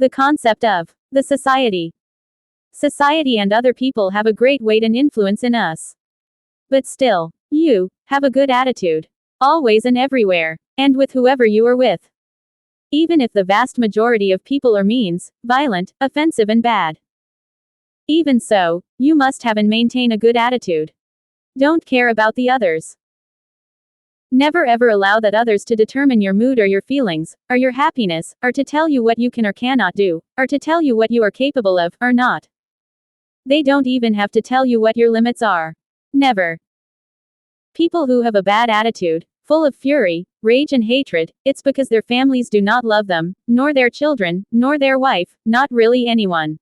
The concept of the society. Society and other people have a great weight and influence in us. But still, you have a good attitude. Always and everywhere. And with whoever you are with. Even if the vast majority of people are mean, violent, offensive and bad. Even so, you must have and maintain a good attitude. Don't care about the others. Never ever allow that others to determine your mood or your feelings, or your happiness, or to tell you what you can or cannot do, or to tell you what you are capable of, or not. They don't even have to tell you what your limits are. Never. People who have a bad attitude, full of fury, rage and hatred, it's because their families do not love them, nor their children, nor their wife, not really anyone.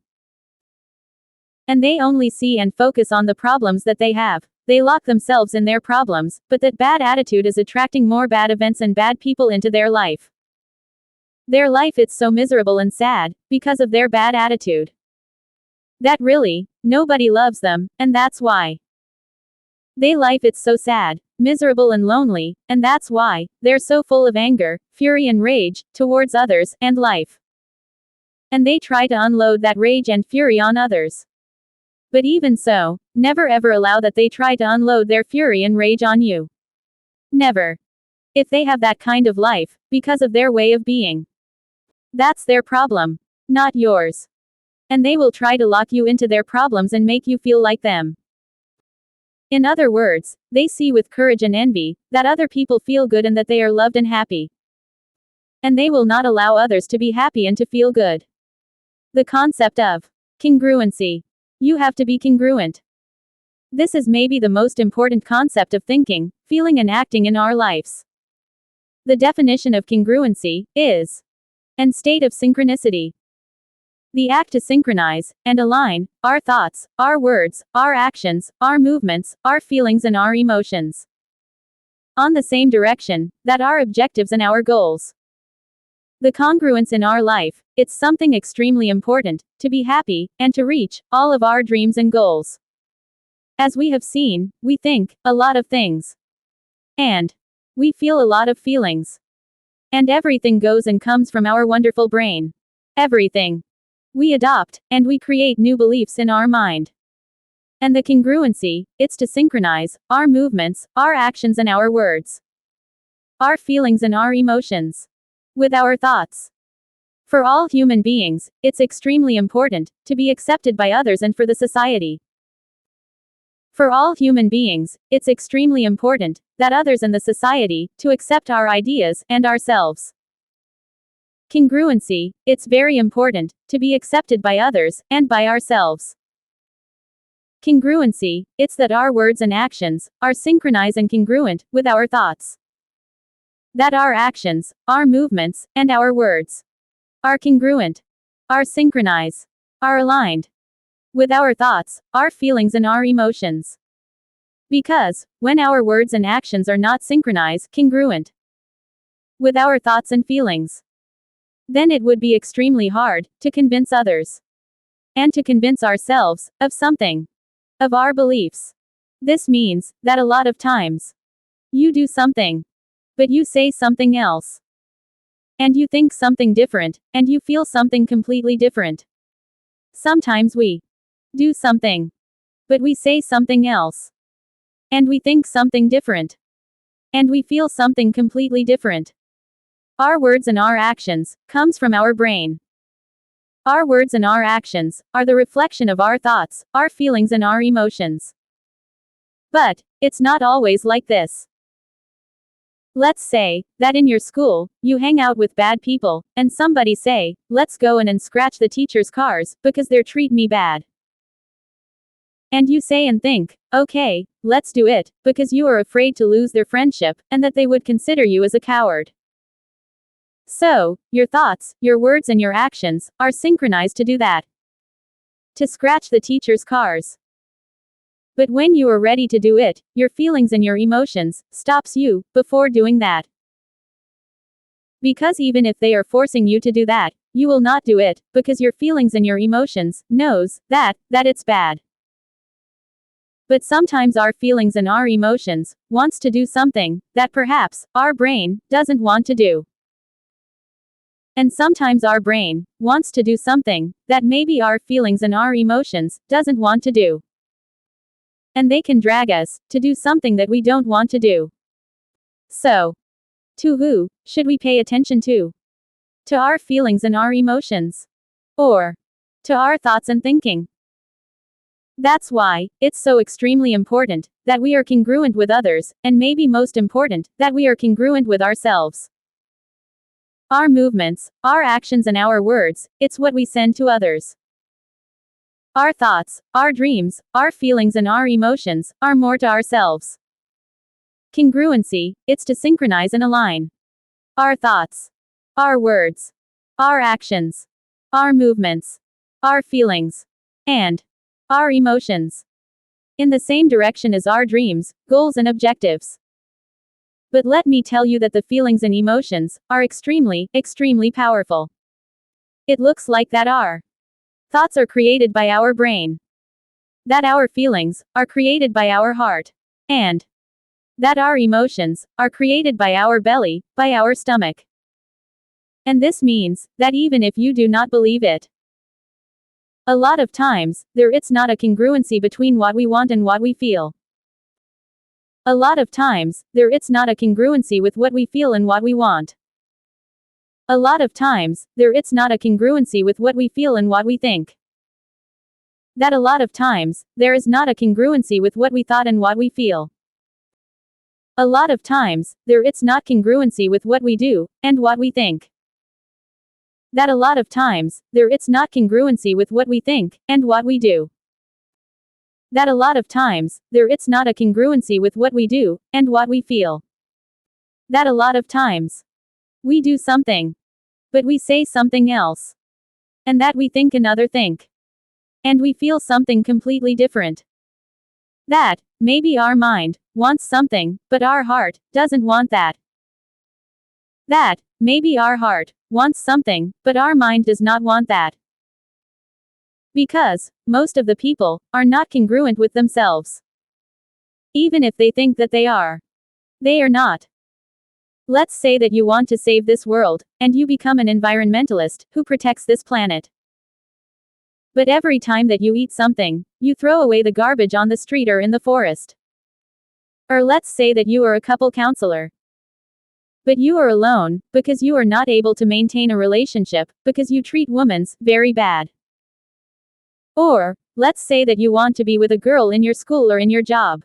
And they only see and focus on the problems that they have. They lock themselves in their problems, but that bad attitude is attracting more bad events and bad people into their life. Their life is so miserable and sad, because of their bad attitude. That really, nobody loves them, and that's why. They life it's so sad, miserable and lonely, and that's why, they're so full of anger, fury and rage, towards others, and life. And they try to unload that rage and fury on others. But even so, never ever allow that they try to unload their fury and rage on you. Never. If they have that kind of life, because of their way of being. That's their problem. Not yours. And they will try to lock you into their problems and make you feel like them. In other words, they see with courage and envy, that other people feel good and that they are loved and happy. And they will not allow others to be happy and to feel good. The concept of congruency. You have to be congruent. This is maybe the most important concept of thinking, feeling and acting in our lives. The definition of congruency is an state of synchronicity. The act to synchronize and align our thoughts, our words, our actions, our movements, our feelings and our emotions on the same direction, that our objectives and our goals. The congruence in our life, it's something extremely important, to be happy, and to reach all of our dreams and goals. As we have seen, we think a lot of things. And we feel a lot of feelings. And everything goes and comes from our wonderful brain. Everything. We adopt, and we create new beliefs in our mind. And the congruency, it's to synchronize our movements, our actions and our words. Our feelings and our emotions. With our thoughts. For all human beings, it's extremely important to be accepted by others and for the society. For all human beings, it's extremely important that others and the society to accept our ideas and ourselves. Congruency, it's very important to be accepted by others and by ourselves. Congruency, it's that our words and actions are synchronized and congruent with our thoughts. That our actions, our movements, and our words are congruent, are synchronized, are aligned with our thoughts, our feelings and our emotions. Because, when our words and actions are not synchronized, congruent with our thoughts and feelings, then it would be extremely hard to convince others and to convince ourselves of something, of our beliefs. This means that a lot of times you do something, but you say something else. And you think something different, and you feel something completely different. Sometimes we do something, but we say something else. And we think something different. And we feel something completely different. Our words and our actions comes from our brain. Our words and our actions are the reflection of our thoughts, our feelings and our emotions. But it's not always like this. Let's say that in your school, you hang out with bad people, and somebody say, let's go in and scratch the teacher's cars, because they're treat me bad. And you say and think, okay, let's do it, because you are afraid to lose their friendship, and that they would consider you as a coward. So, your thoughts, your words and your actions are synchronized to do that. To scratch the teacher's cars. But when you are ready to do it, your feelings and your emotions stops you before doing that. Because even if they are forcing you to do that, you will not do it, because your feelings and your emotions knows that it's bad. But sometimes our feelings and our emotions wants to do something that perhaps our brain doesn't want to do. And sometimes our brain wants to do something that maybe our feelings and our emotions doesn't want to do. And they can drag us to do something that we don't want to do. So, to who should we pay attention to? To our feelings and our emotions? Or to our thoughts and thinking? That's why it's so extremely important that we are congruent with others, and maybe most important, that we are congruent with ourselves. Our movements, our actions, and our words, it's what we send to others. Our thoughts, our dreams, our feelings, and our emotions are more to ourselves. Congruency, it's to synchronize and align our thoughts, our words, our actions, our movements, our feelings, and our emotions in the same direction as our dreams, goals, and objectives. But let me tell you that the feelings and emotions are extremely, extremely powerful. It looks like that our thoughts are created by our brain, that our feelings are created by our heart, and that our emotions are created by our belly, by our stomach. And this means that even if you do not believe it, a lot of times, it's not a congruency between what we want and what we feel. A lot of times, it's not a congruency with what we feel and what we want. A lot of times, it's not a congruency with what we feel and what we think. That a lot of times, there is not a congruency with what we thought and what we feel. A lot of times, it's not congruency with what we do, and what we think. That a lot of times, it's not congruency with what we think, and what we do. That a lot of times, it's not a congruency with what we do, and what we feel. That a lot of times, we do something, but we say something else. And that we think another think. And we feel something completely different. That, maybe our mind wants something, but our heart doesn't want that. That, maybe our heart wants something, but our mind does not want that. Because most of the people are not congruent with themselves. Even if they think that they are not. Let's say that you want to save this world, and you become an environmentalist who protects this planet. But every time that you eat something, you throw away the garbage on the street or in the forest. Or let's say that you are a couple counselor. But you are alone, because you are not able to maintain a relationship, because you treat women very bad. Or, let's say that you want to be with a girl in your school or in your job.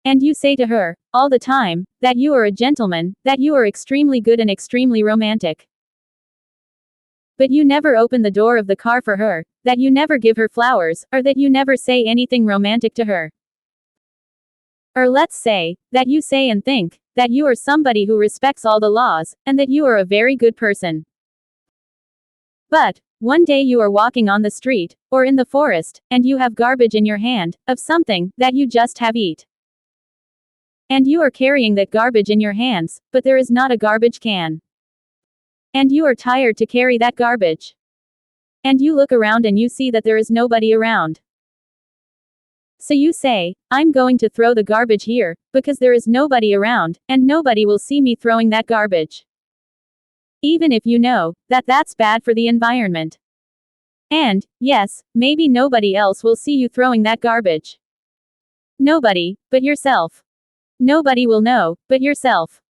And you say to her, all the time, that you are a gentleman, that you are extremely good and extremely romantic. But you never open the door of the car for her, that you never give her flowers, or that you never say anything romantic to her. Or let's say, that you say and think, that you are somebody who respects all the laws, and that you are a very good person. But, one day you are walking on the street, or in the forest, and you have garbage in your hand, of something, that you just have eat. And you are carrying that garbage in your hands, but there is not a garbage can. And you are tired to carry that garbage. And you look around and you see that there is nobody around. So you say, I'm going to throw the garbage here, because there is nobody around, and nobody will see me throwing that garbage. Even if you know that that's bad for the environment. And, yes, maybe nobody else will see you throwing that garbage. Nobody, but yourself. Nobody will know, but yourself.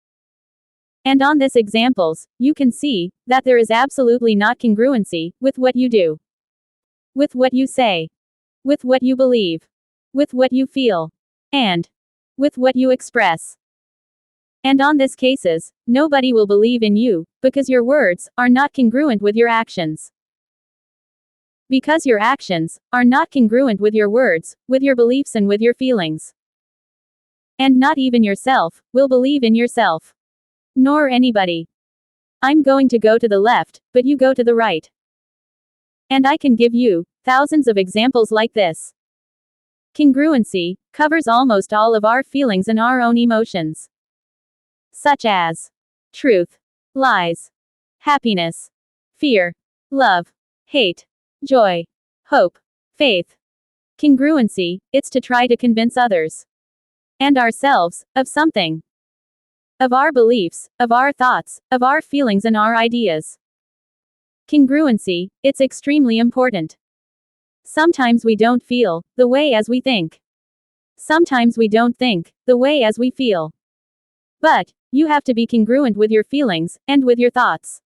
And on this examples, you can see that there is absolutely not congruency with what you do, with what you say, with what you believe, with what you feel, and with what you express. And on this cases, nobody will believe in you, because your words are not congruent with your actions. Because your actions are not congruent with your words, with your beliefs, and with your feelings. And not even yourself will believe in yourself. Nor anybody. I'm going to go to the left, but you go to the right. And I can give you thousands of examples like this. Congruency covers almost all of our feelings and our own emotions. Such as truth, lies, happiness, fear, love, hate, joy, hope, faith. Congruency, it's to try to convince others and ourselves of something. of our beliefs, of our thoughts, of our feelings and our ideas. Congruency, it's extremely important. Sometimes we don't feel the way as we think. Sometimes we don't think the way as we feel. But you have to be congruent with your feelings and with your thoughts.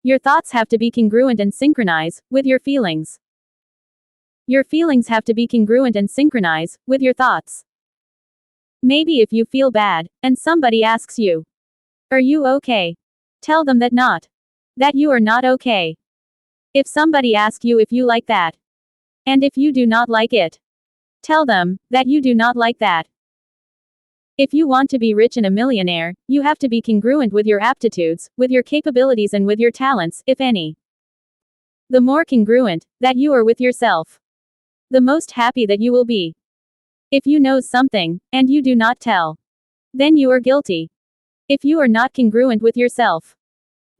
Your thoughts have to be congruent and synchronize with your feelings. Your feelings have to be congruent and synchronize with your thoughts. Maybe if you feel bad, and somebody asks you, "Are you okay?" Tell them that you are not okay. If somebody asks you if you like that, and if you do not like it, tell them that you do not like that. If you want to be rich and a millionaire, you have to be congruent with your aptitudes, with your capabilities and with your talents, if any. The more congruent that you are with yourself, the most happy that you will be. If you know something, and you do not tell, then you are guilty. If you are not congruent with yourself,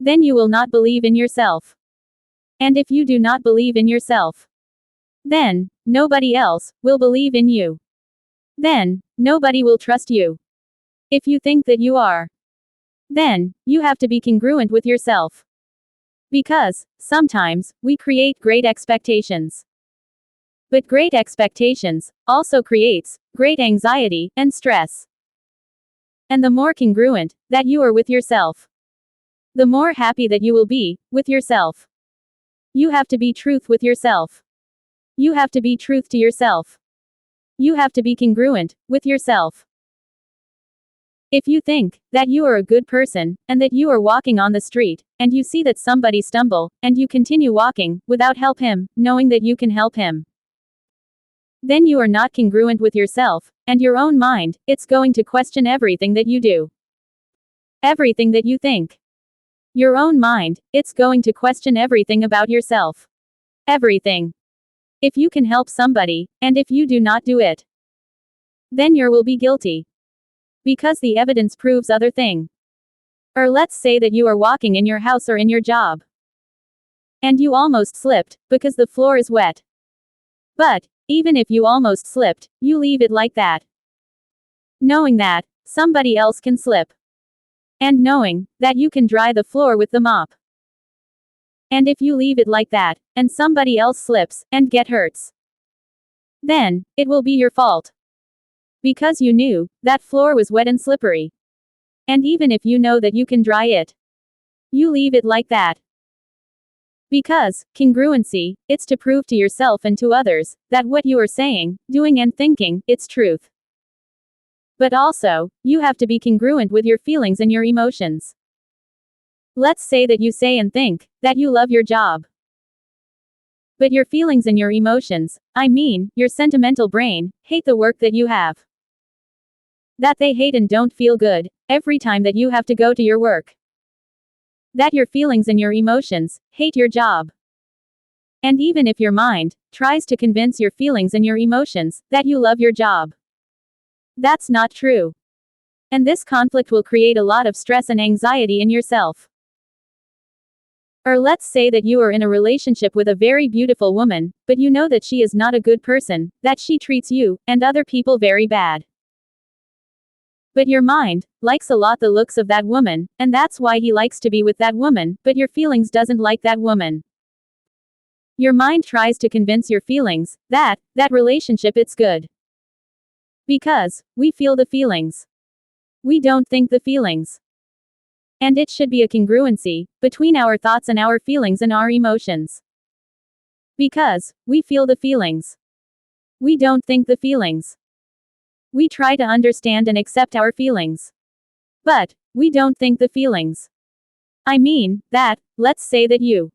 then you will not believe in yourself. And if you do not believe in yourself, then nobody else will believe in you. Then nobody will trust you. If you think that you are, then you have to be congruent with yourself. Because sometimes we create great expectations. But great expectations also creates great anxiety and stress. And the more congruent that you are with yourself, the more happy that you will be with yourself. You have to be truth with yourself. You have to be truth to yourself. You have to be congruent with yourself. If you think that you are a good person, and that you are walking on the street, and you see that somebody stumble, and you continue walking, without help him, knowing that you can help him, then you are not congruent with yourself, and your own mind, it's going to question everything that you do. Everything that you think. Your own mind, it's going to question everything about yourself. Everything. If you can help somebody, and if you do not do it, then you will be guilty. Because the evidence proves other thing. Or let's say that you are walking in your house or in your job, and you almost slipped, because the floor is wet. But even if you almost slipped, you leave it like that, knowing that somebody else can slip, and knowing that you can dry the floor with the mop. And if you leave it like that, and somebody else slips, and get hurts, then it will be your fault. Because you knew that floor was wet and slippery. And even if you know that you can dry it, you leave it like that. Because congruency, it's to prove to yourself and to others that what you are saying, doing and thinking, it's truth. But also, you have to be congruent with your feelings and your emotions. Let's say that you say and think that you love your job. But your feelings and your emotions, I mean, your sentimental brain, hate the work that you have. That they hate and don't feel good every time that you have to go to your work. That your feelings and your emotions hate your job. And even if your mind tries to convince your feelings and your emotions that you love your job, that's not true. And this conflict will create a lot of stress and anxiety in yourself. Or let's say that you are in a relationship with a very beautiful woman, but you know that she is not a good person, that she treats you and other people very bad. But your mind likes a lot the looks of that woman, and that's why he likes to be with that woman, but your feelings doesn't like that woman. Your mind tries to convince your feelings that relationship it's good. Because we feel the feelings. We don't think the feelings. And it should be a congruency between our thoughts and our feelings and our emotions. Because we feel the feelings. We don't think the feelings. We try to understand and accept our feelings. But we don't think the feelings. I mean, that, let's say that you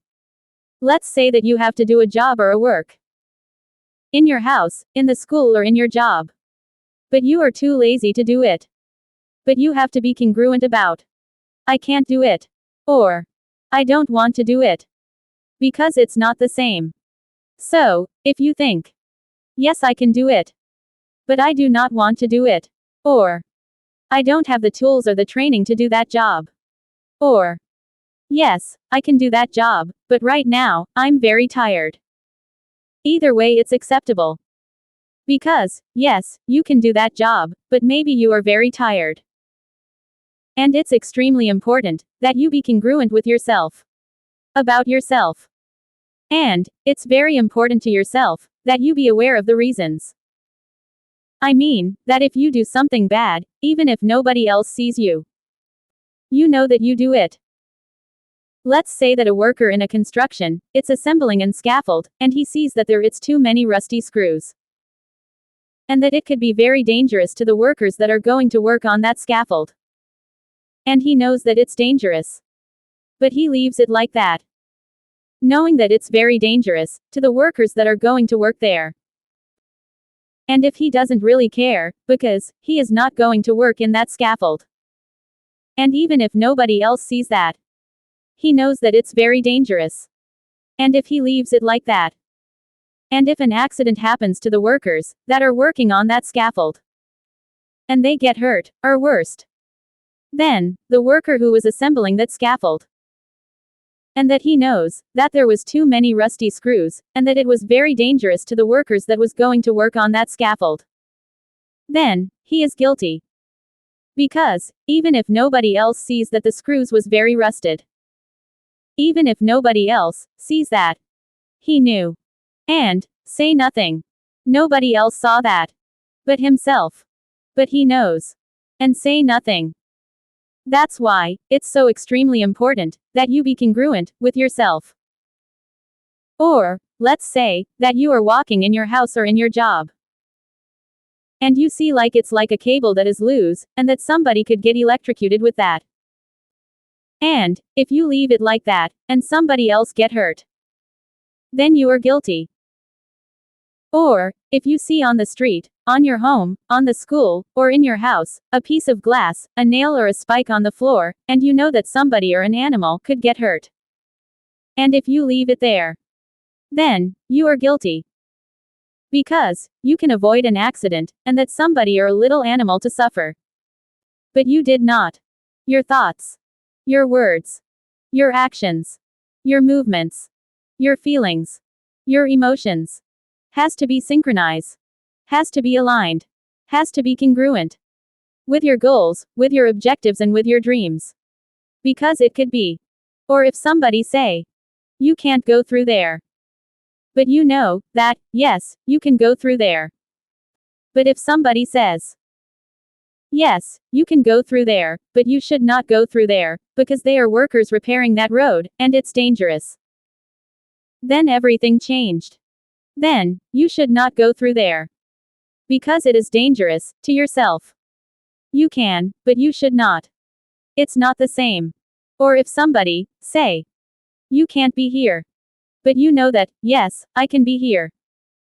have to do a job or a work. In your house, in the school or in your job. But you are too lazy to do it. But you have to be congruent about, I can't do it. Or, I don't want to do it. Because it's not the same. So, if you think, yes, I can do it. But I do not want to do it. Or, I don't have the tools or the training to do that job. Or, yes, I can do that job, but right now, I'm very tired. Either way, it's acceptable. Because, yes, you can do that job, but maybe you are very tired. And it's extremely important that you be congruent with yourself. About yourself. And it's very important to yourself that you be aware of the reasons. I mean, that if you do something bad, even if nobody else sees you, you know that you do it. Let's say that a worker in a construction, it's assembling an scaffold, and he sees that there it's too many rusty screws. And that it could be very dangerous to the workers that are going to work on that scaffold. And he knows that it's dangerous. But he leaves it like that. Knowing that it's very dangerous to the workers that are going to work there. And if he doesn't really care, because he is not going to work in that scaffold. And even if nobody else sees that, he knows that it's very dangerous. And if he leaves it like that, and if an accident happens to the workers that are working on that scaffold, and they get hurt, or worst, then the worker who was assembling that scaffold, and that he knows that there was too many rusty screws, and that it was very dangerous to the workers that was going to work on that scaffold, then he is guilty. Because even if nobody else sees that the screws was very rusted, even if nobody else sees that, he knew. And say nothing. Nobody else saw that. But himself. But he knows. And say nothing. That's why it's so extremely important that you be congruent with yourself. Or, let's say that you are walking in your house or in your job. And you see like it's like a cable that is loose, and that somebody could get electrocuted with that. And if you leave it like that, and somebody else get hurt, then you are guilty. Or, if you see on the street, on your home, on the school, or in your house, a piece of glass, a nail or a spike on the floor, and you know that somebody or an animal could get hurt. And if you leave it there, then you are guilty. Because you can avoid an accident, and that somebody or a little animal to suffer. But you did not. Your thoughts, your words, your actions, your movements, your feelings, your emotions, has to be synchronized, has to be aligned, has to be congruent with your goals, with your objectives, and with your dreams. Because it could be. Or if somebody say, you can't go through there. But you know that, yes, you can go through there. But if somebody says, yes, you can go through there, but you should not go through there, because they are workers repairing that road, and it's dangerous. Then everything changed. Then, you should not go through there. Because it is dangerous to yourself. You can, but you should not. It's not the same. Or if somebody say, you can't be here. But you know that, yes, I can be here.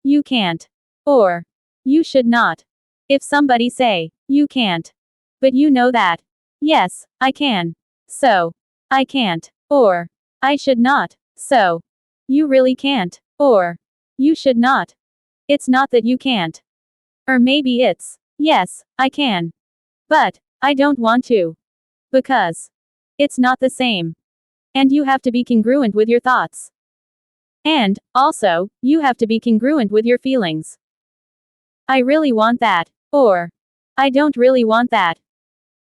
You can't. Or, you should not. If somebody say, you can't. But you know that, yes, I can. So, I can't. Or, I should not. So, you really can't. Or, you should not. It's not that you can't. Or maybe it's, yes, I can. But, I don't want to. Because, it's not the same. And you have to be congruent with your thoughts. And, also, you have to be congruent with your feelings. I really want that. Or, I don't really want that.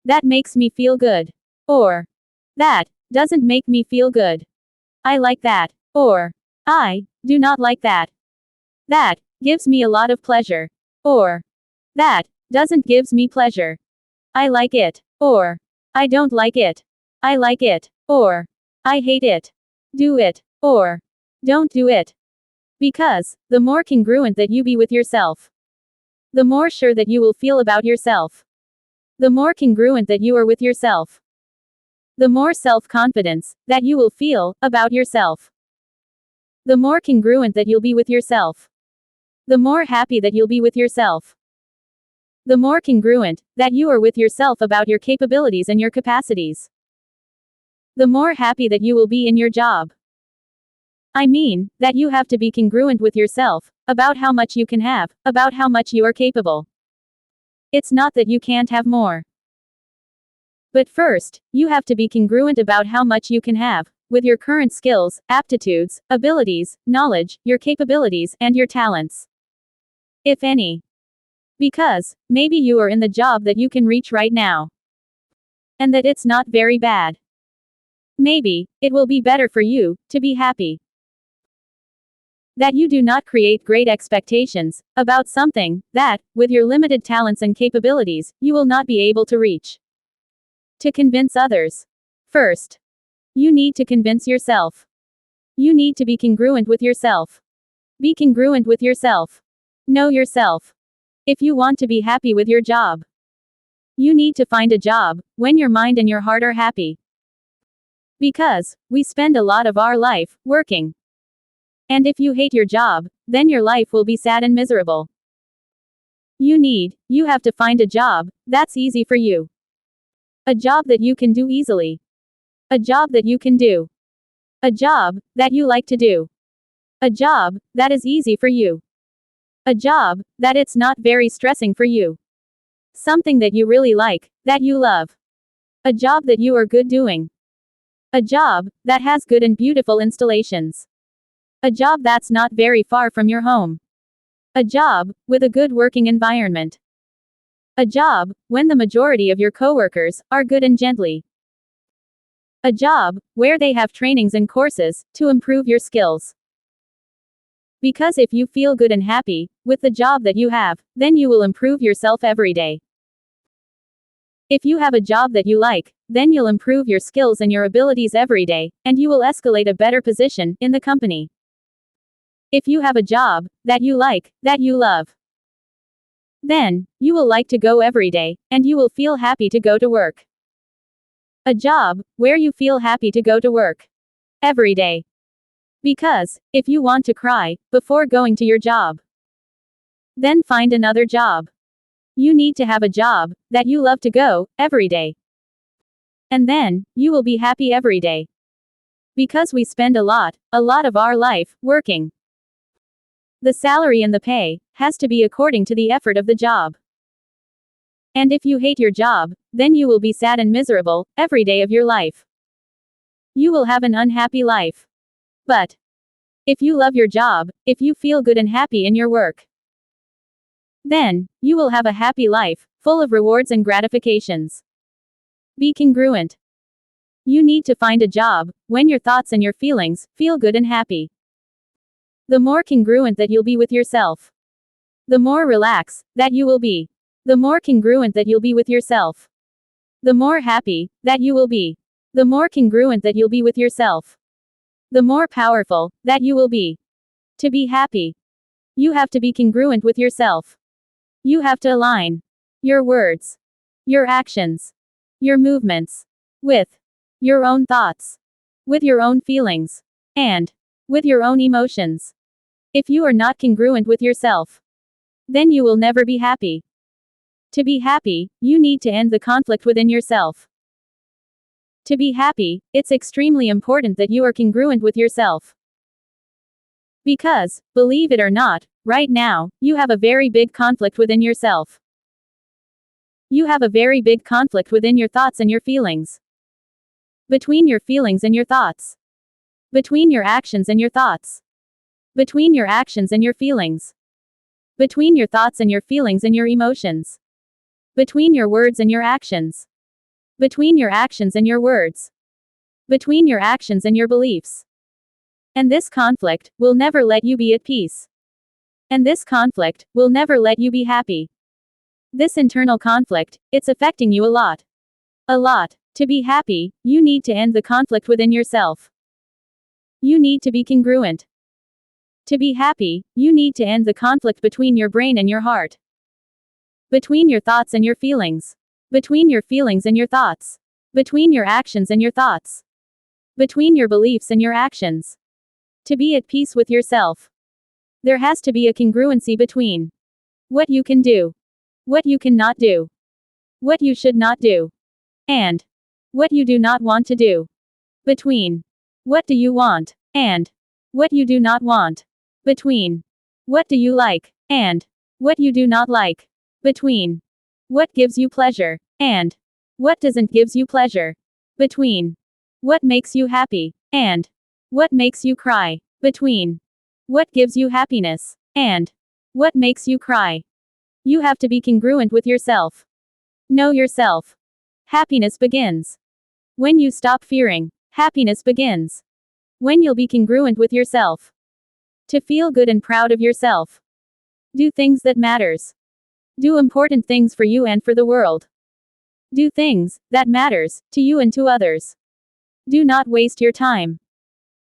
That makes me feel good. Or, that doesn't make me feel good. I like that. Or, I do not like that. That gives me a lot of pleasure. Or, that doesn't gives me pleasure. I like it. Or, I don't like it. I like it. Or, I hate it. Do it. Or, don't do it. Because, the more congruent that you be with yourself, the more sure that you will feel about yourself. The more congruent that you are with yourself, the more self-confidence that you will feel about yourself. The more congruent that you'll be with yourself, the more happy that you'll be with yourself. The more congruent that you are with yourself about your capabilities and your capacities, the more happy that you will be in your job. I mean, that you have to be congruent with yourself, about how much you can have, about how much you are capable. It's not that you can't have more. But first, you have to be congruent about how much you can have, with your current skills, aptitudes, abilities, knowledge, your capabilities, and your talents. If any. Because, maybe you are in the job that you can reach right now. And that it's not very bad. Maybe, it will be better for you, to be happy. That you do not create great expectations about something that, with your limited talents and capabilities, you will not be able to reach. To convince others. First, you need to convince yourself. You need to be congruent with yourself. Be congruent with yourself. Know yourself. If you want to be happy with your job, you need to find a job when your mind and your heart are happy. Because we spend a lot of our life working. And if you hate your job, then your life will be sad and miserable. You have to find a job that's easy for you. A job that you can do easily. A job that you can do. A job that you like to do. A job that is easy for you. A job that it's not very stressing for you. Something that you really like, that you love. A job that you are good doing. A job that has good and beautiful installations. A job that's not very far from your home. A job with a good working environment. A job when the majority of your coworkers are good and gently. A job where they have trainings and courses to improve your skills. Because if you feel good and happy with the job that you have, then you will improve yourself every day. If you have a job that you like, then you'll improve your skills and your abilities every day, and you will escalate a better position in the company. If you have a job that you like, that you love, then you will like to go every day, and you will feel happy to go to work. A job where you feel happy to go to work every day. Because if you want to cry before going to your job, then find another job. You need to have a job that you love to go every day. And then you will be happy every day. Because we spend a lot of our life working. The salary and the pay has to be according to the effort of the job. And if you hate your job, then you will be sad and miserable every day of your life. You will have an unhappy life. But if you love your job, if you feel good and happy in your work, then you will have a happy life, full of rewards and gratifications. Be congruent. You need to find a job when your thoughts and your feelings feel good and happy. The more congruent that you'll be with yourself, the more relaxed that you will be. The more congruent that you'll be with yourself, the more happy that you will be. The more congruent that you'll be with yourself, the more powerful that you will be. To be happy, you have to be congruent with yourself. You have to align your words, your actions, your movements with your own thoughts, with your own feelings, and with your own emotions. If you are not congruent with yourself, then you will never be happy. To be happy, you need to end the conflict within yourself. To be happy, it's extremely important that you are congruent with yourself. Because, believe it or not, right now, you have a very big conflict within yourself. You have a very big conflict within your thoughts and your feelings. Between your feelings and your thoughts. Between your actions and your thoughts. Between your actions and your feelings. Between your thoughts and your feelings and your emotions. Between your words and your actions. Between your actions and your words. Between your actions and your beliefs. And this conflict will never let you be at peace. And this conflict will never let you be happy. This internal conflict, it's affecting you a lot. A lot. To be happy, you need to end the conflict within yourself. You need to be congruent. To be happy, you need to end the conflict between your brain and your heart. Between your thoughts and your feelings. Between your feelings and your thoughts. Between your actions and your thoughts. Between your beliefs and your actions. To be at peace with yourself, there has to be a congruency between what you can do, what you cannot do, what you should not do, and what you do not want to do. Between what do you want and what you do not want. Between what do you like and what you do not like. Between what gives you pleasure and what doesn't gives you pleasure. Between what makes you happy and what makes you cry. Between what gives you happiness and what makes you cry. You have to be congruent with yourself. Know yourself. Happiness begins. When you stop fearing, happiness begins. When you'll be congruent with yourself. To feel good and proud of yourself. Do things that matters. Do important things for you and for the world. Do things that matters to you and to others. Do not waste your time.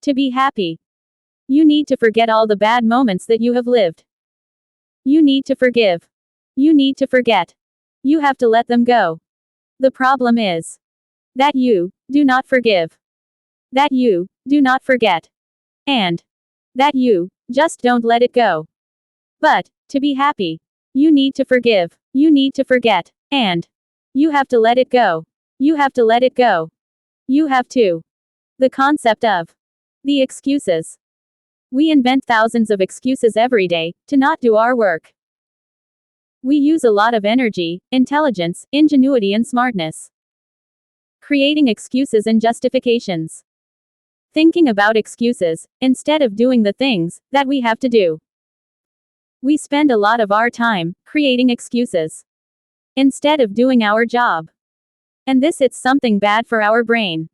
To be happy, you need to forget all the bad moments that you have lived. You need to forgive. You need to forget. You have to let them go. The problem is that you do not forgive. That you do not forget. And that you just don't let it go. But to be happy, you need to forgive. You need to forget. And you have to let it go. You have to let it go. You have to. The concept of the excuses. We invent thousands of excuses every day to not do our work. We use a lot of energy, intelligence, ingenuity, and smartness. Creating excuses and justifications. Thinking about excuses, instead of doing the things that we have to do. We spend a lot of our time creating excuses instead of doing our job. And this it's something bad for our brain.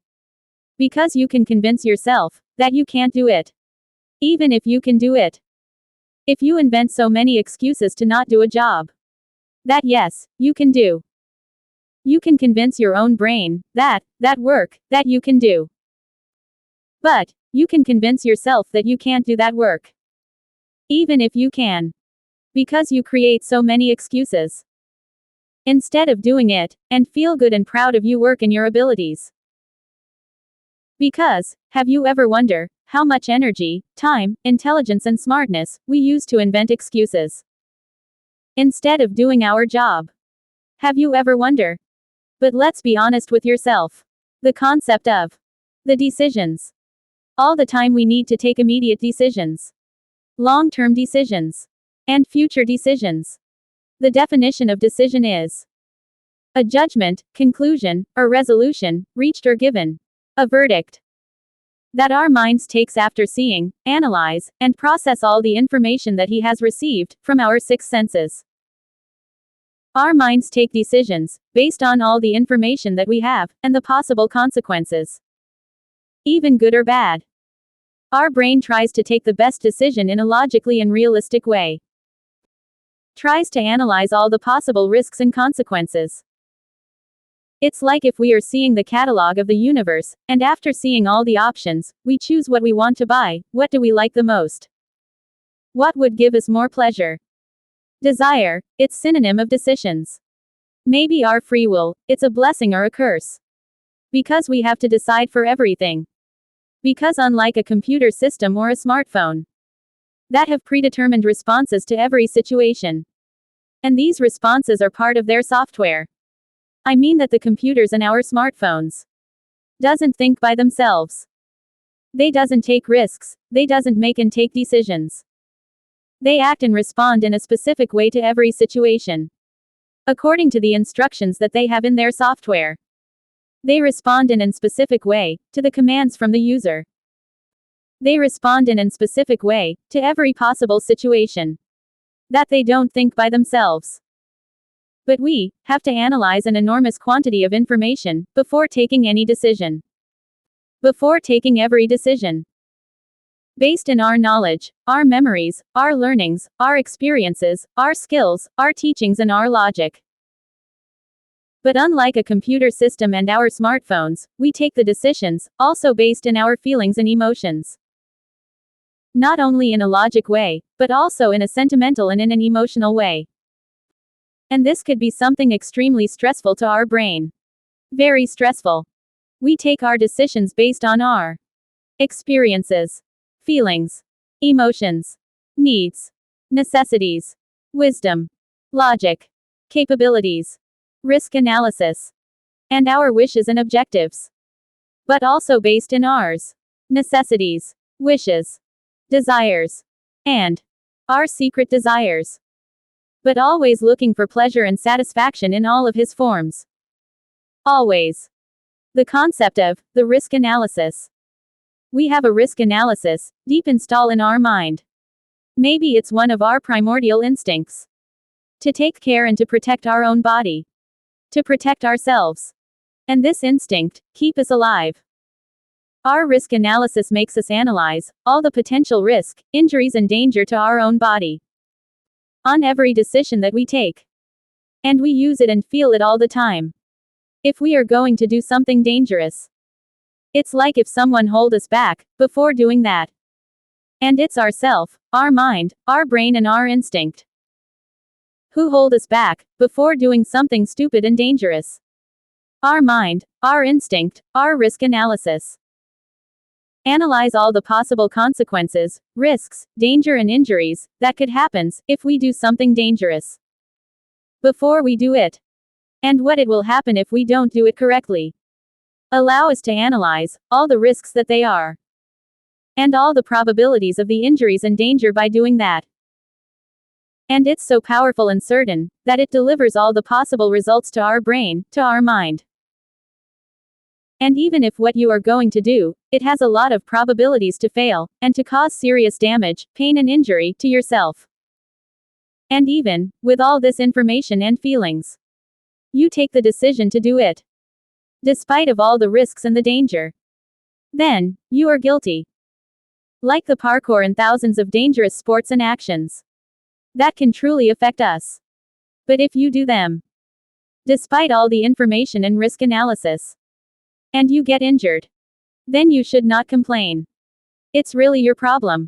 Because you can convince yourself that you can't do it. Even if you can do it. If you invent so many excuses to not do a job that yes, you can do. You can convince your own brain that work that you can do. But you can convince yourself that you can't do that work. Even if you can. Because you create so many excuses. Instead of doing it, and feel good and proud of your work and your abilities. Because, have you ever wondered how much energy, time, intelligence and smartness we use to invent excuses? Instead of doing our job. Have you ever wondered? But let's be honest with yourself. The concept of the decisions. All the time we need to take immediate decisions. Long-term decisions. And future decisions. The definition of decision is a judgment, conclusion, or resolution, reached or given. A verdict that our minds takes after seeing, analyze, and process all the information that he has received from our six senses. Our minds take decisions based on all the information that we have, and the possible consequences. Even good or bad. Our brain tries to take the best decision in a logically and realistic way. Tries to analyze all the possible risks and consequences. It's like if we are seeing the catalog of the universe, and after seeing all the options, we choose what we want to buy. What do we like the most? What would give us more pleasure? Desire, it's synonym of decisions. Maybe our free will, it's a blessing or a curse. Because we have to decide for everything. Because unlike a computer system or a smartphone, that have predetermined responses to every situation. And these responses are part of their software. I mean that the computers in our smartphones doesn't think by themselves. They doesn't take risks, they doesn't make and take decisions. They act and respond in a specific way to every situation. According to the instructions that they have in their software. They respond in a specific way to the commands from the user. They respond in a specific way to every possible situation. That they don't think by themselves. But we have to analyze an enormous quantity of information before taking any decision. Before taking every decision. Based in our knowledge, our memories, our learnings, our experiences, our skills, our teachings and our logic. But unlike a computer system and our smartphones, we take the decisions, also based in our feelings and emotions. Not only in a logic way, but also in a sentimental and in an emotional way. And this could be something extremely stressful to our brain. Very stressful. We take our decisions based on our experiences, feelings, emotions, needs, necessities, wisdom, logic, capabilities, risk analysis, and our wishes and objectives. But also based in ours necessities, wishes, desires, and our secret desires. But always looking for pleasure and satisfaction in all of his forms. Always. The concept of the risk analysis. We have a risk analysis deep installed in our mind. Maybe it's one of our primordial instincts. To take care and to protect our own body. To protect ourselves. And this instinct keeps us alive. Our risk analysis makes us analyze all the potential risk, injuries, and danger to our own body on every decision that we take. And we use it and feel it all the time. If we are going to do something dangerous, it's like if someone hold us back before doing that. And it's ourself, our mind, our brain, and our instinct who hold us back before doing something stupid and dangerous. Our mind, our instinct, our risk analysis. Analyze all the possible consequences, risks, danger, and injuries that could happen if we do something dangerous before we do it, and what it will happen if we don't do it correctly. Allow us to analyze all the risks that they are, and all the probabilities of the injuries and danger by doing that. And it's so powerful and certain that it delivers all the possible results to our brain, to our mind. And even if what you are going to do, it has a lot of probabilities to fail, and to cause serious damage, pain, and injury to yourself. And even with all this information and feelings, you take the decision to do it, despite of all the risks and the danger. Then, you are guilty. Like the parkour and thousands of dangerous sports and actions that can truly affect us. But if you do them, despite all the information and risk analysis, and you get injured, then you should not complain. It's really your problem.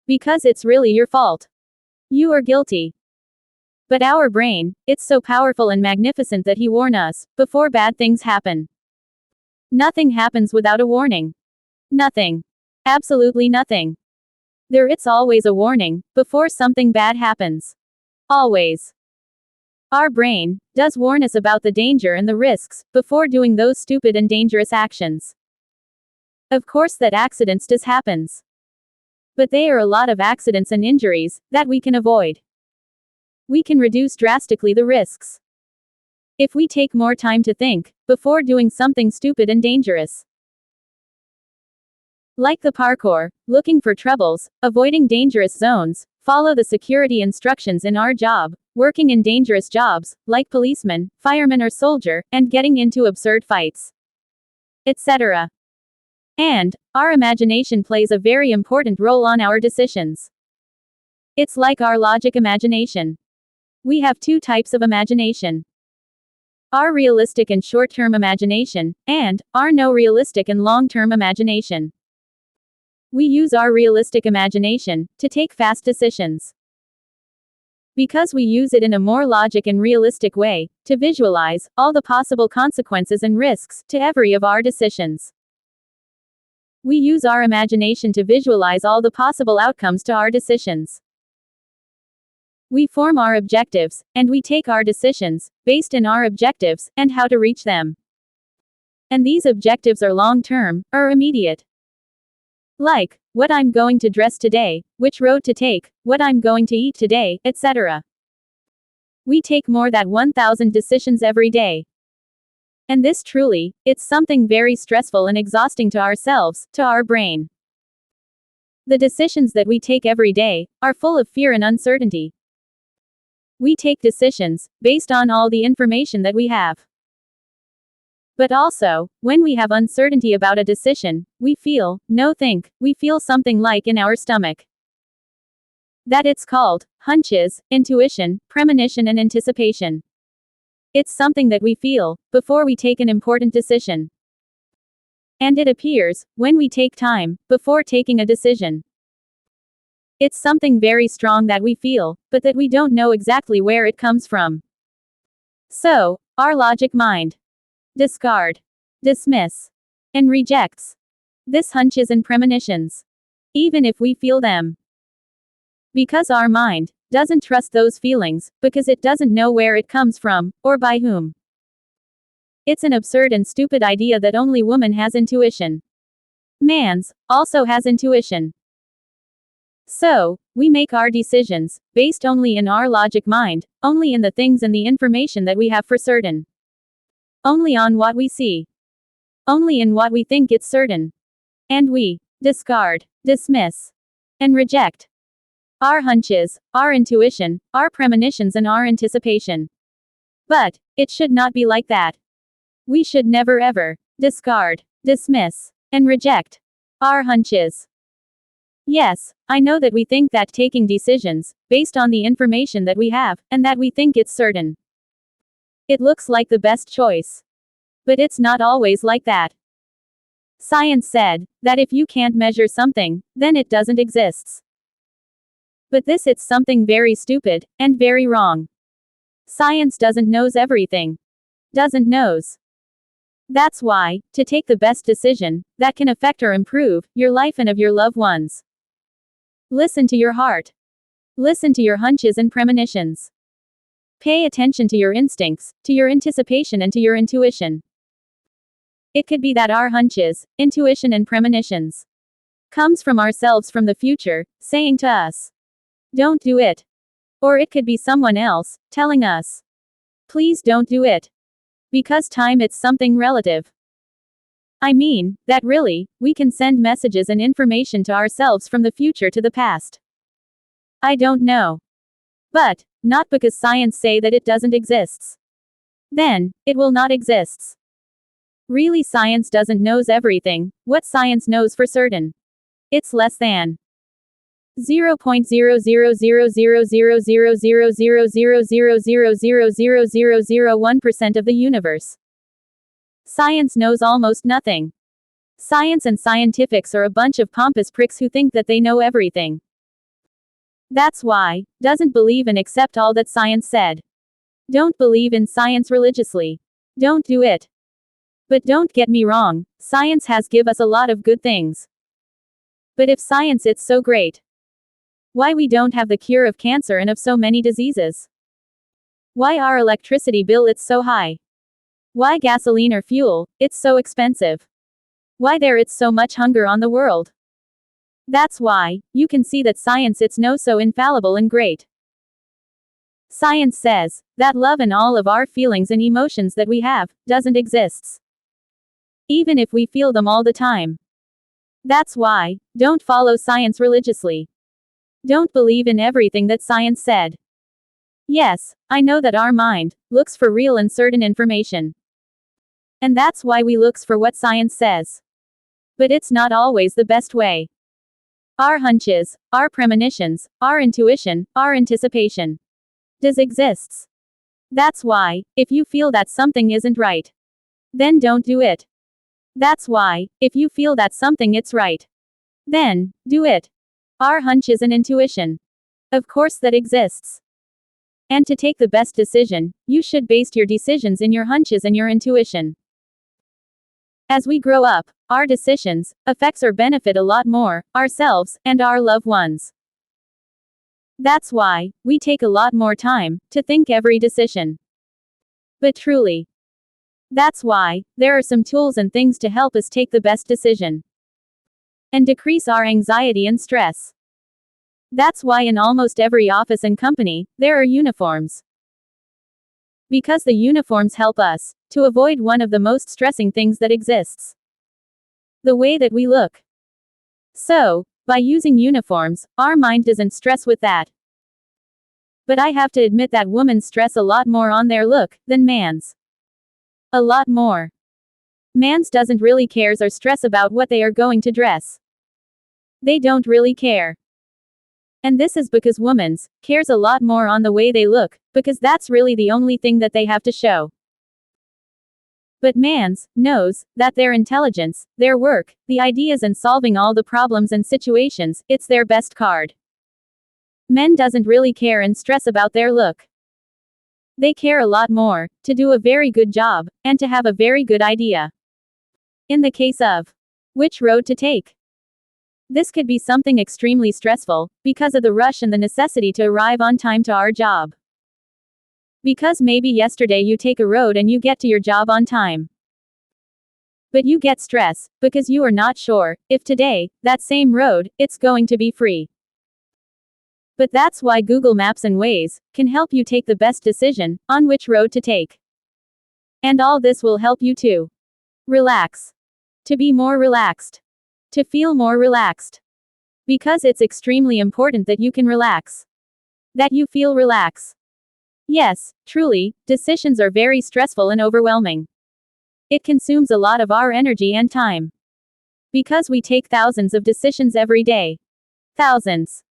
Because it's really your fault. You are guilty. But our brain, it's so powerful and magnificent that he warns us before bad things happen. Nothing happens without a warning. Nothing. Absolutely nothing. It's always a warning before something bad happens. Always. Our brain does warn us about the danger and the risks before doing those stupid and dangerous actions. Of course that accidents does happens. But there are a lot of accidents and injuries that we can avoid. We can reduce drastically the risks if we take more time to think before doing something stupid and dangerous. Like the parkour, looking for troubles, avoiding dangerous zones, follow the security instructions in our job, working in dangerous jobs, like policeman, fireman, or soldier, and getting into absurd fights, etc. And our imagination plays a very important role on our decisions. It's like our logic imagination. We have two types of imagination: our realistic and short-term imagination, and our no realistic and long-term imagination. We use our realistic imagination to take fast decisions, because we use it in a more logic and realistic way to visualize all the possible consequences and risks to every of our decisions. We use our imagination to visualize all the possible outcomes to our decisions. We form our objectives, and we take our decisions based on our objectives and how to reach them. And these objectives are long-term or immediate. Like, what I'm going to dress today, which road to take, what I'm going to eat today, etc. We take more than 1,000 decisions every day. And this truly, it's something very stressful and exhausting to ourselves, to our brain. The decisions that we take every day are full of fear and uncertainty. We take decisions based on all the information that we have. But also, when we have uncertainty about a decision, we feel something like in our stomach. That it's called hunches, intuition, premonition, and anticipation. It's something that we feel before we take an important decision. And it appears when we take time before taking a decision. It's something very strong that we feel, but that we don't know exactly where it comes from. So, our logic mind discard, dismiss, and rejects this hunches and premonitions, even if we feel them. Because our mind doesn't trust those feelings, because it doesn't know where it comes from, or by whom. It's an absurd and stupid idea that only woman has intuition. Man's also has intuition. So, we make our decisions based only in our logic mind, only in the things and the information that we have for certain. Only on what we see. Only in what we think it's certain. And we discard, dismiss, and reject our hunches, our intuition, our premonitions, and our anticipation. But it should not be like that. We should never ever discard, dismiss, and reject our hunches. Yes, I know that we think that taking decisions, based on the information that we have, and that we think it's certain, it looks like the best choice. But it's not always like that. Science said that if you can't measure something, then it doesn't exist. But it's something very stupid, and very wrong. Science doesn't knows everything. Doesn't knows. That's why, to take the best decision, that can affect or improve, your life and of your loved ones. Listen to your heart. Listen to your hunches and premonitions. Pay attention to your instincts, to your anticipation and to your intuition. It could be that our hunches, intuition and premonitions comes from ourselves from the future, saying to us, don't do it. Or it could be someone else, telling us, please don't do it. Because time it's something relative. I mean, that really, we can send messages and information to ourselves from the future to the past. I don't know. But, not because science say that it doesn't exist. Then, it will not exist. Really science doesn't knows everything. What science knows for certain? It's less than 0.0000000000000000001% of the universe. Science knows almost nothing. Science and scientifics are a bunch of pompous pricks who think that they know everything. That's why, doesn't believe and accept all that science said. Don't believe in science religiously. Don't do it. But don't get me wrong, science has give us a lot of good things. But if science it's so great, why we don't have the cure of cancer and of so many diseases? Why our electricity bill it's so high? Why gasoline or fuel, it's so expensive? Why there it's so much hunger on the world? That's why, you can see that science it's no so infallible and great. Science says, that love and all of our feelings and emotions that we have, doesn't exist. Even if we feel them all the time. That's why, don't follow science religiously. Don't believe in everything that science said. Yes, I know that our mind looks for real and certain information. And that's why we looks for what science says. But it's not always the best way. Our hunches, our premonitions, our intuition, our anticipation does exists. That's why, if you feel that something isn't right, then don't do it. That's why, if you feel that something it's right, then do it. Our hunch is an intuition. Of course that exists. And to take the best decision, you should base your decisions in your hunches and your intuition. As we grow up, our decisions affects or benefit a lot more, ourselves, and our loved ones. That's why, we take a lot more time to think every decision. But truly, that's why, there are some tools and things to help us take the best decision. And decrease our anxiety and stress. That's why in almost every office and company, there are uniforms. Because the uniforms help us to avoid one of the most stressing things that exists. The way that we look. So, by using uniforms, our mind doesn't stress with that. But I have to admit that women stress a lot more on their look than man's. A lot more. Man's doesn't really cares or stress about what they are going to dress. They don't really care. And this is because women's cares a lot more on the way they look, because that's really the only thing that they have to show. But man's knows that their intelligence, their work, the ideas and solving all the problems and situations, it's their best card. Men doesn't really care and stress about their look. They care a lot more to do a very good job, and to have a very good idea. In the case of which road to take. This could be something extremely stressful, because of the rush and the necessity to arrive on time to our job. Because maybe yesterday you take a road and you get to your job on time. But you get stress, because you are not sure if today, that same road, it's going to be free. But that's why Google Maps and Waze can help you take the best decision on which road to take. And all this will help you to relax. To be more relaxed. To feel more relaxed. Because it's extremely important that you can relax. That you feel relax. Yes, truly, decisions are very stressful and overwhelming. It consumes a lot of our energy and time. Because we take thousands of decisions every day. Thousands.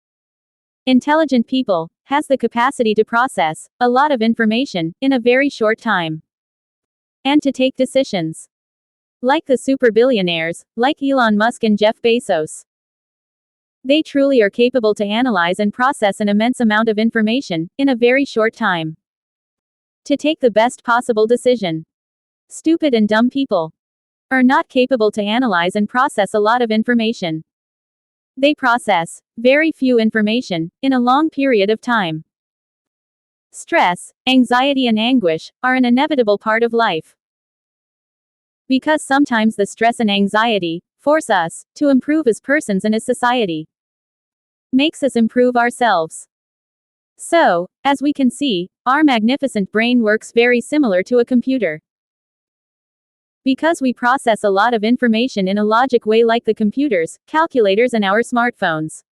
Intelligent people has the capacity to process a lot of information in a very short time. And to take decisions. Like the super billionaires, like Elon Musk and Jeff Bezos. They truly are capable to analyze and process an immense amount of information in a very short time. To take the best possible decision. Stupid and dumb people are not capable to analyze and process a lot of information. They process very few information in a long period of time. Stress, anxiety, and anguish are an inevitable part of life. Because sometimes the stress and anxiety force us to improve as persons and as society. Makes us improve ourselves. So, as we can see, our magnificent brain works very similar to a computer. Because we process a lot of information in a logic way like the computers, calculators, and our smartphones.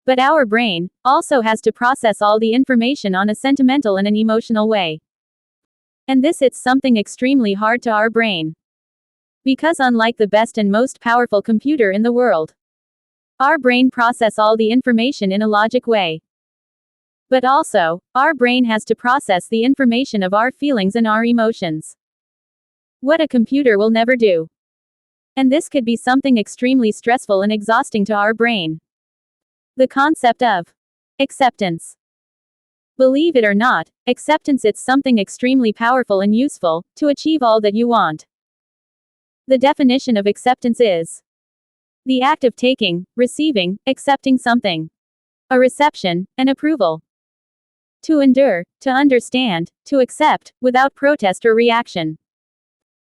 But our brain also has to process all the information on a sentimental and an emotional way. And this it's something extremely hard to our brain. Because unlike the best and most powerful computer in the world, our brain process all the information in a logic way. But also, our brain has to process the information of our feelings and our emotions. What a computer will never do. And this could be something extremely stressful and exhausting to our brain. The concept of acceptance. Believe it or not, acceptance it's something extremely powerful and useful to achieve all that you want. The definition of acceptance is the act of taking, receiving, accepting something. A reception, an approval. To endure, to understand, to accept, without protest or reaction.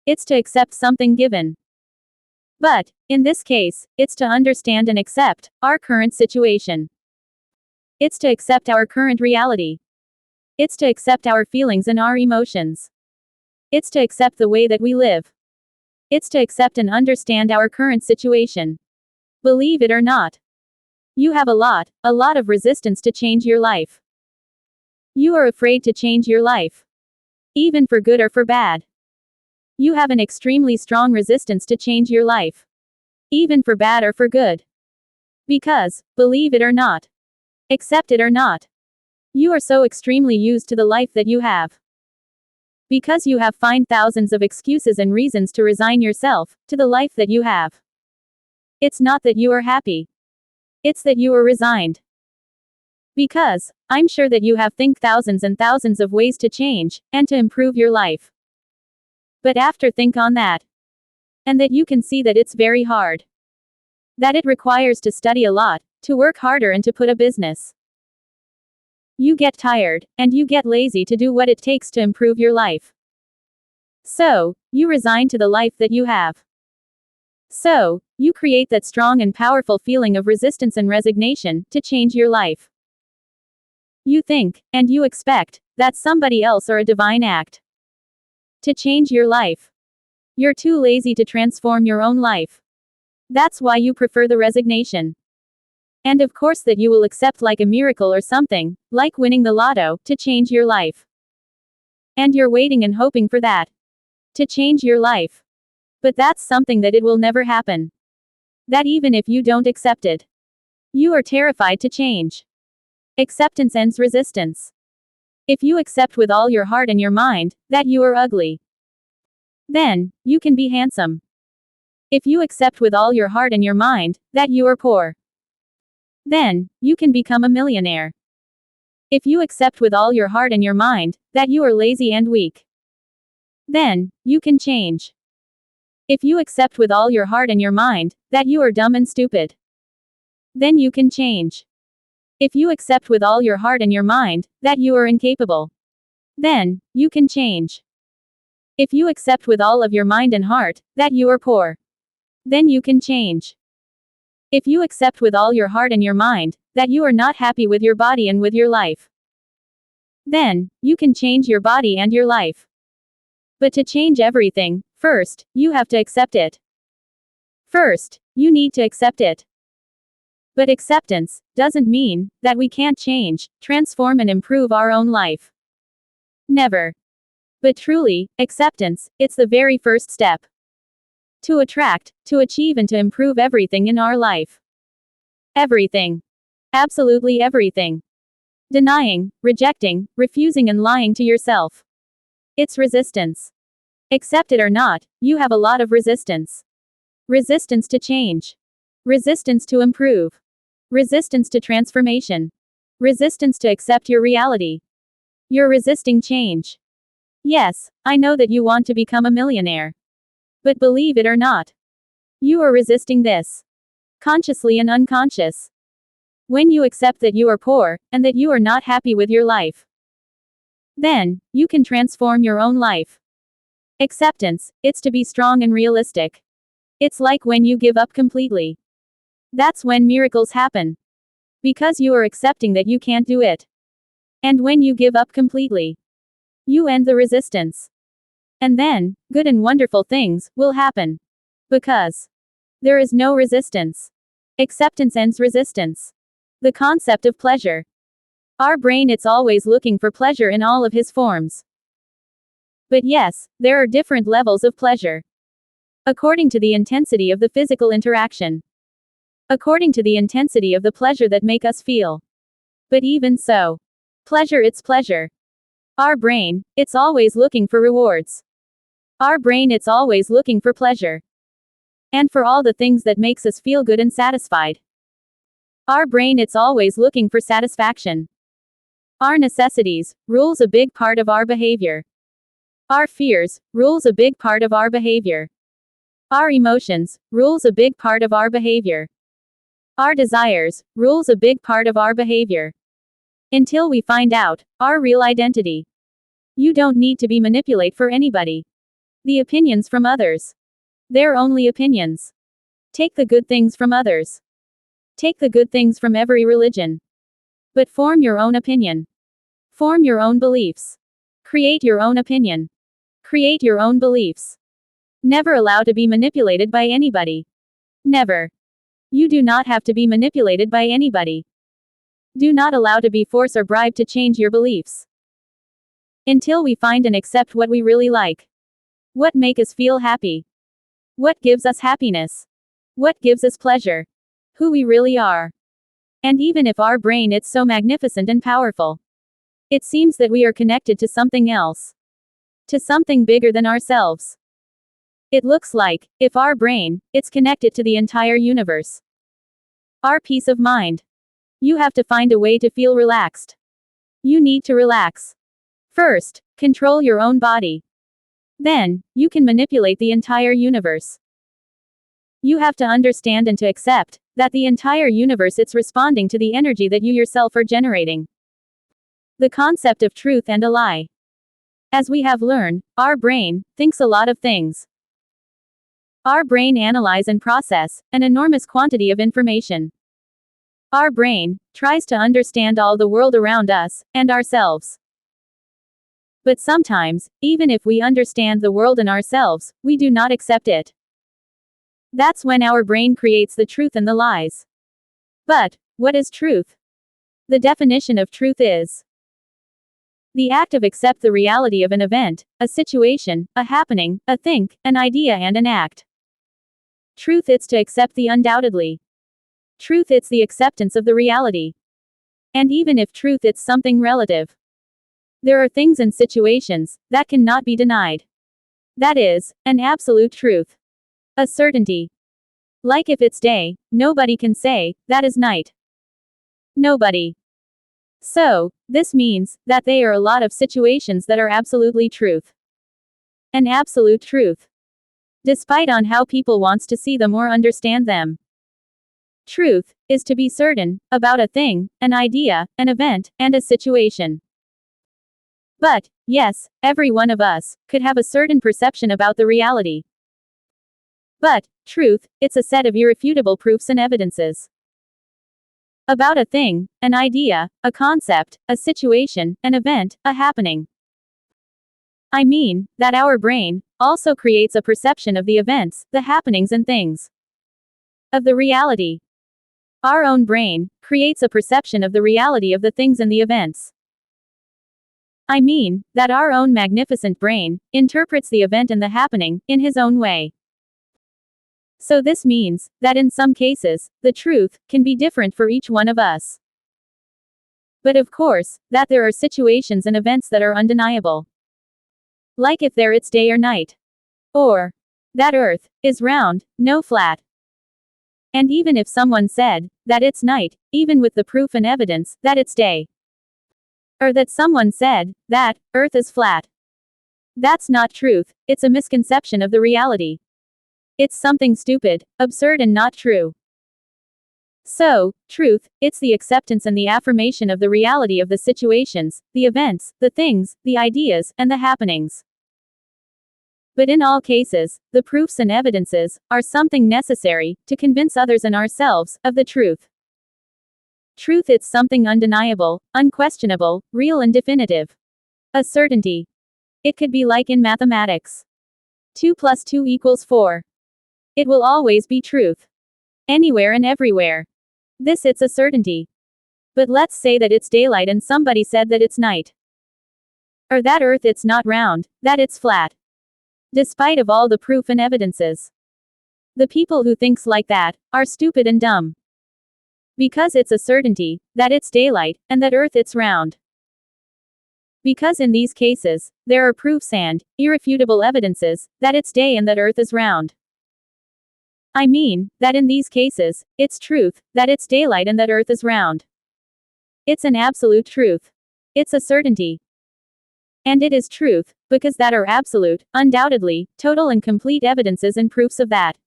It's to accept something given. But, in this case, it's to understand and accept our current situation. It's to accept our current reality. It's to accept our feelings and our emotions. It's to accept the way that we live. It's to accept and understand our current situation. Believe it or not. You have a lot of resistance to change your life. You are afraid to change your life. Even for good or for bad. You have an extremely strong resistance to change your life. Even for bad or for good. Because, believe it or not, accept it or not, you are so extremely used to the life that you have. Because you have find thousands of excuses and reasons to resign yourself to the life that you have. It's not that you are happy. It's that you are resigned. Because, I'm sure that you have think thousands and thousands of ways to change, and to improve your life. But after think on that. And that you can see that it's very hard. That it requires to study a lot, to work harder and to put a business. You get tired, and you get lazy to do what it takes to improve your life. So, you resign to the life that you have. So, you create that strong and powerful feeling of resistance and resignation to change your life. You think, and you expect, that somebody else or a divine act to change your life. You're too lazy to transform your own life. That's why you prefer the resignation. And of course that you will accept like a miracle or something, like winning the lotto, to change your life. And you're waiting and hoping for that. To change your life. But that's something that it will never happen. That even if you don't accept it, you are terrified to change. Acceptance ends resistance. If you accept with all your heart and your mind that you are ugly, then you can be handsome. If you accept with all your heart and your mind that you are poor, then you can become a millionaire. If you accept with all your heart and your mind that you are lazy and weak, then you can change. If you accept with all your heart and your mind that you are dumb and stupid, then you can change. If you accept with all your heart and your mind that you are incapable, then you can change. If you accept with all of your mind and heart that you are poor, then you can change. If you accept with all your heart and your mind that you are not happy with your body and with your life, then you can change your body and your life. But to change everything, first, you have to accept it. First, you need to accept it. But acceptance doesn't mean that we can't change, transform, and improve our own life. Never. But truly, acceptance, it's the very first step. To attract, to achieve and to improve everything in our life. Everything. Absolutely everything. Denying, rejecting, refusing and lying to yourself. It's resistance. Accept it or not, you have a lot of resistance. Resistance to change. Resistance to improve. Resistance to transformation. Resistance to accept your reality. You're resisting change. Yes, I know that you want to become a millionaire. But believe it or not, you are resisting this. Consciously and unconscious. When you accept that you are poor, and that you are not happy with your life, then, you can transform your own life. Acceptance, it's to be strong and realistic. It's like when you give up completely. That's when miracles happen. Because you are accepting that you can't do it. And when you give up completely, you end the resistance. And then, good and wonderful things will happen. Because there is no resistance. Acceptance ends resistance. The concept of pleasure. Our brain, it's always looking for pleasure in all of his forms. But yes, there are different levels of pleasure. According to the intensity of the physical interaction. According to the intensity of the pleasure that make us feel. But even so, pleasure, it's pleasure. Our brain, it's always looking for rewards. Our brain, it's always looking for pleasure. And for all the things that makes us feel good and satisfied. Our brain, it's always looking for satisfaction. Our necessities rules a big part of our behavior. Our fears rules a big part of our behavior. Our emotions rules a big part of our behavior. Our desires rules a big part of our behavior. Until we find out our real identity. You don't need to be manipulated for anybody. The opinions from others. They're only opinions. Take the good things from others. Take the good things from every religion. But form your own opinion. Form your own beliefs. Create your own opinion. Create your own beliefs. Never allow to be manipulated by anybody. Never. You do not have to be manipulated by anybody. Do not allow to be forced or bribed to change your beliefs. Until we find and accept what we really like. What make us feel happy. What gives us happiness. What gives us pleasure. Who we really are. And even if our brain it's so magnificent and powerful. It seems that we are connected to something else. To something bigger than ourselves. It looks like, if our brain, it's connected to the entire universe. Our peace of mind. You have to find a way to feel relaxed. You need to relax. First, control your own body. Then, you can manipulate the entire universe. You have to understand and to accept that the entire universe it's responding to the energy that you yourself are generating. The concept of truth and a lie. As we have learned, our brain thinks a lot of things. Our brain analyze and process an enormous quantity of information. Our brain tries to understand all the world around us and ourselves. But sometimes, even if we understand the world and ourselves, we do not accept it. That's when our brain creates the truth and the lies. But what is truth? The definition of truth is the act of accept the reality of an event, a situation, a happening, a think, an idea and an act. Truth it's to accept the undoubtedly. Truth it's the acceptance of the reality. And even if truth it's something relative. There are things and situations that cannot be denied. That is, an absolute truth. A certainty. Like if it's day, nobody can say, that is night. Nobody. So, this means that there are a lot of situations that are absolutely truth. An absolute truth. Despite on how people wants to see them or understand them. Truth is to be certain about a thing, an idea, an event, and a situation. But, yes, every one of us could have a certain perception about the reality. But, truth, it's a set of irrefutable proofs and evidences. About a thing, an idea, a concept, a situation, an event, a happening. I mean, that our brain also creates a perception of the events, the happenings and things. Of the reality. Our own brain creates a perception of the reality of the things and the events. I mean, that our own magnificent brain interprets the event and the happening in his own way. So this means that in some cases, the truth can be different for each one of us. But of course, that there are situations and events that are undeniable. Like if it's day or night. Or that Earth is round, no flat. And even if someone said that it's night, even with the proof and evidence that it's day. Or that someone said that Earth is flat. That's not truth, it's a misconception of the reality. It's something stupid, absurd, and not true. So, truth, it's the acceptance and the affirmation of the reality of the situations, the events, the things, the ideas, and the happenings. But in all cases, the proofs and evidences are something necessary to convince others and ourselves of the truth. Truth, it's something undeniable, unquestionable, real, and definitive. A certainty. It could be like in mathematics. 2 + 2 = 4. It will always be truth. Anywhere and everywhere. It's a certainty. But let's say that it's daylight and somebody said that it's night. Or that Earth it's not round, that it's flat. Despite of all the proof and evidences. The people who thinks like that are stupid and dumb. Because it's a certainty that it's daylight and that Earth it's round. Because in these cases, there are proofs and irrefutable evidences that it's day and that Earth is round. I mean, that in these cases, it's truth that it's daylight and that Earth is round. It's an absolute truth. It's a certainty. And it is truth, because that are absolute, undoubtedly, total and complete evidences and proofs of that.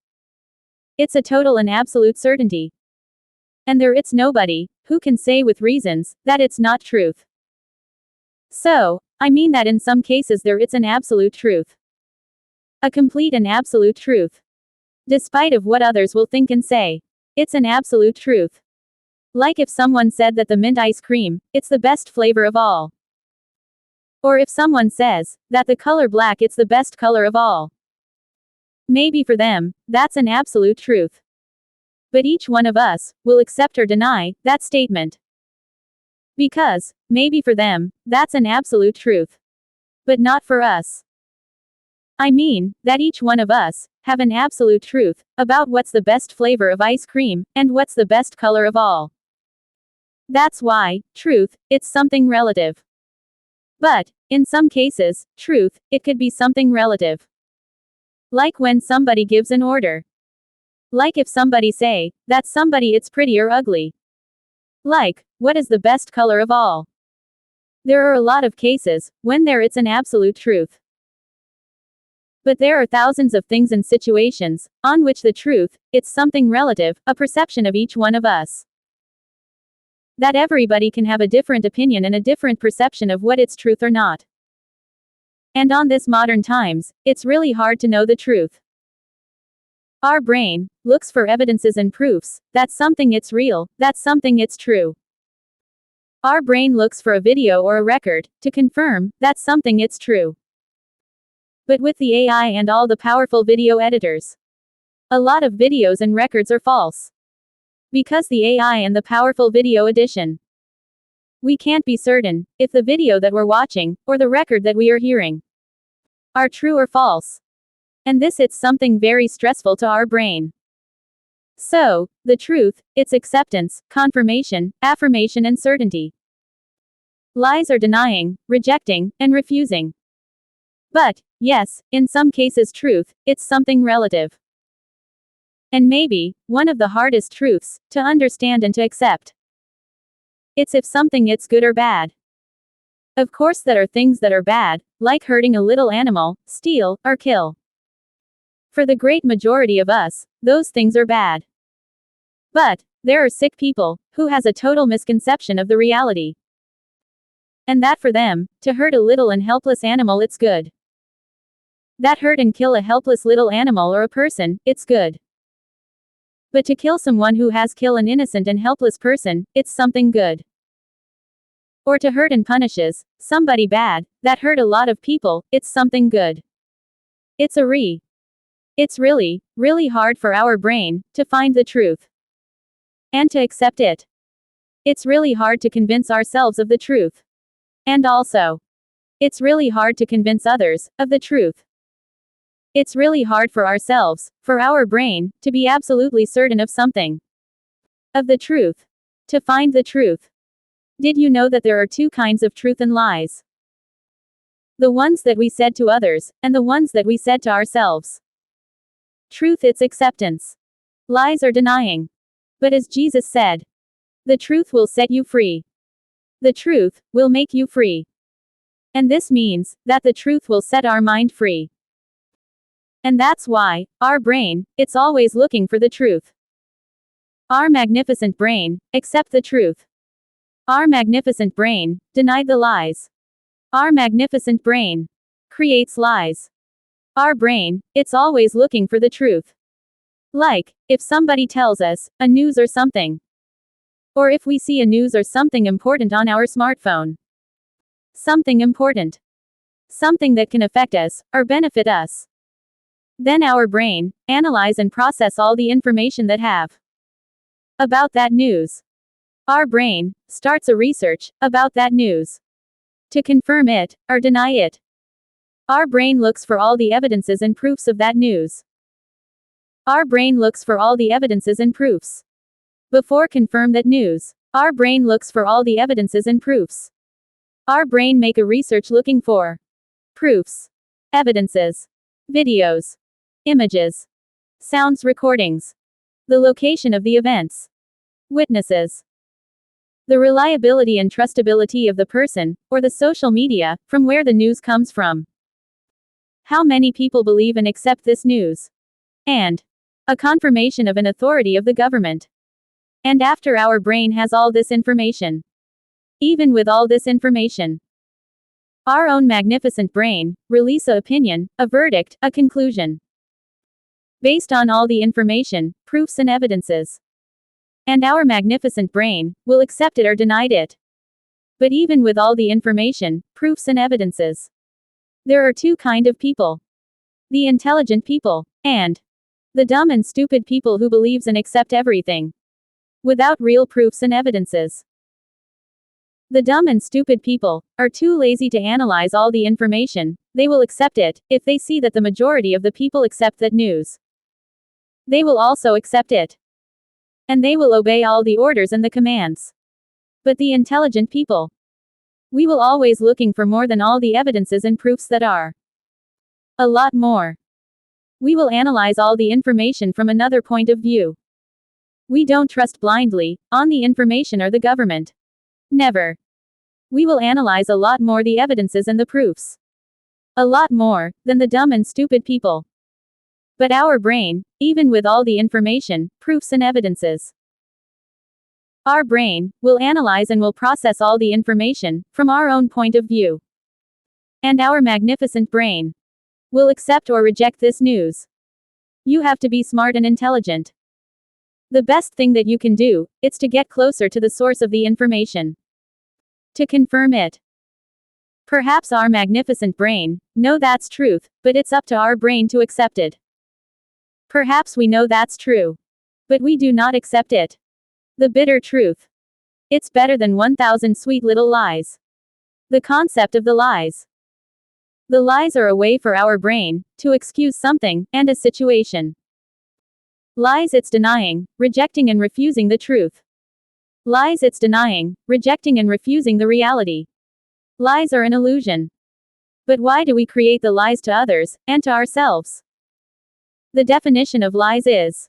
It's a total and absolute certainty. And it's nobody who can say with reasons that it's not truth. So, I mean that in some cases it's an absolute truth. A complete and absolute truth. Despite of what others will think and say. It's an absolute truth. Like if someone said that the mint ice cream, it's the best flavor of all. Or if someone says that the color black it's the best color of all. Maybe for them, that's an absolute truth. But each one of us will accept or deny that statement. Because, maybe for them, that's an absolute truth. But not for us. I mean, that each one of us have an absolute truth about what's the best flavor of ice cream, and what's the best color of all. That's why, truth, it's something relative. But, in some cases, truth, it could be something relative. Like when somebody gives an order. Like if somebody say, that somebody it's pretty or ugly. Like, what is the best color of all? There are a lot of cases when it's an absolute truth. But there are thousands of things and situations on which the truth, it's something relative, a perception of each one of us. That everybody can have a different opinion and a different perception of what it's truth or not. And on this modern times, it's really hard to know the truth. Our brain looks for evidences and proofs that something it's real, that something it's true. Our brain looks for a video or a record to confirm that something it's true. But with the AI and all the powerful video editors, a lot of videos and records are false. Because the AI and the powerful video edition, we can't be certain if the video that we're watching, or the record that we are hearing, are true or false. And it's something very stressful to our brain. So, the truth, it's acceptance, confirmation, affirmation, and certainty. Lies are denying, rejecting, and refusing. But, yes, in some cases truth, it's something relative. And maybe, one of the hardest truths to understand and to accept. It's if something it's good or bad. Of course there are things that are bad, like hurting a little animal, steal, or kill. For the great majority of us, those things are bad. But, there are sick people who has a total misconception of the reality. And that for them, to hurt a little and helpless animal it's good. That hurt and kill a helpless little animal or a person, it's good. But to kill someone who has killed an innocent and helpless person, it's something good. Or to hurt and punishes somebody bad, that hurt a lot of people, it's something good. It's really, really hard for our brain to find the truth. And to accept it. It's really hard to convince ourselves of the truth. And also, It's really hard to convince others of the truth. It's really hard for ourselves, for our brain, to be absolutely certain of something. Of the truth. To find the truth. Did you know that there are two kinds of truth and lies? The ones that we said to others, and the ones that we said to ourselves. Truth, it's acceptance. Lies are denying. But as Jesus said, the truth will set you free. The truth will make you free. And this means that the truth will set our mind free. And that's why our brain, it's always looking for the truth. Our magnificent brain, accept the truth. Our magnificent brain, denied the lies. Our magnificent brain creates lies. Our brain, it's always looking for the truth. Like, if somebody tells us a news or something. Or if we see a news or something important on our smartphone. Something important. Something that can affect us, or benefit us. Then our brain, analyze and process all the information that have about that news. Our brain starts a research about that news. To confirm it, or deny it. Our brain looks for all the evidences and proofs of that news. Our brain looks for all the evidences and proofs. Before confirm that news. Our brain looks for all the evidences and proofs. Our brain make a research looking for proofs, evidences, videos, images, sounds recordings, the location of the events, witnesses, the reliability and trustability of the person, or the social media, from where the news comes from. How many people believe and accept this news? And a confirmation of an authority of the government. And after our brain has all this information. Even with all this information. Our own magnificent brain, release a opinion, a verdict, a conclusion. Based on all the information, proofs and evidences. And our magnificent brain will accept it or deny it. But even with all the information, proofs and evidences. There are two kinds of people. The intelligent people, and the dumb and stupid people who believes and accept everything. Without real proofs and evidences. The dumb and stupid people are too lazy to analyze all the information. They will accept it, if they see that the majority of the people accept that news. They will also accept it. And they will obey all the orders and the commands. But the intelligent people, we will always looking for more than all the evidences and proofs that are. A lot more. We will analyze all the information from another point of view. We don't trust blindly on the information or the government. Never. We will analyze a lot more the evidences and the proofs. A lot more than the dumb and stupid people. But our brain, even with all the information, proofs and evidences. Our brain will analyze and will process all the information from our own point of view. And our magnificent brain will accept or reject this news. You have to be smart and intelligent. The best thing that you can do is to get closer to the source of the information. To confirm it. Perhaps our magnificent brain know that's truth, but it's up to our brain to accept it. Perhaps we know that's true, but we do not accept it. The bitter truth. It's better than 1,000 sweet little lies. The concept of the lies. The lies are a way for our brain to excuse something and a situation. Lies, it's denying, rejecting and refusing the truth. Lies, it's denying, rejecting and refusing the reality. Lies are an illusion. But why do we create the lies to others and to ourselves? The definition of lies is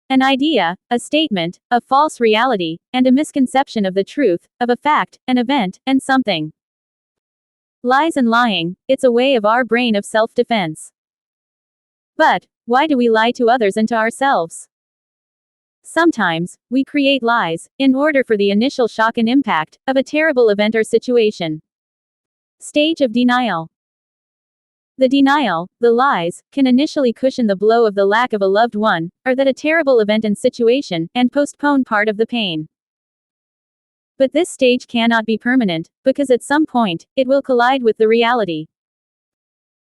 an idea, a statement, a false reality, and a misconception of the truth, of a fact, an event, and something. Lies and lying, it's a way of our brain of self-defense. But why do we lie to others and to ourselves? Sometimes, we create lies in order for the initial shock and impact of a terrible event or situation. Stage of denial. The denial, the lies, can initially cushion the blow of the lack of a loved one, or that a terrible event and situation, and postpone part of the pain. But this stage cannot be permanent, because at some point, it will collide with the reality.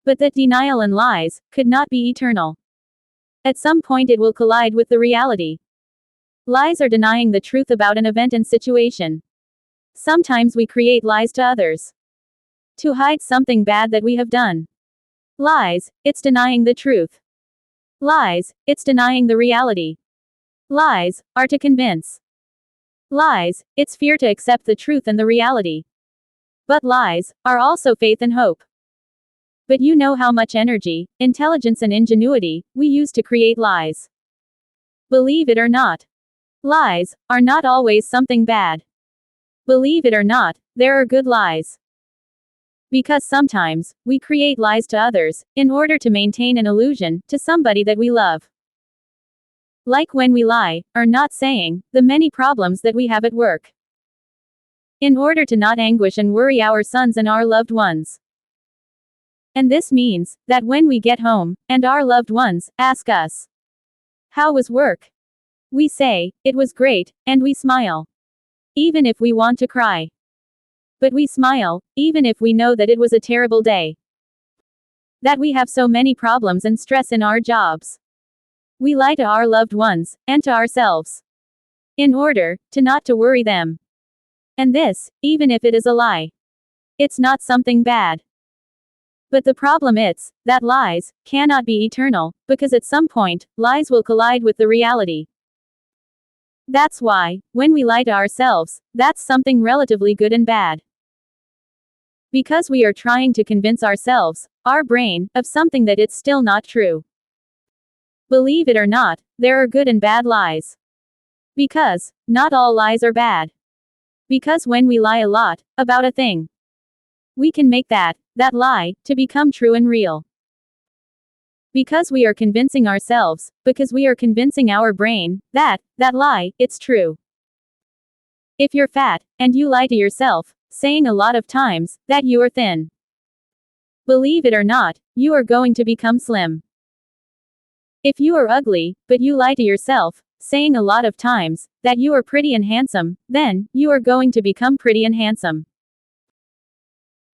But that denial and lies could not be eternal. At some point it will collide with the reality. Lies are denying the truth about an event and situation. Sometimes we create lies to others. To hide something bad that we have done. Lies, it's denying the truth. Lies, it's denying the reality. Lies, are to convince. Lies, it's fear to accept the truth and the reality. But lies, are also faith and hope. But you know how much energy, intelligence and ingenuity, we use to create lies. Believe it or not. Lies, are not always something bad. Believe it or not, there are good lies. Because sometimes, we create lies to others, in order to maintain an illusion, to somebody that we love. Like when we lie, or not saying, the many problems that we have at work. In order to not anguish and worry our sons and our loved ones. And this means, that when we get home, and our loved ones, ask us, how was work? We say, it was great, and we smile. Even if we want to cry. But we smile, even if we know that it was a terrible day. That we have so many problems and stress in our jobs. We lie to our loved ones, and to ourselves. In order, to not to worry them. And this, even if it is a lie. It's not something bad. But the problem is, that lies, cannot be eternal, because at some point, lies will collide with the reality. That's why, when we lie to ourselves, that's something relatively good and bad. Because we are trying to convince ourselves, our brain, of something that it's still not true. Believe it or not, there are good and bad lies. Because, not all lies are bad. Because when we lie a lot, about a thing, we can make that lie, to become true and real. Because we are convincing ourselves, because we are convincing our brain, that lie, it's true. If you're fat, and you lie to yourself, saying a lot of times, that you are thin. Believe it or not, you are going to become slim. If you are ugly, but you lie to yourself, saying a lot of times, that you are pretty and handsome, then, you are going to become pretty and handsome.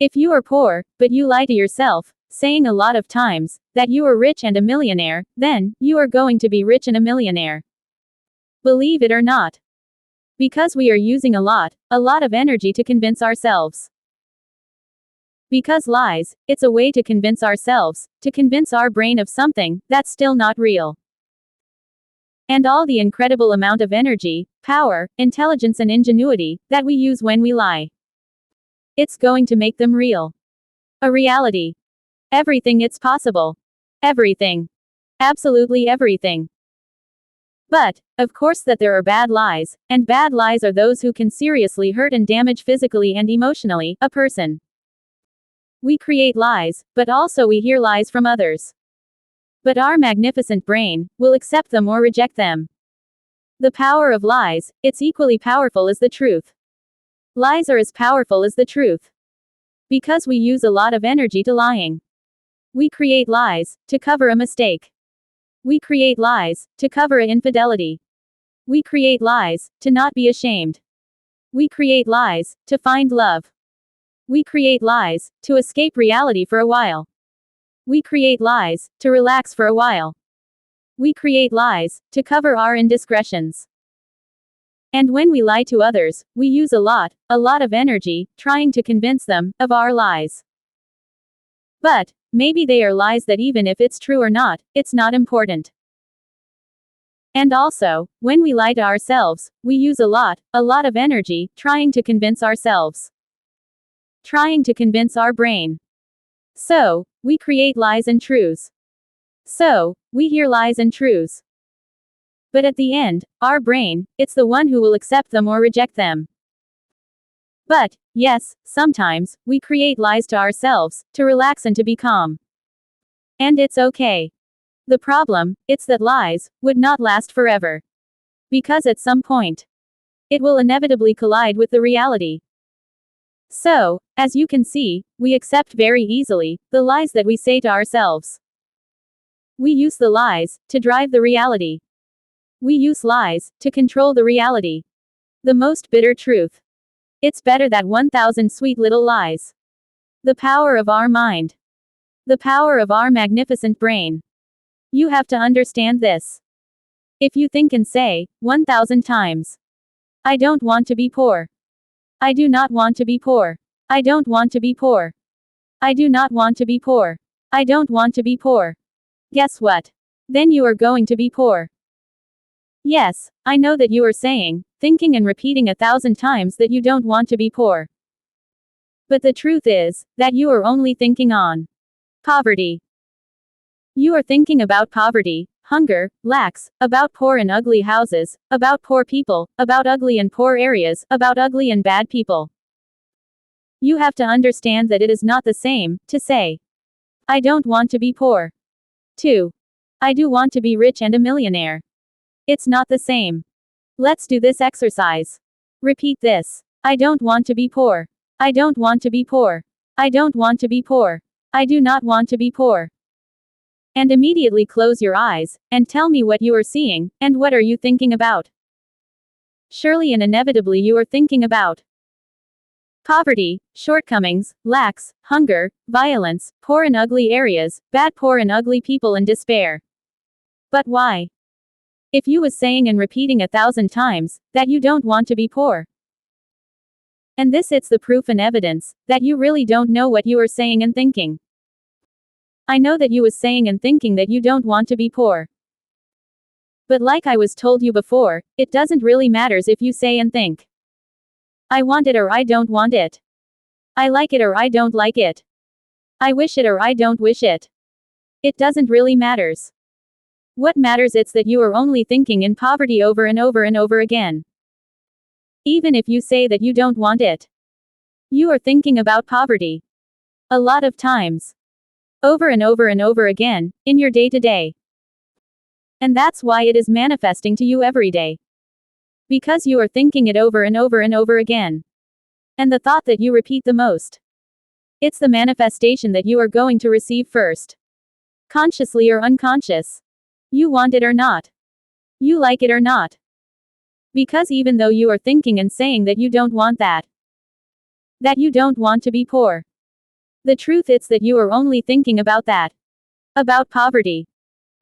If you are poor, but you lie to yourself, saying a lot of times, that you are rich and a millionaire, then, you are going to be rich and a millionaire. Believe it or not. Because we are using a lot of energy to convince ourselves. Because lies, it's a way to convince ourselves, to convince our brain of something, that's still not real. And all the incredible amount of energy, power, intelligence and ingenuity, that we use when we lie. It's going to make them real. A reality. Everything it's possible. Everything. Absolutely everything. But, of course that there are bad lies, and bad lies are those who can seriously hurt and damage physically and emotionally, a person. We create lies, but also we hear lies from others. But our magnificent brain, will accept them or reject them. The power of lies, it's equally powerful as the truth. Lies are as powerful as the truth. Because we use a lot of energy to lying. We create lies, to cover a mistake. We create lies, to cover an infidelity. We create lies, to not be ashamed. We create lies, to find love. We create lies, to escape reality for a while. We create lies, to relax for a while. We create lies, to cover our indiscretions. And when we lie to others, we use a lot of energy, trying to convince them, of our lies. But, maybe they are lies that even if it's true or not, it's not important. And also, when we lie to ourselves, we use a lot of energy, trying to convince ourselves. Trying to convince our brain. So, we create lies and truths. So, we hear lies and truths. But at the end, our brain, it's the one who will accept them or reject them. But, yes, sometimes, we create lies to ourselves, to relax and to be calm. And it's okay. The problem, it's that lies, would not last forever. Because at some point, it will inevitably collide with the reality. So, as you can see, we accept very easily, the lies that we say to ourselves. We use the lies, to drive the reality. We use lies, to control the reality. The most bitter truth. It's better that 1,000 sweet little lies. The power of our mind. The power of our magnificent brain. You have to understand this. If you think and say, 1,000 times, I don't want to be poor. I do not want to be poor. I don't want to be poor. I do not want to be poor. I don't want to be poor. Guess what? Then you are going to be poor. Yes, I know that you are saying, thinking and repeating 1,000 times that you don't want to be poor. But the truth is, that you are only thinking on poverty. You are thinking about poverty, hunger, lacks, about poor and ugly houses, about poor people, about ugly and poor areas, about ugly and bad people. You have to understand that it is not the same to say, I don't want to be poor. 2. I do want to be rich and a millionaire. It's not the same. Let's do this exercise. Repeat this. I don't want to be poor. I don't want to be poor. I don't want to be poor. I do not want to be poor. And immediately close your eyes, and tell me what you are seeing, and what are you thinking about? Surely and inevitably you are thinking about poverty, shortcomings, lacks, hunger, violence, poor and ugly areas, bad poor and ugly people and despair. But why? If you was saying and repeating 1,000 times, that you don't want to be poor. And this it's the proof and evidence, that you really don't know what you are saying and thinking. I know that you was saying and thinking that you don't want to be poor. But like I was told you before, it doesn't really matters if you say and think. I want it or I don't want it. I like it or I don't like it. I wish it or I don't wish it. It doesn't really matters. What matters it's that you are only thinking in poverty over and over and over again. Even if you say that you don't want it. You are thinking about poverty. A lot of times. Over and over and over again, in your day-to-day. And that's why it is manifesting to you every day. Because you are thinking it over and over and over again. And the thought that you repeat the most. It's the manifestation that you are going to receive first. Consciously or unconscious. You want it or not. You like it or not. Because even though you are thinking and saying that you don't want that you don't want to be poor. The truth is that you are only thinking about that. About poverty.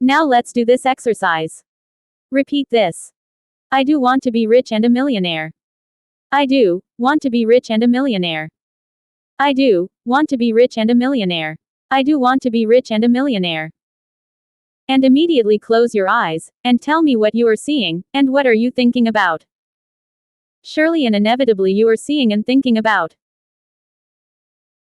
Now let's do this exercise. Repeat this. I do want to be rich and a millionaire. I do want to be rich and a millionaire. I do want to be rich and a millionaire. I do want to be rich and a millionaire. And immediately close your eyes, and tell me what you are seeing, and what are you thinking about. Surely and inevitably you are seeing and thinking about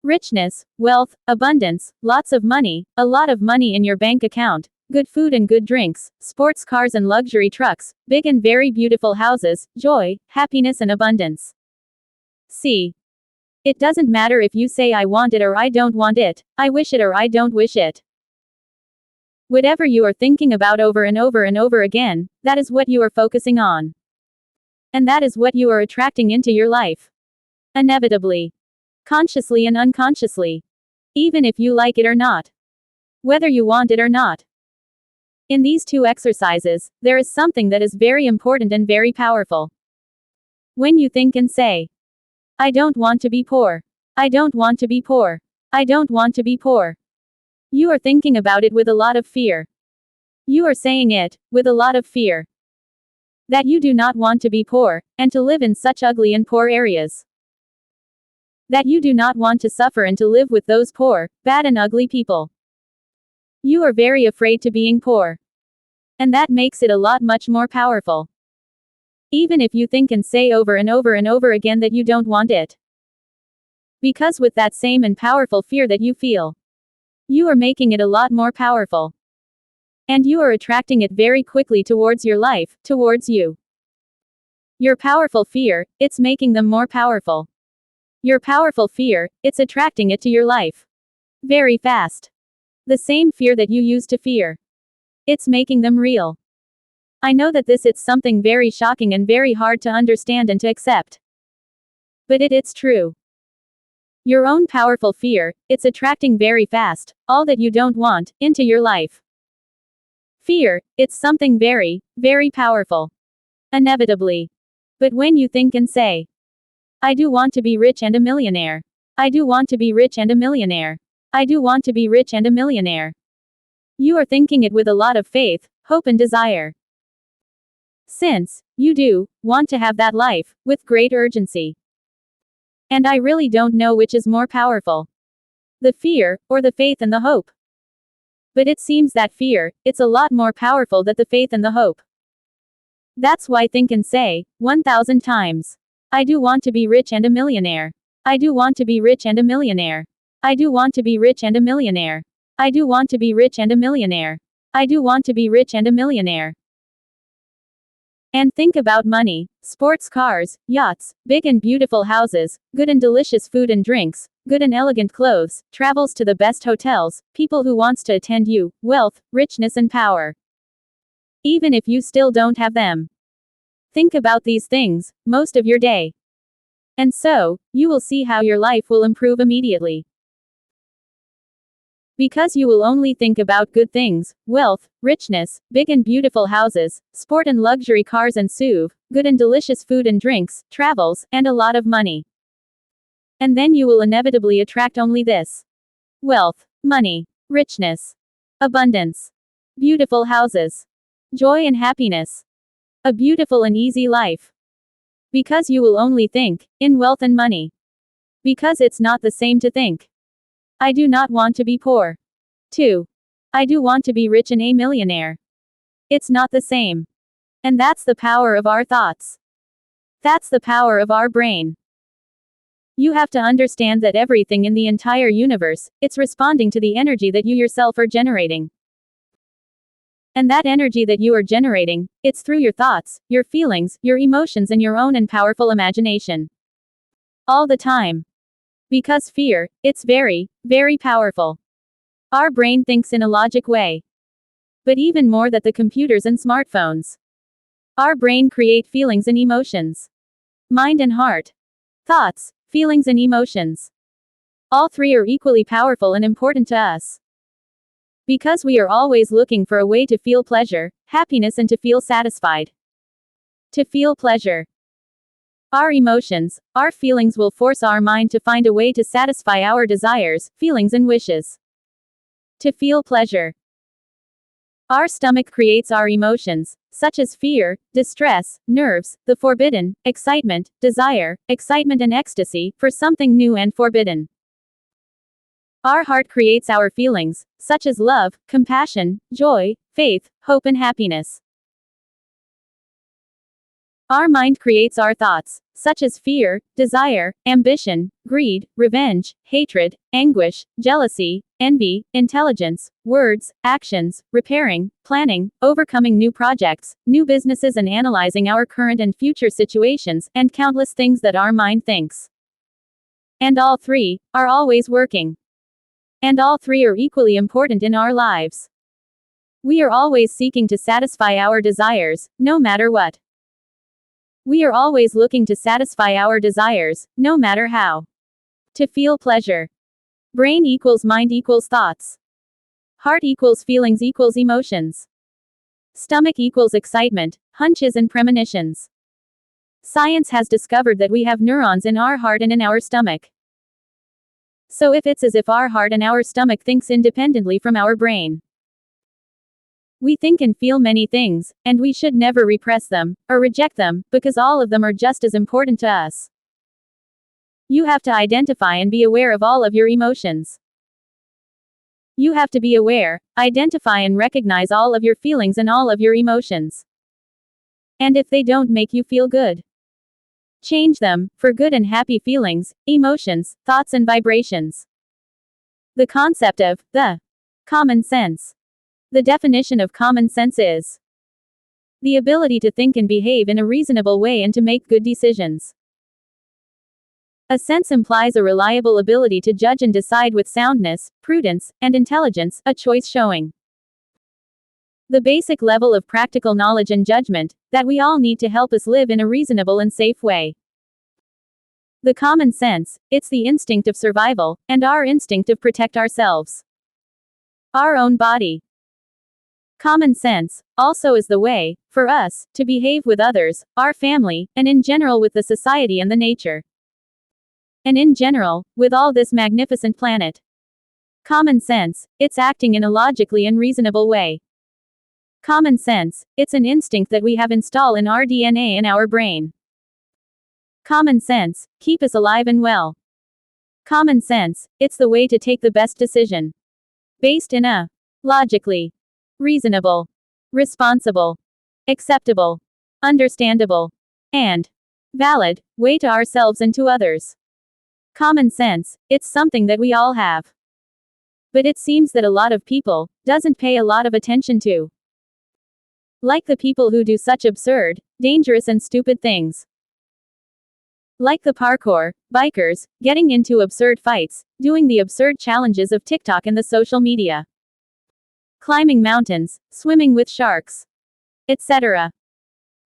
richness, wealth, abundance, lots of money, a lot of money in your bank account, good food and good drinks, sports cars and luxury trucks, big and very beautiful houses, joy, happiness and abundance. See. It doesn't matter if you say I want it or I don't want it, I wish it or I don't wish it. Whatever you are thinking about over and over and over again, that is what you are focusing on. And that is what you are attracting into your life. Inevitably. Consciously and unconsciously. Even if you like it or not. Whether you want it or not. In these two exercises, there is something that is very important and very powerful. When you think and say, I don't want to be poor. I don't want to be poor. I don't want to be poor. You are thinking about it with a lot of fear. You are saying it, with a lot of fear. That you do not want to be poor, and to live in such ugly and poor areas. That you do not want to suffer and to live with those poor, bad and ugly people. You are very afraid to being poor. And that makes it a lot much more powerful. Even if you think and say over and over and over again that you don't want it. Because with that same and powerful fear that you feel, you are making it a lot more powerful. And you are attracting it very quickly towards your life, towards you. Your powerful fear, it's making them more powerful. Your powerful fear, it's attracting it to your life. Very fast. The same fear that you used to fear. It's making them real. I know that it's something very shocking and very hard to understand and to accept. But it's true. Your own powerful fear, it's attracting very fast, all that you don't want, into your life. Fear, it's something very, very powerful. Inevitably. But when you think and say, I do want to be rich and a millionaire. I do want to be rich and a millionaire. I do want to be rich and a millionaire. You are thinking it with a lot of faith, hope and desire. Since you do want to have that life, with great urgency. And I really don't know which is more powerful. The fear, or the faith and the hope. But it seems that fear, it's a lot more powerful than the faith and the hope. That's why think and say, 1,000 times. I do want to be rich and a millionaire. I do want to be rich and a millionaire. I do want to be rich and a millionaire. I do want to be rich and a millionaire. I do want to be rich and a millionaire. And think about money, sports cars, yachts, big and beautiful houses, good and delicious food and drinks, good and elegant clothes, travels to the best hotels, people who wants to attend you, wealth, richness and power. Even if you still don't have them. Think about these things, most of your day. And so, you will see how your life will improve immediately. Because you will only think about good things, wealth, richness, big and beautiful houses, sport and luxury cars and SUV, good and delicious food and drinks, travels, and a lot of money. And then you will inevitably attract only this. Wealth, money, richness, abundance, beautiful houses, joy and happiness, a beautiful and easy life. Because you will only think in wealth and money. Because it's not the same to think, I do not want to be poor. 2. I do want to be rich and a millionaire. It's not the same. And that's the power of our thoughts. That's the power of our brain. You have to understand that everything in the entire universe, it's responding to the energy that you yourself are generating. And that energy that you are generating, it's through your thoughts, your feelings, your emotions and your own and powerful imagination. All the time. Because fear, it's very, very powerful. Our brain thinks in a logic way. But even more that the computers and smartphones. Our brain create feelings and emotions. Mind and heart. Thoughts, feelings and emotions. All three are equally powerful and important to us. Because we are always looking for a way to feel pleasure, happiness and to feel satisfied. To feel pleasure. Our emotions, our feelings will force our mind to find a way to satisfy our desires, feelings and wishes. To feel pleasure. Our stomach creates our emotions, such as fear, distress, nerves, the forbidden, excitement, desire, excitement and ecstasy, for something new and forbidden. Our heart creates our feelings, such as love, compassion, joy, faith, hope and happiness. Our mind creates our thoughts, such as fear, desire, ambition, greed, revenge, hatred, anguish, jealousy, envy, intelligence, words, actions, repairing, planning, overcoming new projects, new businesses and analyzing our current and future situations, and countless things that our mind thinks. And all three are always working. And all three are equally important in our lives. We are always seeking to satisfy our desires, no matter what. We are always looking to satisfy our desires, no matter how. To feel pleasure. Brain equals mind equals thoughts. Heart equals feelings equals emotions. Stomach equals excitement, hunches and premonitions. Science has discovered that we have neurons in our heart and in our stomach. So if it's as if our heart and our stomach thinks independently from our brain. We think and feel many things, and we should never repress them, or reject them, because all of them are just as important to us. You have to identify and be aware of all of your emotions. You have to be aware, identify and recognize all of your feelings and all of your emotions. And if they don't make you feel good, change them, for good and happy feelings, emotions, thoughts and vibrations. The concept of the common sense. The definition of common sense is the ability to think and behave in a reasonable way and to make good decisions. A sense implies a reliable ability to judge and decide with soundness, prudence, and intelligence, a choice showing the basic level of practical knowledge and judgment that we all need to help us live in a reasonable and safe way. The common sense, it's the instinct of survival, and our instinct of protect ourselves. Our own body. Common sense, also is the way, for us, to behave with others, our family, and in general with the society and the nature. And in general, with all this magnificent planet. Common sense, it's acting in a logically and reasonable way. Common sense, it's an instinct that we have installed in our DNA and our brain. Common sense, keep us alive and well. Common sense, it's the way to take the best decision. Based in a logically reasonable, responsible, acceptable, understandable, and valid way to ourselves and to others. Common sense, it's something that we all have. But it seems that a lot of people doesn't pay a lot of attention to. Like the people who do such absurd, dangerous and stupid things. Like the parkour, bikers, getting into absurd fights, doing the absurd challenges of TikTok and the social media. Climbing mountains, swimming with sharks, etc.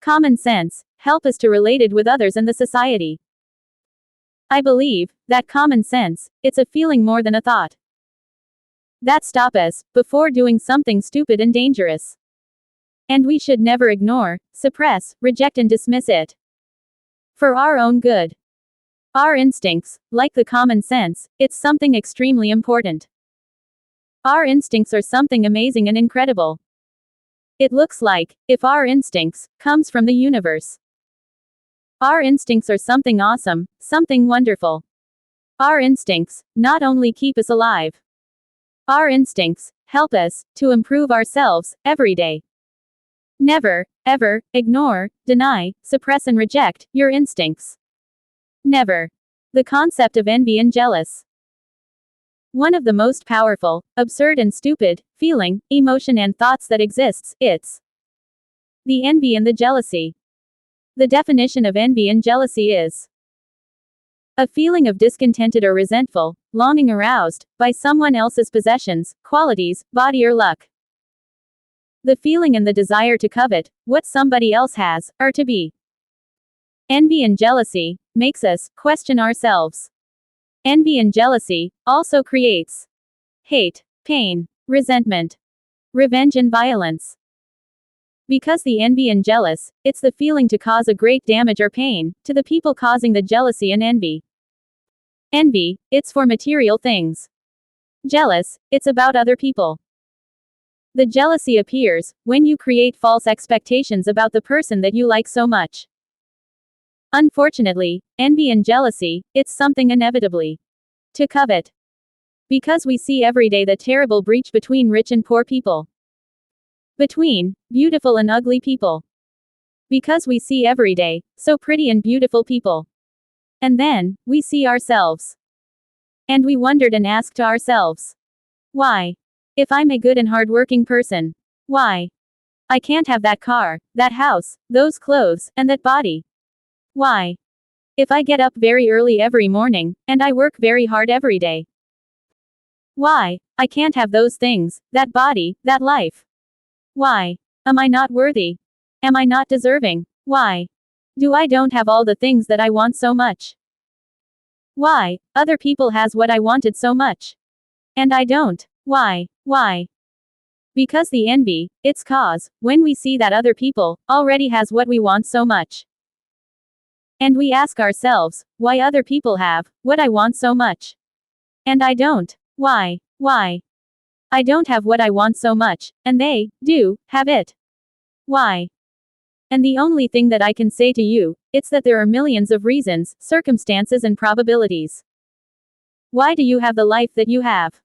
Common sense, help us to relate it with others and the society. I believe that common sense, it's a feeling more than a thought. That stop us before doing something stupid and dangerous. And we should never ignore, suppress, reject and dismiss it. For our own good. Our instincts, like the common sense, it's something extremely important. Our instincts are something amazing and incredible. It looks like, if our instincts comes from the universe. Our instincts are something awesome, something wonderful. Our instincts not only keep us alive. Our instincts help us to improve ourselves every day. Never, ever, ignore, deny, suppress and reject your instincts. Never. The concept of envy and jealous. One of the most powerful, absurd and stupid, feeling, emotion and thoughts that exists, it's the envy and the jealousy. The definition of envy and jealousy is a feeling of discontented or resentful, longing aroused by someone else's possessions, qualities, body or luck. The feeling and the desire to covet what somebody else has, or to be. Envy and jealousy makes us question ourselves. Envy and jealousy also creates hate, pain, resentment, revenge and violence. Because the envy and jealous, it's the feeling to cause a great damage or pain to the people causing the jealousy and envy. Envy, it's for material things. Jealous, it's about other people. The jealousy appears when you create false expectations about the person that you like so much. Unfortunately, envy and jealousy, it's something inevitably to covet. Because we see every day the terrible breach between rich and poor people. Between beautiful and ugly people. Because we see every day so pretty and beautiful people. And then we see ourselves. And we wondered and asked ourselves, why? If I'm a good and hardworking person, why? I can't have that car, that house, those clothes, and that body. Why? If I get up very early every morning, and I work very hard every day. Why? I can't have those things, that body, that life. Why? Am I not worthy? Am I not deserving? Why? Do I don't have all the things that I want so much? Why? Other people has what I wanted so much. And I don't. Why? Why? Because the envy, it's cause, when we see that other people already has what we want so much. And we ask ourselves, why other people have what I want so much? And I don't. Why? Why? I don't have what I want so much, and they do have it. Why? And the only thing that I can say to you, it's that there are millions of reasons, circumstances and probabilities. Why do you have the life that you have?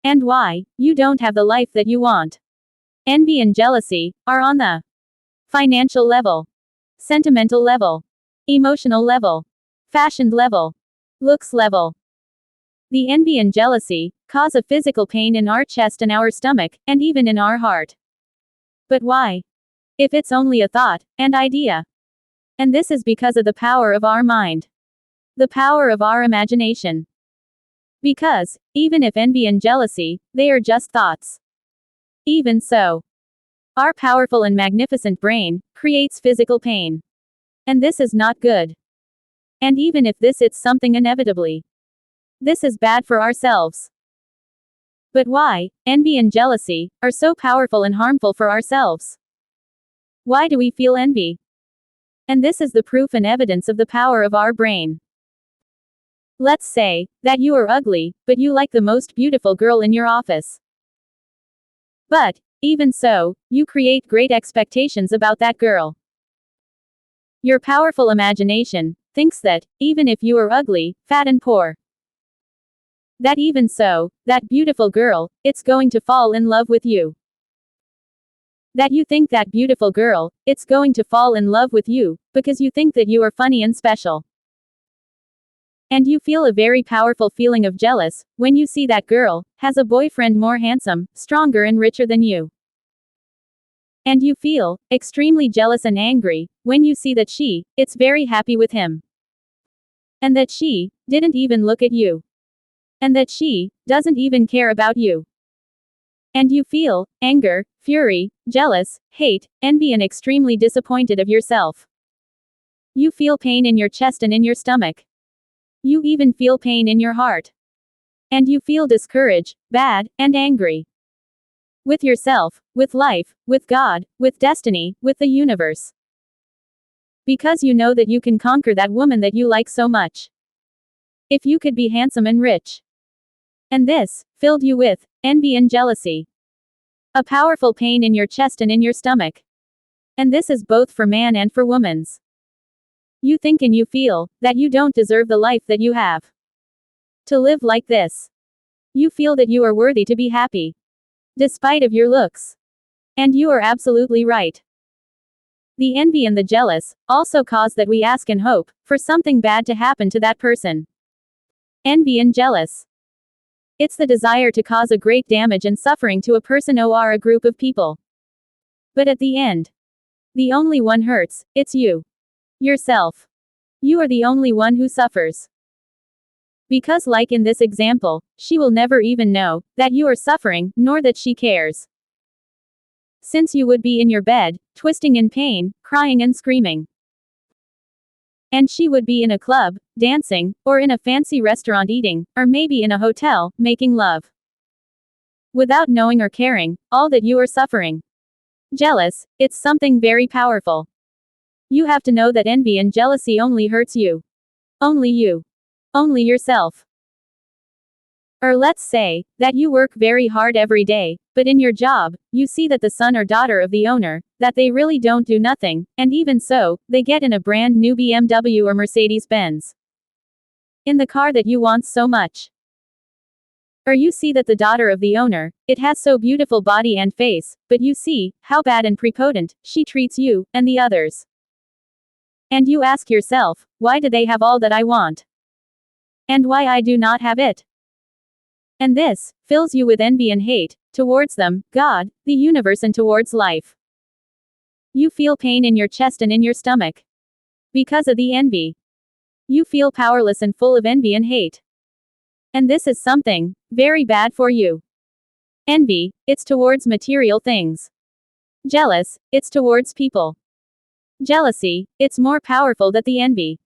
And why you don't have the life that you want? Envy and jealousy are on the financial level, sentimental level, emotional level, fashioned level, looks level. The envy and jealousy cause a physical pain in our chest and our stomach, and even in our heart. But why? If it's only a thought and idea. And this is because of the power of our mind. The power of our imagination. Because, even if envy and jealousy, they are just thoughts. Even so, our powerful and magnificent brain creates physical pain. And this is not good. And even if this it's something inevitably. This is bad for ourselves. But why, envy and jealousy are so powerful and harmful for ourselves? Why do we feel envy? And this is the proof and evidence of the power of our brain. Let's say that you are ugly, but you like the most beautiful girl in your office. But, even so, you create great expectations about that girl. Your powerful imagination thinks that, even if you are ugly, fat and poor, That even so, that beautiful girl, it's going to fall in love with you. That you think that beautiful girl, it's going to fall in love with you, because you think that you are funny and special. And you feel a very powerful feeling of jealous, when you see that girl, has a boyfriend more handsome, stronger and richer than you. And you feel, extremely jealous and angry, when you see that she, it's very happy with him. And that she, didn't even look at you. And that she, doesn't even care about you. And you feel, anger, fury, jealous, hate, envy and extremely disappointed of yourself. You feel pain in your chest and in your stomach. You even feel pain in your heart. And you feel discouraged, bad, and angry. With yourself, with life, with God, with destiny, with the universe. Because you know that you can conquer that woman that you like so much. If you could be handsome and rich. And this, filled you with, envy and jealousy. A powerful pain in your chest and in your stomach. And this is both for man and for woman's. You think and you feel, that you don't deserve the life that you have. To live like this. You feel that you are worthy to be happy. Despite of your looks. And you are absolutely right. The envy and the jealous, also cause that we ask and hope, for something bad to happen to that person. Envy and jealous. It's the desire to cause a great damage and suffering to a person or a group of people. But at the end, the only one hurts, it's you. Yourself. You are the only one who suffers. Because like in this example, she will never even know, that you are suffering, nor that she cares. Since you would be in your bed, twisting in pain, crying and screaming. And she would be in a club, dancing, or in a fancy restaurant eating, or maybe in a hotel, making love. Without knowing or caring, all that you are suffering. Jealous, it's something very powerful. You have to know that envy and jealousy only hurts you. Only you. Only yourself. Or let's say, that you work very hard every day, but in your job, you see that the son or daughter of the owner, that they really don't do nothing, and even so, they get in a brand new BMW or Mercedes-Benz. In the car that you want so much. Or you see that the daughter of the owner, it has so beautiful body and face, but you see, how bad and prepotent, she treats you, and the others. And you ask yourself, why do they have all that I want? And why I do not have it? And this, fills you with envy and hate, towards them, God, the universe and towards life. You feel pain in your chest and in your stomach. Because of the envy. You feel powerless and full of envy and hate. And this is something, very bad for you. Envy, it's towards material things. Jealous, it's towards people. Jealousy, it's more powerful than the envy.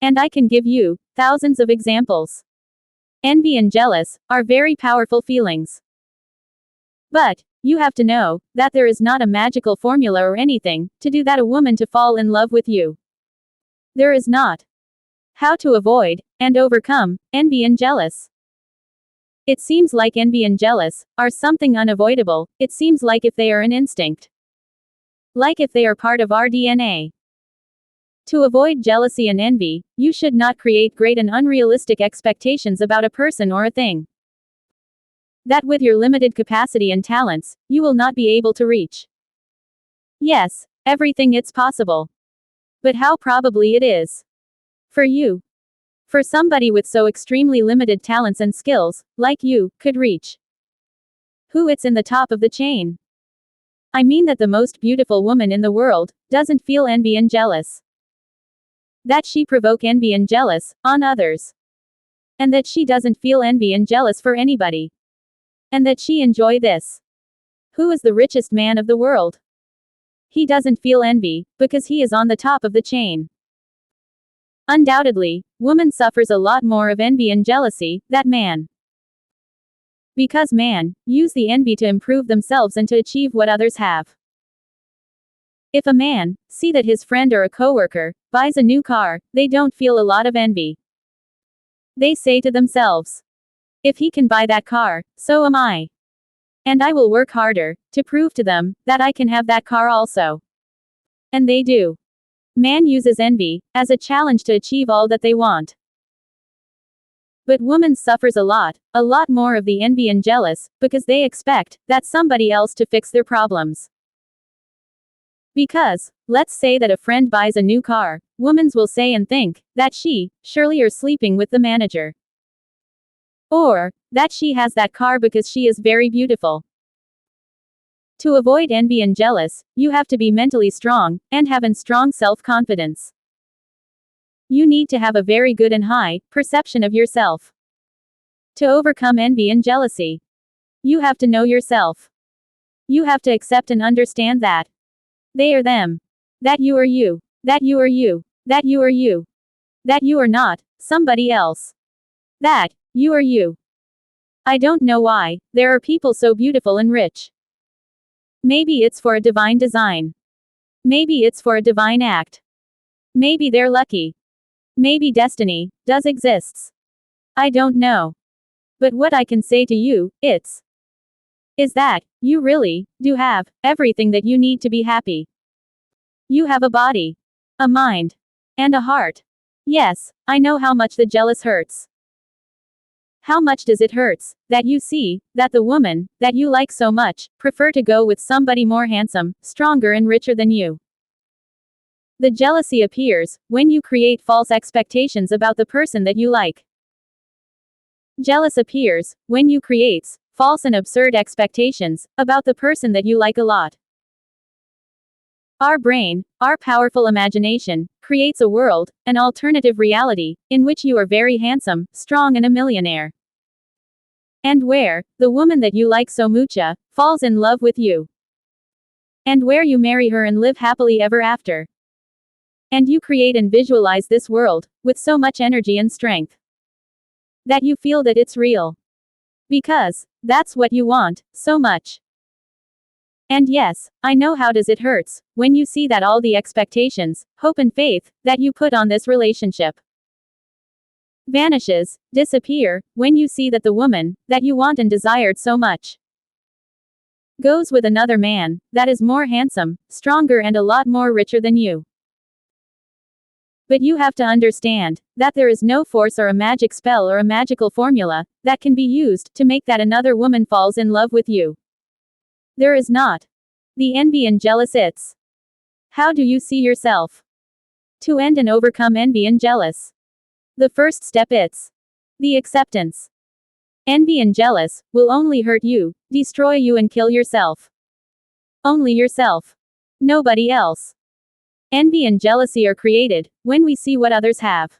And I can give you, thousands of examples. Envy and jealous, are very powerful feelings. But, you have to know, that there is not a magical formula or anything, to do that a woman to fall in love with you. There is not. How to avoid, and overcome, envy and jealous. It seems like envy and jealous, are something unavoidable, it seems like if they are an instinct. Like if they are part of our DNA. To avoid jealousy and envy, you should not create great and unrealistic expectations about a person or a thing. That with your limited capacity and talents, you will not be able to reach. Yes, everything it's possible. But how probably it is. For you. For somebody with so extremely limited talents and skills, like you, could reach. Who it's in the top of the chain. I mean that the most beautiful woman in the world, doesn't feel envy and jealous. That she provoke envy and jealous, on others. And that she doesn't feel envy and jealous for anybody. And that she enjoy this. Who is the richest man of the world? He doesn't feel envy, because he is on the top of the chain. Undoubtedly, woman suffers a lot more of envy and jealousy, than man. Because man, use the envy to improve themselves and to achieve what others have. If a man, see that his friend or a coworker, buys a new car, they don't feel a lot of envy. They say to themselves, if he can buy that car, so am I. And I will work harder, to prove to them, that I can have that car also. And they do. Man uses envy, as a challenge to achieve all that they want. But woman suffers a lot more of the envy and jealous, because they expect that somebody else to fix their problems. Because, let's say that a friend buys a new car, women's will say and think that she, surely are sleeping with the manager. Or, that she has that car because she is very beautiful. To avoid envy and jealous, you have to be mentally strong, and have an strong self-confidence. You need to have a very good and high perception of yourself. To overcome envy and jealousy, you have to know yourself. You have to accept and understand that they are them. That you are you. That you are you. That you are you. That you are not somebody else. That you are you. I don't know why there are people so beautiful and rich. Maybe it's for a divine design. Maybe it's for a divine act. Maybe they're lucky. Maybe destiny does exists. I don't know. But what I can say to you, is that you really do have everything that you need to be happy. You have a body, a mind, and a heart. Yes, I know how much the jealous hurts. How much does it hurts that you see that the woman that you like so much prefer to go with somebody more handsome, stronger and richer than you. The jealousy appears when you create false expectations about the person that you like. Jealous appears when you create false and absurd expectations about the person that you like a lot. Our brain, our powerful imagination, creates a world, an alternative reality, in which you are very handsome, strong and a millionaire. And where the woman that you like so mucha falls in love with you. And where you marry her and live happily ever after. And you create and visualize this world with so much energy and strength that you feel that it's real. Because that's what you want so much. And yes, I know how does it hurts when you see that all the expectations, hope and faith that you put on this relationship vanishes, disappear, when you see that the woman that you want and desired so much goes with another man that is more handsome, stronger and a lot more richer than you. But you have to understand that there is no force or a magic spell or a magical formula that can be used to make that another woman falls in love with you. There is not. The envy and jealous it's. How do you see yourself? To end and overcome envy and jealous. The first step it's the acceptance. Envy and jealous will only hurt you, destroy you and kill yourself. Only yourself. Nobody else. Envy and jealousy are created when we see what others have.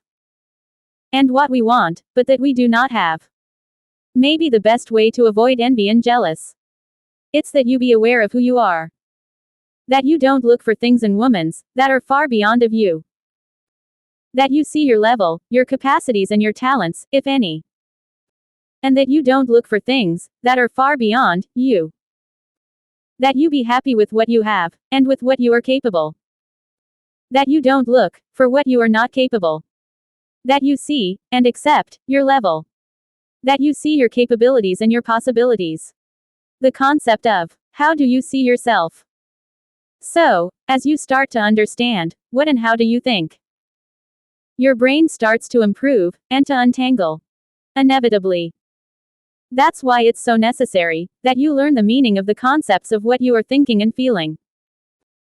And what we want, but that we do not have. Maybe the best way to avoid envy and jealous. It's that you be aware of who you are. That you don't look for things in women's that are far beyond of you. That you see your level, your capacities and your talents, if any. And that you don't look for things that are far beyond you. That you be happy with what you have, and with what you are capable. That you don't look for what you are not capable. That you see and accept your level. That you see your capabilities and your possibilities. The concept of how do you see yourself? So, as you start to understand what and how do you think, your brain starts to improve and to untangle. Inevitably. That's why it's so necessary that you learn the meaning of the concepts of what you are thinking and feeling.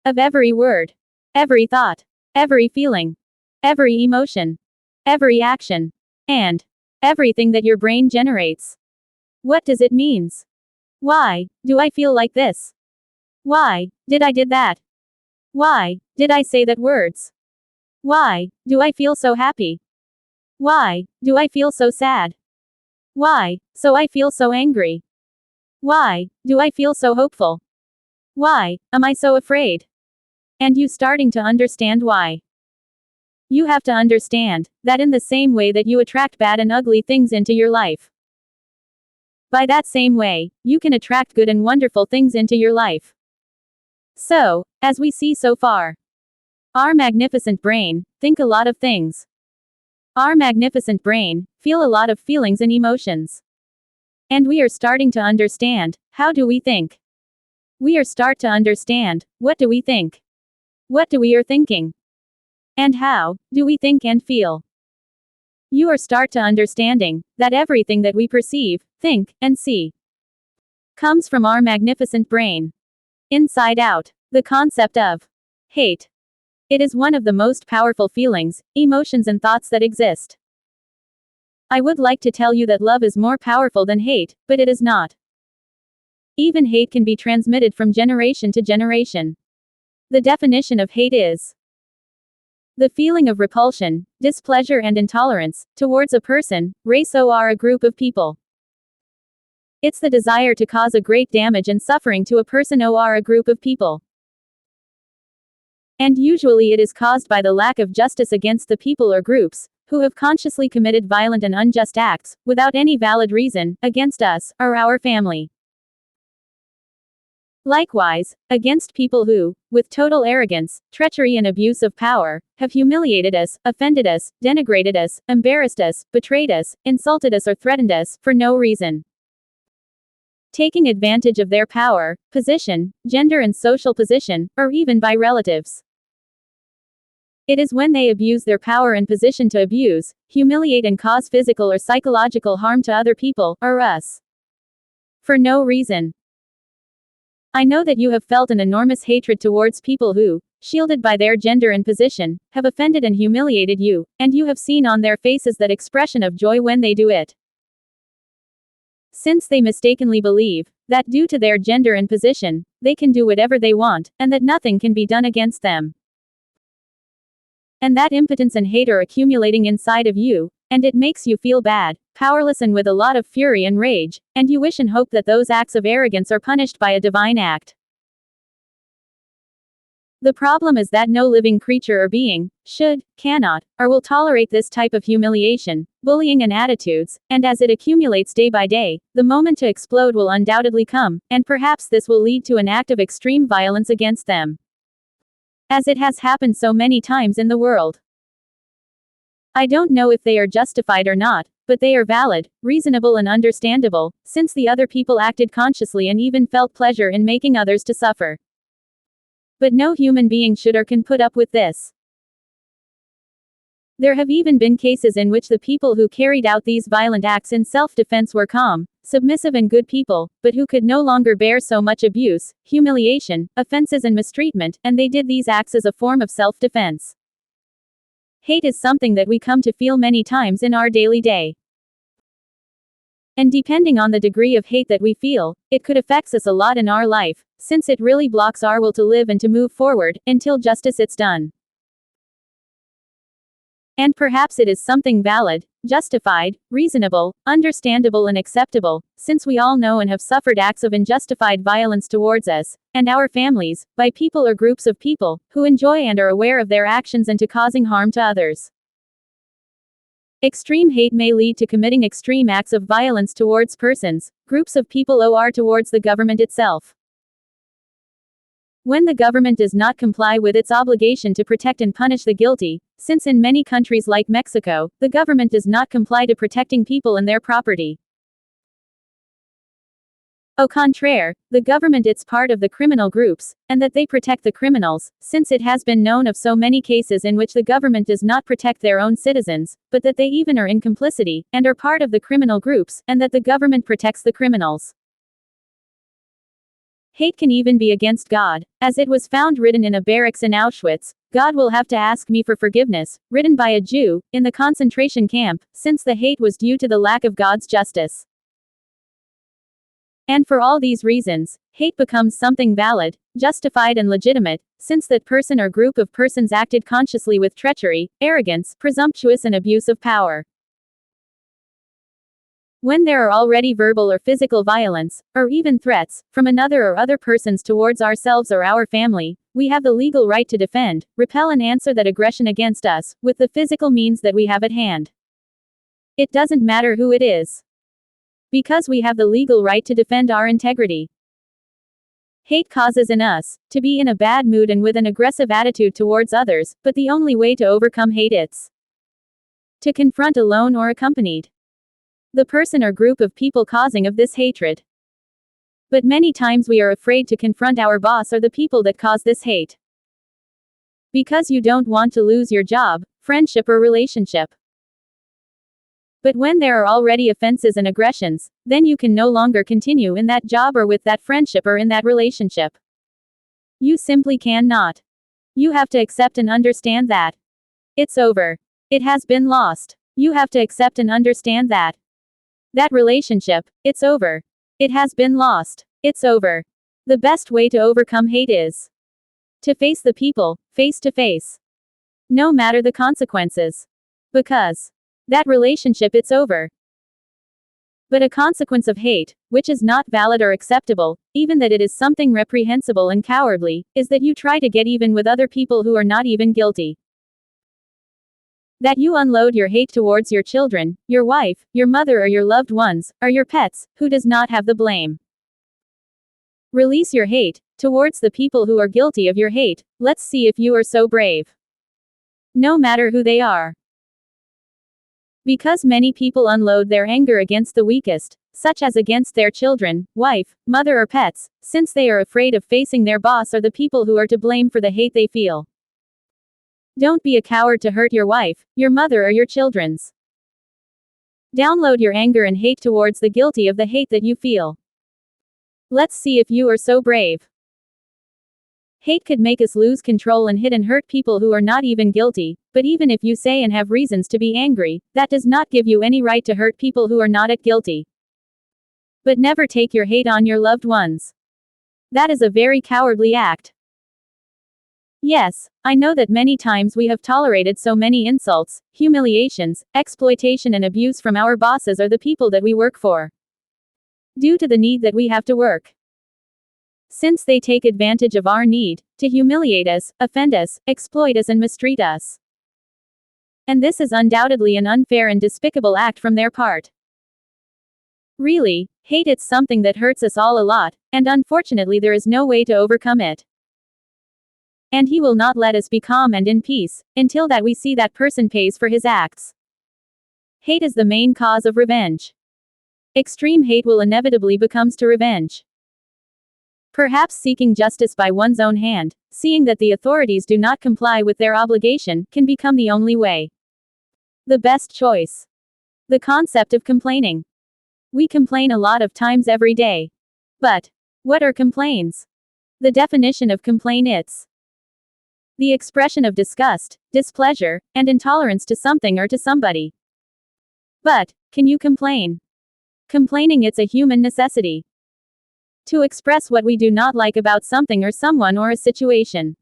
Of every word. Every thought, every feeling, every emotion, every action, and everything that your brain generates. What does it means? Why do I feel like this? Why did I did that? Why did I say that words? Why do I feel so happy? Why do I feel so sad? Why so I feel so angry? Why do I feel so hopeful? Why am I so afraid? And you starting to understand why. You have to understand that in the same way that you attract bad and ugly things into your life. By that same way, you can attract good and wonderful things into your life. So, as we see so far, our magnificent brain think a lot of things. Our magnificent brain feel a lot of feelings and emotions. And we are starting to understand how do we think. We are start to understand what do we think. What do we are thinking? And how do we think and feel? you or start to understanding that everything that we perceive, think, and see comes from our magnificent brain. Inside out. The concept of hate. It is one of the most powerful feelings, emotions, and thoughts that exist. I would like to tell you that love is more powerful than hate, but it is not. Even hate can be transmitted from generation to generation. The definition of hate is the feeling of repulsion, displeasure, and intolerance towards a person, race, or a group of people. It's the desire to cause a great damage and suffering to a person or a group of people. And usually it is caused by the lack of justice against the people or groups who have consciously committed violent and unjust acts, without any valid reason, against us, or our family. Likewise, against people who, with total arrogance, treachery, and abuse of power, have humiliated us, offended us, denigrated us, embarrassed us, betrayed us, insulted us, or threatened us, for no reason. Taking advantage of their power, position, gender, and social position, or even by relatives. It is when they abuse their power and position to abuse, humiliate, and cause physical or psychological harm to other people, or us. For no reason. I know that you have felt an enormous hatred towards people who, shielded by their gender and position, have offended and humiliated you, and you have seen on their faces that expression of joy when they do it. Since they mistakenly believe that due to their gender and position, they can do whatever they want, and that nothing can be done against them. And that impotence and hate are accumulating inside of you, and it makes you feel bad, powerless, and with a lot of fury and rage, and you wish and hope that those acts of arrogance are punished by a divine act. The problem is that no living creature or being should, cannot, or will tolerate this type of humiliation, bullying, and attitudes, and as it accumulates day by day, the moment to explode will undoubtedly come, and perhaps this will lead to an act of extreme violence against them. As it has happened so many times in the world. I don't know if they are justified or not, but they are valid, reasonable, and understandable, since the other people acted consciously and even felt pleasure in making others to suffer. But no human being should or can put up with this. There have even been cases in which the people who carried out these violent acts in self-defense were calm, submissive, and good people, but who could no longer bear so much abuse, humiliation, offenses, and mistreatment, and they did these acts as a form of self-defense. Hate is something that we come to feel many times in our daily day. And depending on the degree of hate that we feel, it could affect us a lot in our life, since it really blocks our will to live and to move forward, until justice is done. And perhaps it is something valid, justified, reasonable, understandable, and acceptable, since we all know and have suffered acts of unjustified violence towards us, and our families, by people or groups of people, who enjoy and are aware of their actions and to causing harm to others. Extreme hate may lead to committing extreme acts of violence towards persons, groups of people, or towards the government itself. When the government does not comply with its obligation to protect and punish the guilty, since in many countries like Mexico, the government does not comply to protecting people and their property. Au contraire, the government is part of the criminal groups, and that they protect the criminals, since it has been known of so many cases in which the government does not protect their own citizens, but that they even are in complicity, and are part of the criminal groups, and that the government protects the criminals. Hate can even be against God, as it was found written in a barracks in Auschwitz, "God will have to ask me for forgiveness," written by a Jew, in the concentration camp, since the hate was due to the lack of God's justice. And for all these reasons, hate becomes something valid, justified, and legitimate, since that person or group of persons acted consciously with treachery, arrogance, presumptuous, and abuse of power. When there are already verbal or physical violence, or even threats, from another or other persons towards ourselves or our family, we have the legal right to defend, repel, and answer that aggression against us, with the physical means that we have at hand. It doesn't matter who it is. Because we have the legal right to defend our integrity. Hate causes in us to be in a bad mood and with an aggressive attitude towards others, but the only way to overcome hate is to confront alone or accompanied the person or group of people causing of this hatred. But many times we are afraid to confront our boss or the people that cause this hate. Because you don't want to lose your job, friendship, or relationship. But when there are already offenses and aggressions, then you can no longer continue in that job or with that friendship or in that relationship. You simply cannot. You have to accept and understand that it's over. It has been lost. You have to accept and understand that that relationship, it's over. It has been lost. It's over. The best way to overcome hate is to face the people, face to face. No matter the consequences. Because that relationship, it's over. But a consequence of hate, which is not valid or acceptable, even that it is something reprehensible and cowardly, is that you try to get even with other people who are not even guilty. That you unload your hate towards your children, your wife, your mother or your loved ones, or your pets, who does not have the blame. Release your hate towards the people who are guilty of your hate. Let's see if you are so brave. No matter who they are. Because many people unload their anger against the weakest, such as against their children, wife, mother or pets, since they are afraid of facing their boss or the people who are to blame for the hate they feel. Don't be a coward to hurt your wife, your mother or your children's. Download your anger and hate towards the guilty of the hate that you feel. Let's see if you are so brave. Hate could make us lose control and hit and hurt people who are not even guilty, but even if you say and have reasons to be angry, that does not give you any right to hurt people who are not guilty. But never take your hate on your loved ones. That is a very cowardly act. Yes, I know that many times we have tolerated so many insults, humiliations, exploitation and abuse from our bosses or the people that we work for. Due to the need that we have to work. Since they take advantage of our need, to humiliate us, offend us, exploit us and mistreat us. And this is undoubtedly an unfair and despicable act from their part. Really, hate it's something that hurts us all a lot, and unfortunately there is no way to overcome it. And he will not let us be calm and in peace, until that we see that person pays for his acts. Hate is the main cause of revenge. Extreme hate will inevitably becomes to revenge. Perhaps seeking justice by one's own hand, seeing that the authorities do not comply with their obligation, can become the only way. The best choice. The concept of complaining. We complain a lot of times every day. But what are complaints? The definition of complaint it's the expression of disgust, displeasure, and intolerance to something or to somebody. But can you complain? Complaining it's a human necessity. To express what we do not like about something or someone or a situation.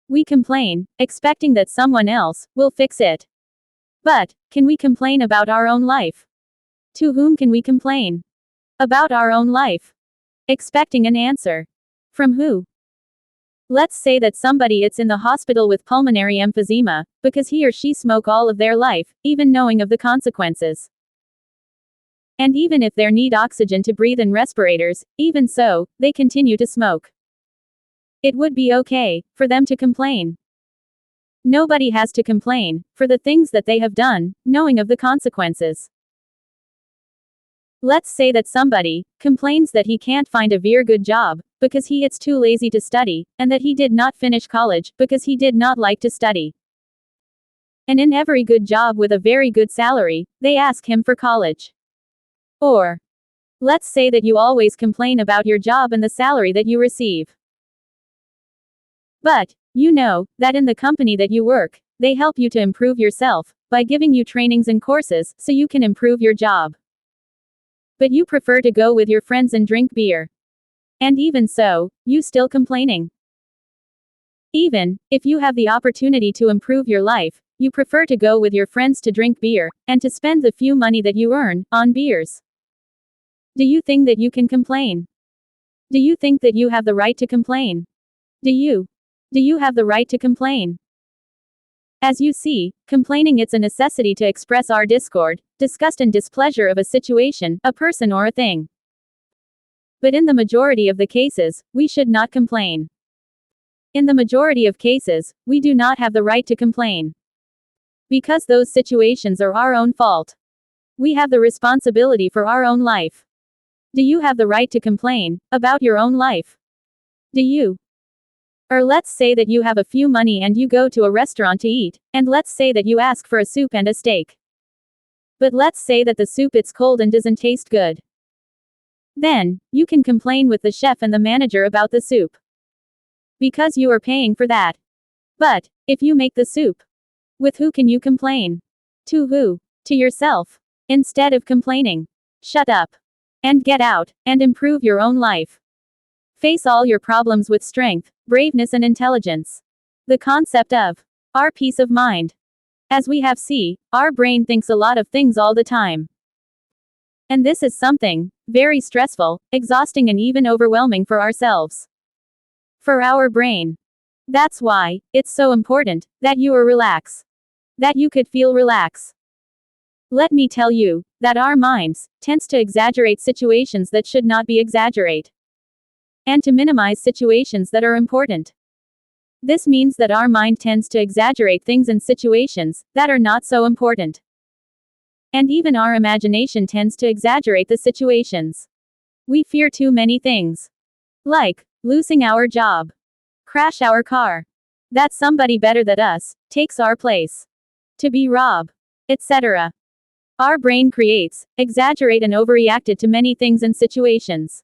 We complain, expecting that someone else will fix it. But can we complain about our own life? To whom can we complain? About our own life. Expecting an answer. From who? Let's say that somebody is in the hospital with pulmonary emphysema, because he or she smoked all of their life, even knowing of the consequences. And even if they need oxygen to breathe and respirators, even so, they continue to smoke. It would be okay for them to complain. Nobody has to complain for the things that they have done, knowing of the consequences. Let's say that somebody complains that he can't find a very good job because he is too lazy to study, and that he did not finish college because he did not like to study. And in every good job with a very good salary, they ask him for college. Or let's say that you always complain about your job and the salary that you receive. But you know that in the company that you work, they help you to improve yourself by giving you trainings and courses so you can improve your job. But you prefer to go with your friends and drink beer. And even so, you still complaining. Even if you have the opportunity to improve your life, you prefer to go with your friends to drink beer, and to spend the few money that you earn on beers. Do you think that you can complain? Do you think that you have the right to complain? Do you have the right to complain? As you see, complaining it's a necessity to express our discord, disgust and displeasure of a situation, a person or a thing. But in the majority of the cases, we should not complain. In the majority of cases, we do not have the right to complain. Because those situations are our own fault. We have the responsibility for our own life. Do you have the right to complain about your own life? Do you? Or let's say that you have a few money and you go to a restaurant to eat, and let's say that you ask for a soup and a steak. But let's say that the soup it's cold and doesn't taste good. Then, you can complain with the chef and the manager about the soup. Because you are paying for that. But, if you make the soup, with who can you complain? To who? To yourself. Instead of complaining, shut up. And get out, and improve your own life. Face all your problems with strength, braveness and intelligence. The concept of our peace of mind. As we have seen, our brain thinks a lot of things all the time. And this is something very stressful, exhausting and even overwhelming for ourselves. For our brain. That's why it's so important that you are relaxed. That you could feel relaxed. Let me tell you that our minds tends to exaggerate situations that should not be exaggerate. And to minimize situations that are important. This means that our mind tends to exaggerate things and situations that are not so important. And even our imagination tends to exaggerate the situations. We fear too many things. Like losing our job, crash our car, that somebody better than us takes our place, to be robbed, etc. Our brain creates, exaggerate and overreacted to many things and situations.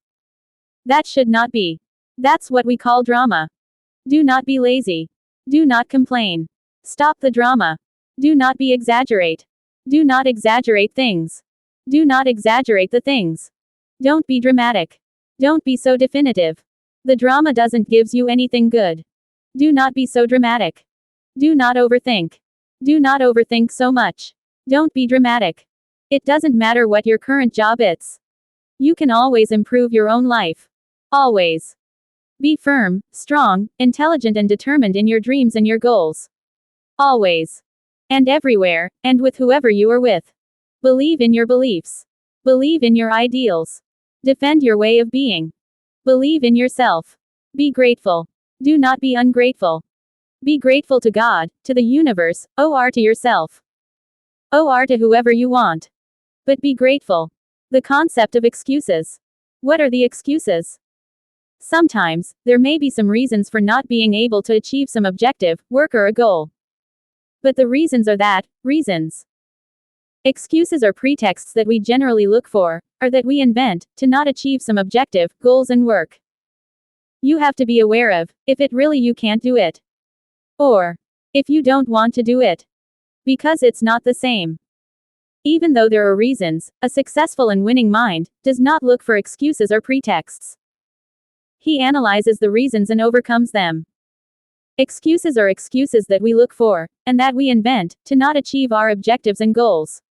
That should not be. That's what we call drama. Do not be lazy. Do not complain. Stop the drama. Do not be exaggerate. Do not exaggerate things. Do not exaggerate the things. Don't be dramatic. Don't be so definitive. The drama doesn't gives you anything good. Do not be so dramatic. Do not overthink. Do not overthink so much. Don't be dramatic. It doesn't matter what your current job is. You can always improve your own life. Always. Be firm, strong, intelligent and determined in your dreams and your goals. Always. And everywhere, and with whoever you are with. Believe in your beliefs. Believe in your ideals. Defend your way of being. Believe in yourself. Be grateful. Do not be ungrateful. Be grateful to God, to the universe, or to yourself. Or to whoever you want. But be grateful. The concept of excuses. What are the excuses? Sometimes, there may be some reasons for not being able to achieve some objective, work or a goal. But the reasons are that, reasons. Excuses are pretexts that we generally look for, or that we invent, to not achieve some objective, goals and work. You have to be aware of, if it really you can't do it. Or, if you don't want to do it. Because it's not the same. Even though there are reasons, a successful and winning mind does not look for excuses or pretexts. He analyzes the reasons and overcomes them. Excuses are excuses that we look for, and that we invent, to not achieve our objectives and goals.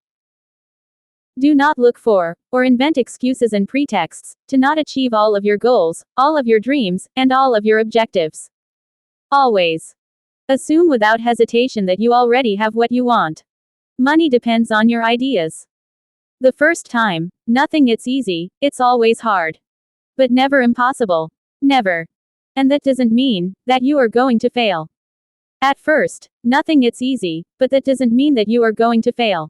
Do not look for, or invent excuses and pretexts, to not achieve all of your goals, all of your dreams, and all of your objectives. Always. Assume without hesitation that you already have what you want. Money depends on your ideas. The first time, nothing it's easy, it's always hard. But never impossible. Never. And that doesn't mean that you are going to fail. At first, nothing it's easy, but that doesn't mean that you are going to fail.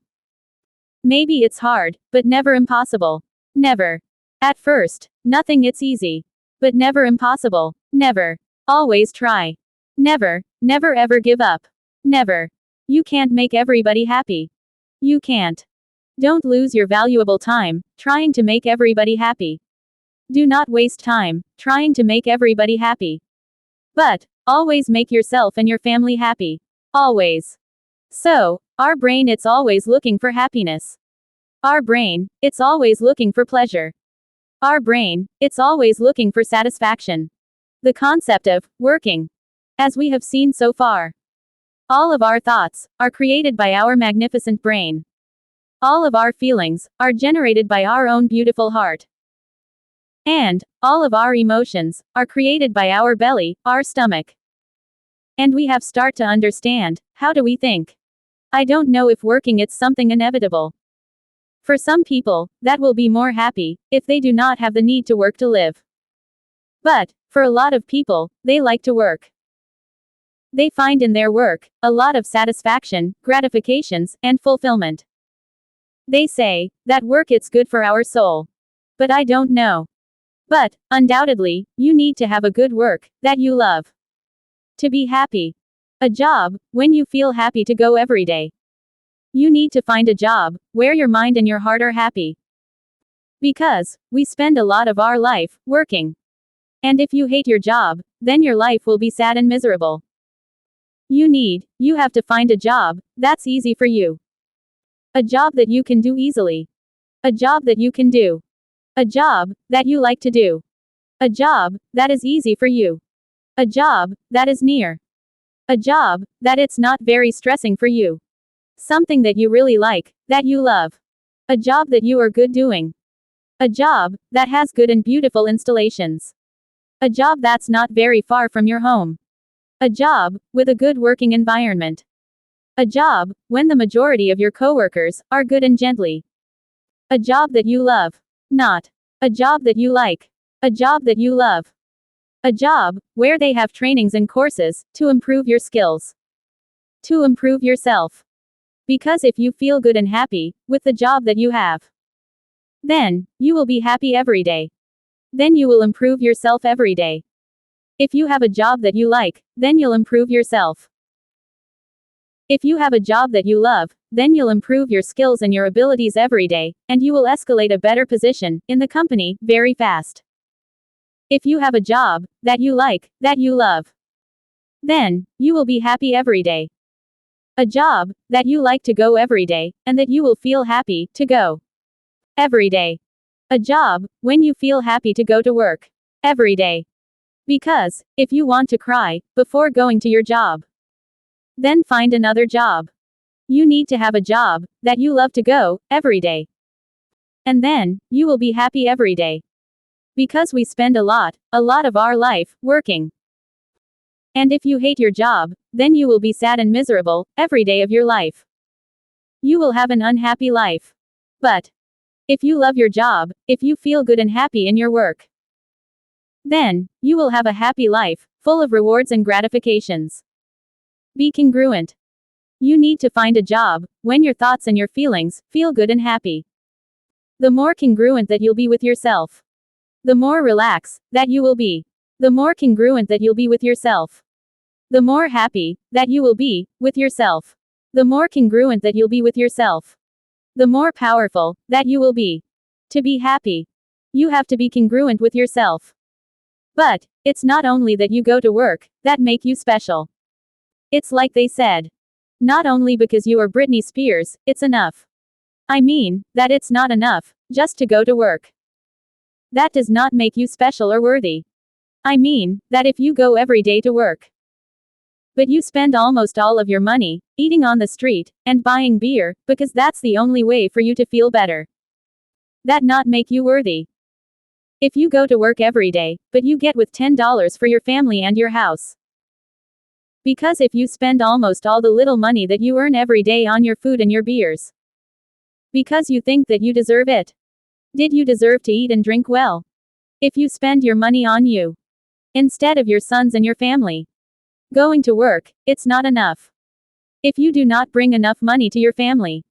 Maybe it's hard, but never impossible. Never. At first, nothing it's easy. But never impossible. Never. Always try. Never, never ever give up. Never. You can't make everybody happy. You can't. Don't lose your valuable time trying to make everybody happy. Do not waste time trying to make everybody happy. But always make yourself and your family happy. Always. So, our brain it's always looking for happiness. Our brain, it's always looking for pleasure. Our brain, it's always looking for satisfaction. The concept of working. As we have seen so far. All of our thoughts are created by our magnificent brain. All of our feelings are generated by our own beautiful heart. And all of our emotions are created by our belly, our stomach. And we have start to understand, how do we think? I don't know if working it's something inevitable. For some people, that will be more happy, if they do not have the need to work to live. But, for a lot of people, they like to work. They find in their work a lot of satisfaction, gratifications, and fulfillment. They say that work it's good for our soul. But I don't know. But, undoubtedly, you need to have a good work that you love. To be happy. A job when you feel happy to go every day. You need to find a job where your mind and your heart are happy. Because we spend a lot of our life working. And if you hate your job, then your life will be sad and miserable. You have to find a job that's easy for you. A job that you can do easily. A job that you can do. A job that you like to do. A job that is easy for you. A job that is near. A job that it's not very stressing for you. Something that you really like, that you love. A job that you are good doing. A job that has good and beautiful installations. A job that's not very far from your home. A job with a good working environment. A job when the majority of your coworkers are good and gently. A job that you love. Not a job that you like. A job that you love. A job where they have trainings and courses to improve your skills. To improve yourself. Because if you feel good and happy with the job that you have, then you will be happy every day. Then you will improve yourself every day. If you have a job that you like, then you'll improve yourself. If you have a job that you love, then you'll improve your skills and your abilities every day, and you will escalate a better position in the company very fast. If you have a job that you like, that you love, then you will be happy every day. A job that you like to go every day, and that you will feel happy to go every day. A job when you feel happy to go to work every day. Because if you want to cry before going to your job, then find another job. You need to have a job that you love to go every day. And then you will be happy every day. Because we spend a lot of our life working. And if you hate your job, then you will be sad and miserable every day of your life. You will have an unhappy life. But if you love your job, if you feel good and happy in your work, then you will have a happy life, full of rewards and gratifications. Be congruent. You need to find a job when your thoughts and your feelings feel good and happy. The more congruent that you'll be with yourself, the more relaxed that you will be. The more congruent that you'll be with yourself, the more happy that you will be with yourself. The more congruent that you'll be with yourself, the more powerful that you will be. To be happy, you have to be congruent with yourself. But it's not only that you go to work that make you special. It's like they said, not only because you are Britney Spears, it's enough. I mean, that it's not enough just to go to work. That does not make you special or worthy. I mean, that if you go every day to work, but you spend almost all of your money eating on the street and buying beer, because that's the only way for you to feel better, that not make you worthy. If you go to work every day, but you get with $10 for your family and your house, because if you spend almost all the little money that you earn every day on your food and your beers, because you think that you deserve it, did you deserve to eat and drink well? If you spend your money on you, instead of your sons and your family, going to work, it's not enough. If you do not bring enough money to your family,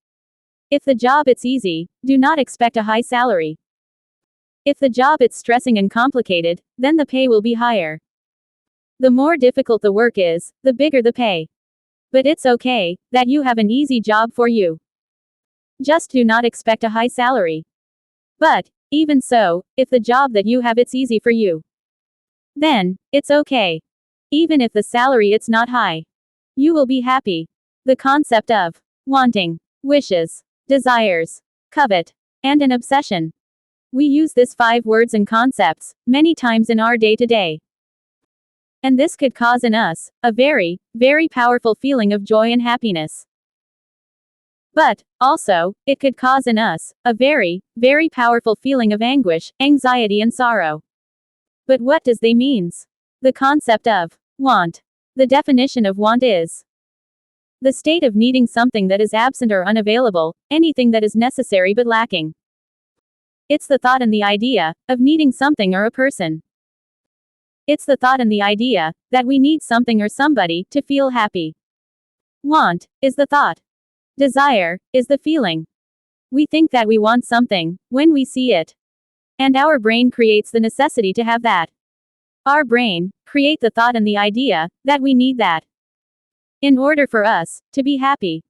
if the job it's easy, do not expect a high salary. If the job it's stressing and complicated, then the pay will be higher. The more difficult the work is, the bigger the pay. But it's okay that you have an easy job for you. Just do not expect a high salary. But even so, if the job that you have it's easy for you, then it's okay. Even if the salary it's not high, you will be happy. The concept of wanting, wishes, desires, covet, and an obsession. We use this 5 words and concepts many times in our day-to-day. And this could cause in us a very, very powerful feeling of joy and happiness. But also, it could cause in us a very, very powerful feeling of anguish, anxiety and sorrow. But what does they means? The concept of want. The definition of want is the state of needing something that is absent or unavailable, anything that is necessary but lacking. It's the thought and the idea of needing something or a person. It's the thought and the idea that we need something or somebody to feel happy. Want is the thought. Desire is the feeling. We think that we want something when we see it. And our brain creates the necessity to have that. Our brain create the thought and the idea that we need that in order for us to be happy.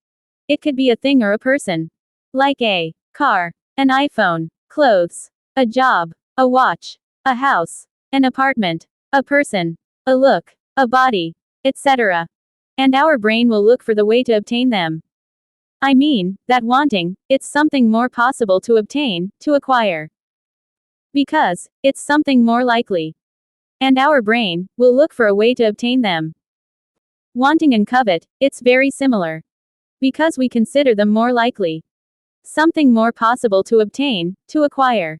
It could be a thing or a person. Like a car, an iPhone, clothes, a job, a watch, a house, an apartment, a person, a look, a body, etc. And our brain will look for the way to obtain them. I mean, that wanting, it's something more possible to obtain, to acquire. Because, it's something more likely. And our brain will look for a way to obtain them. Wanting and covet, it's very similar. Because we consider them more likely. Something more possible to obtain, to acquire.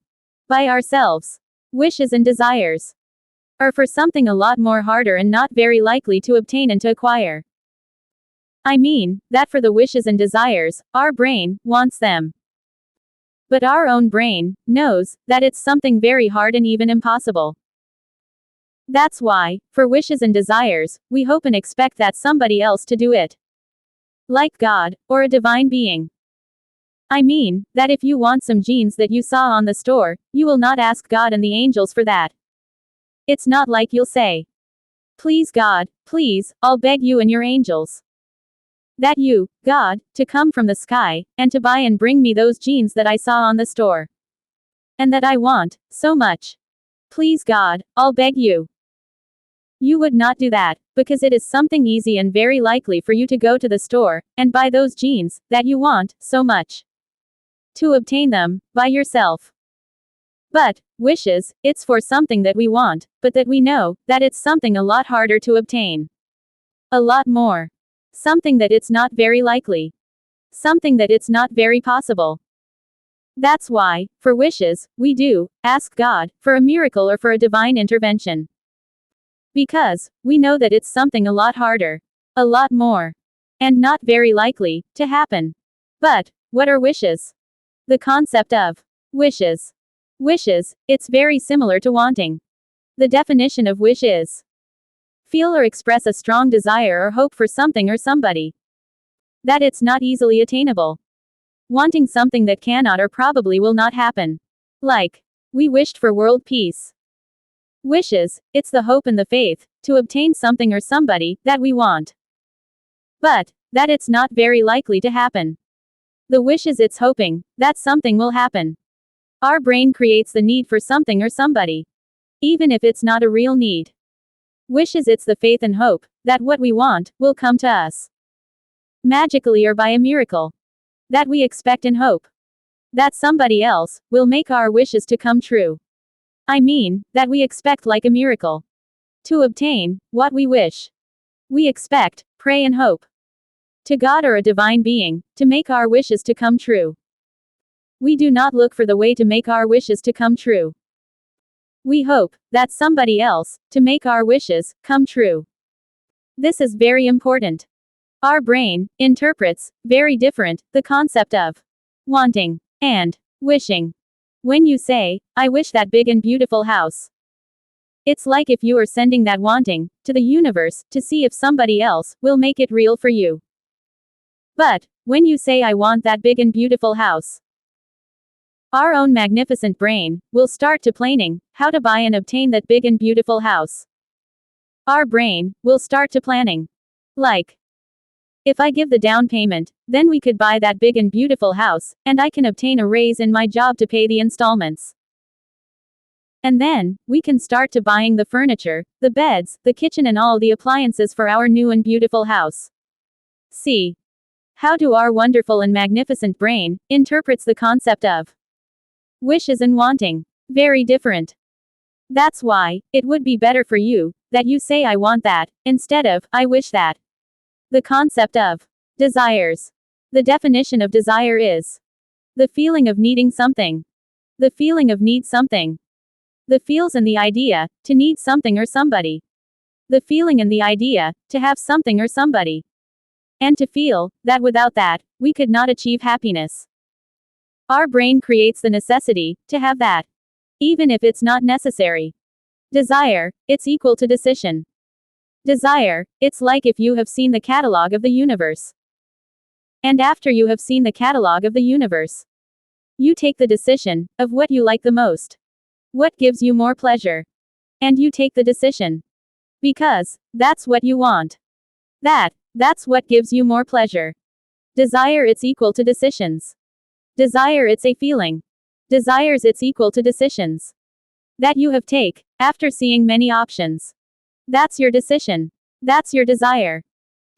By ourselves. Wishes and desires. Are for something a lot more harder and not very likely to obtain and to acquire. I mean, that for the wishes and desires, our brain wants them. But our own brain knows that it's something very hard and even impossible. That's why, for wishes and desires, we hope and expect that somebody else to do it. Like God, or a divine being. I mean, that if you want some jeans that you saw on the store, you will not ask God and the angels for that. It's not like you'll say, "Please God, please, I'll beg you and your angels. That you, God, to come from the sky, and to buy and bring me those jeans that I saw on the store. And that I want, so much. Please God, I'll beg you." You would not do that, because it is something easy and very likely for you to go to the store, and buy those jeans, that you want, so much. To obtain them, by yourself. But, wishes, it's for something that we want, but that we know, that it's something a lot harder to obtain. A lot more. Something that it's not very likely. Something that it's not very possible. That's why, for wishes, we do ask God for a miracle or for a divine intervention. Because we know that it's something a lot harder, a lot more, and not very likely to happen. But what are wishes? The concept of wishes. Wishes, it's very similar to wanting. The definition of wish is feel or express a strong desire or hope for something or somebody. That it's not easily attainable. Wanting something that cannot or probably will not happen. Like, we wished for world peace. Wishes, it's the hope and the faith, to obtain something or somebody, that we want. But, that it's not very likely to happen. The wish is it's hoping, that something will happen. Our brain creates the need for something or somebody. Even if it's not a real need. Wishes it's the faith and hope, that what we want, will come to us. Magically or by a miracle. That we expect and hope. That somebody else, will make our wishes to come true. I mean, that we expect like a miracle. To obtain, what we wish. We expect, pray and hope. To God or a divine being, to make our wishes to come true. We do not look for the way to make our wishes to come true. We hope, that somebody else, to make our wishes, come true. This is very important. Our brain, interprets, very different, the concept of wanting, and wishing. When you say, "I wish that big and beautiful house." It's like if you are sending that wanting, to the universe, to see if somebody else, will make it real for you. But, when you say "I want that big and beautiful house," our own magnificent brain, will start to planning, how to buy and obtain that big and beautiful house. Our brain, will start to planning. Like, if I give the down payment, then we could buy that big and beautiful house, and I can obtain a raise in my job to pay the installments. And then, we can start to buying the furniture, the beds, the kitchen and all the appliances for our new and beautiful house. See how do our wonderful and magnificent brain interprets the concept of wishes and wanting. Very different. That's why, it would be better for you, that you say "I want that," instead of "I wish that." The concept of desires. The definition of desire is the feeling of needing something. The feeling of need something. The feels and the idea, to need something or somebody. The feeling and the idea, to have something or somebody. And to feel, that without that, we could not achieve happiness. Our brain creates the necessity, to have that. Even if it's not necessary. Desire, it's equal to decision. Desire, it's like if you have seen the catalog of the universe. And after you have seen the catalog of the universe, you take the decision, of what you like the most. What gives you more pleasure. And you take the decision. Because, that's what you want. That's what gives you more pleasure. Desire it's equal to decisions. Desire it's a feeling. Desires it's equal to decisions that you have take after seeing many options. That's your decision. That's your desire.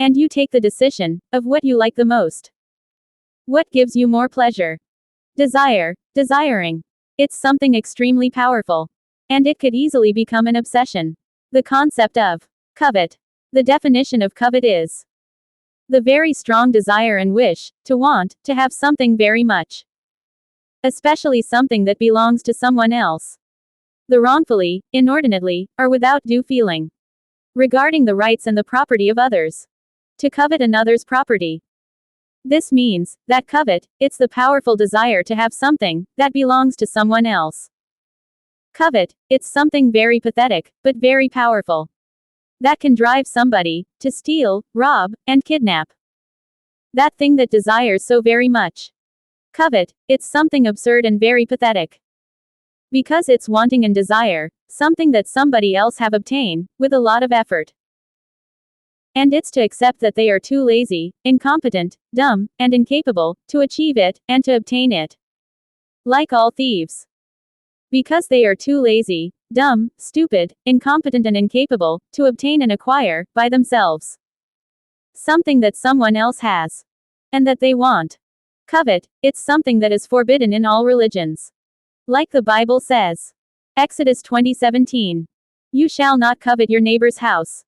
And you take the decision of what you like the most. What gives you more pleasure? Desire, desiring. It's something extremely powerful. And it could easily become an obsession. The concept of covet. The definition of covet is the very strong desire and wish to want to have something very much. Especially something that belongs to someone else. The wrongfully, inordinately, or without due feeling regarding the rights and the property of others. To covet another's property. This means that covet, it's the powerful desire to have something that belongs to someone else. Covet, it's something very pathetic, but very powerful. That can drive somebody to steal, rob, and kidnap. That thing that desires so very much. Covet, it's something absurd and very pathetic. Because it's wanting and desire, something that somebody else have obtained, with a lot of effort. And it's to accept that they are too lazy, incompetent, dumb, and incapable, to achieve it, and to obtain it. Like all thieves. Because they are too lazy, dumb, stupid, incompetent and incapable, to obtain and acquire, by themselves, something that someone else has. And that they want. Covet, it's something that is forbidden in all religions. Like the Bible says. Exodus 20:17. You shall not covet your neighbor's house.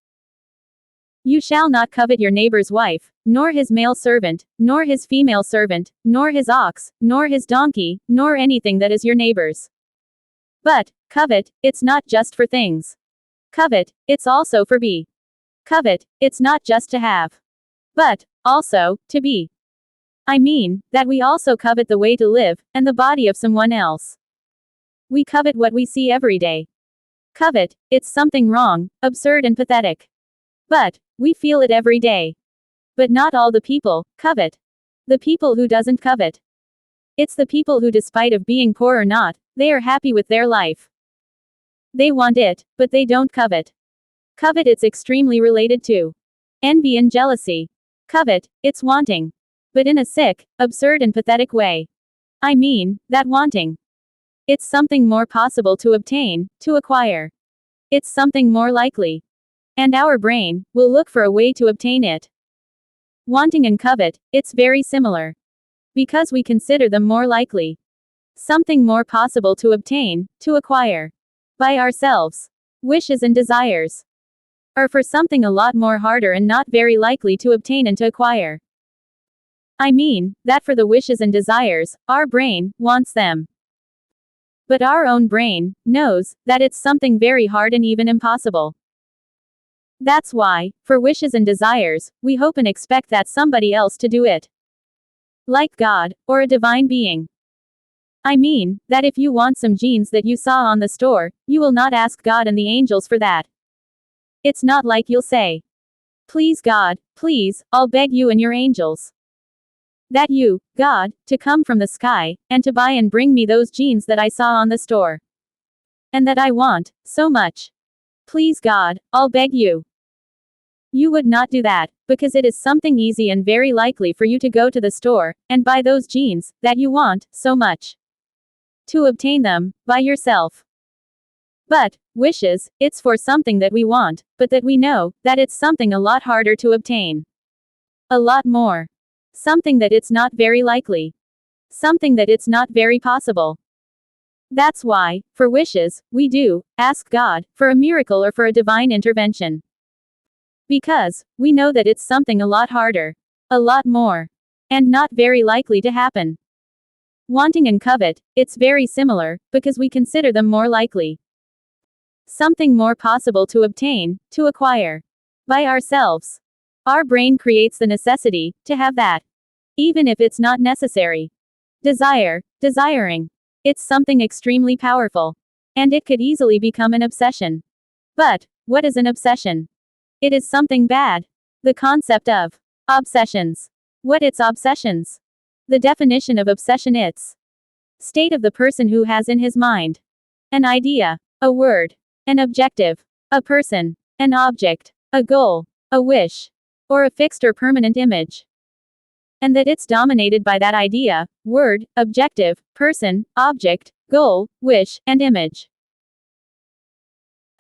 You shall not covet your neighbor's wife, nor his male servant, nor his female servant, nor his ox, nor his donkey, nor anything that is your neighbor's. But, covet, it's not just for things. Covet, it's also for be. Covet, it's not just to have. But, also, to be. I mean, that we also covet the way to live, and the body of someone else. We covet what we see every day. Covet, it's something wrong, absurd and pathetic. But, we feel it every day. But not all the people covet. The people who doesn't covet. It's the people who, despite of being poor or not, they are happy with their life. They want it, but they don't covet. Covet it's extremely related to envy and jealousy. Covet, it's wanting. But in a sick, absurd and pathetic way. I mean, that wanting. It's something more possible to obtain, to acquire. It's something more likely. And our brain will look for a way to obtain it. Wanting and covet, it's very similar. Because we consider them more likely. Something more possible to obtain, to acquire. By ourselves. Wishes and desires. Or for something a lot more harder and not very likely to obtain and to acquire. I mean, that for the wishes and desires, our brain wants them. But our own brain knows that it's something very hard and even impossible. That's why, for wishes and desires, we hope and expect that somebody else to do it. Like God, or a divine being. I mean, that if you want some jeans that you saw on the store, you will not ask God and the angels for that. It's not like you'll say, please God, please, I'll beg you and your angels. That you, God, to come from the sky, and to buy and bring me those jeans that I saw on the store. And that I want, so much. Please God, I'll beg you. You would not do that, because it is something easy and very likely for you to go to the store, and buy those jeans, that you want, so much. To obtain them, by yourself. But, wishes, it's for something that we want, but that we know, that it's something a lot harder to obtain. A lot more. Something that it's not very likely. Something that it's not very possible. That's why, for wishes, we do ask God for a miracle or for a divine intervention. Because we know that it's something a lot harder, a lot more, and not very likely to happen. Wanting and covet, it's very similar, because we consider them more likely. Something more possible to obtain, to acquire. By ourselves. Our brain creates the necessity to have that. Even if it's not necessary. Desire, desiring. It's something extremely powerful. And it could easily become an obsession. But, what is an obsession? It is something bad. The concept of obsessions. What it's obsessions? The definition of obsession it's state of the person who has in his mind an idea, a word, an objective, a person, an object, a goal, a wish, or a fixed or permanent image. and that it's dominated by that idea, word, objective, person, object, goal, wish, and image.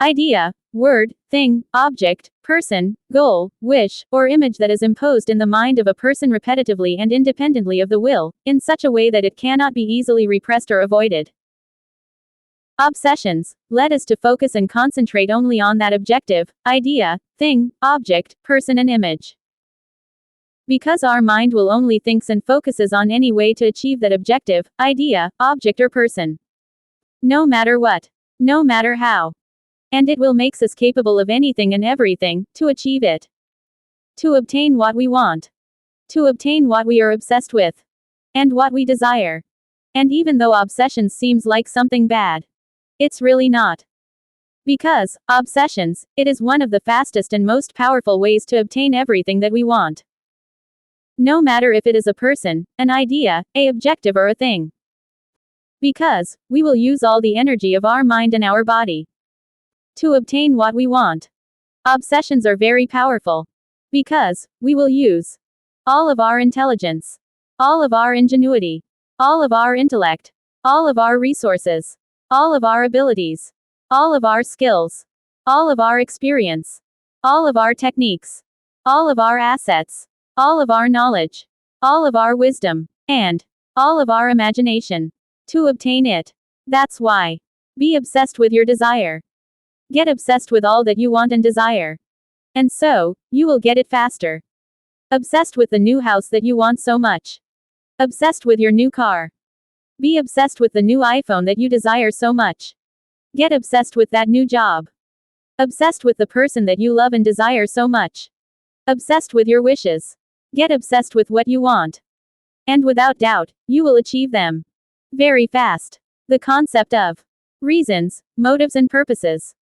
Idea, word, thing, object, person, goal, wish, or image that is imposed in the mind of a person repetitively and independently of the will, in such a way that it cannot be easily repressed or avoided. Obsessions led us to focus and concentrate only on that objective, idea, thing, object, person, and image. Because our mind will only thinks and focuses on any way to achieve that objective, idea, object, or person. No matter what. No matter how. And it will makes us capable of anything and everything, to achieve it. To obtain what we want. To obtain what we are obsessed with. And what we desire. And even though obsessions seems like something bad, it's really not. Because, obsessions, it is one of the fastest and most powerful ways to obtain everything that we want. No matter if it is a person, an idea, a objective, or a thing. Because, we will use all the energy of our mind and our body to obtain what we want. Obsessions are very powerful. Because, we will use all of our intelligence, all of our ingenuity, all of our intellect, all of our resources, all of our abilities, all of our skills, all of our experience, all of our techniques, all of our assets, all of our knowledge, all of our wisdom, and all of our imagination to obtain it. That's why. Be obsessed with your desire. Get obsessed with all that you want and desire. And so, you will get it faster. Obsessed with the new house that you want so much. Obsessed with your new car. Be obsessed with the new iPhone that you desire so much. Get obsessed with that new job. Obsessed with the person that you love and desire so much. Obsessed with your wishes. Get obsessed with what you want. And without doubt, you will achieve them. Very fast. The concept of reasons, motives, and purposes.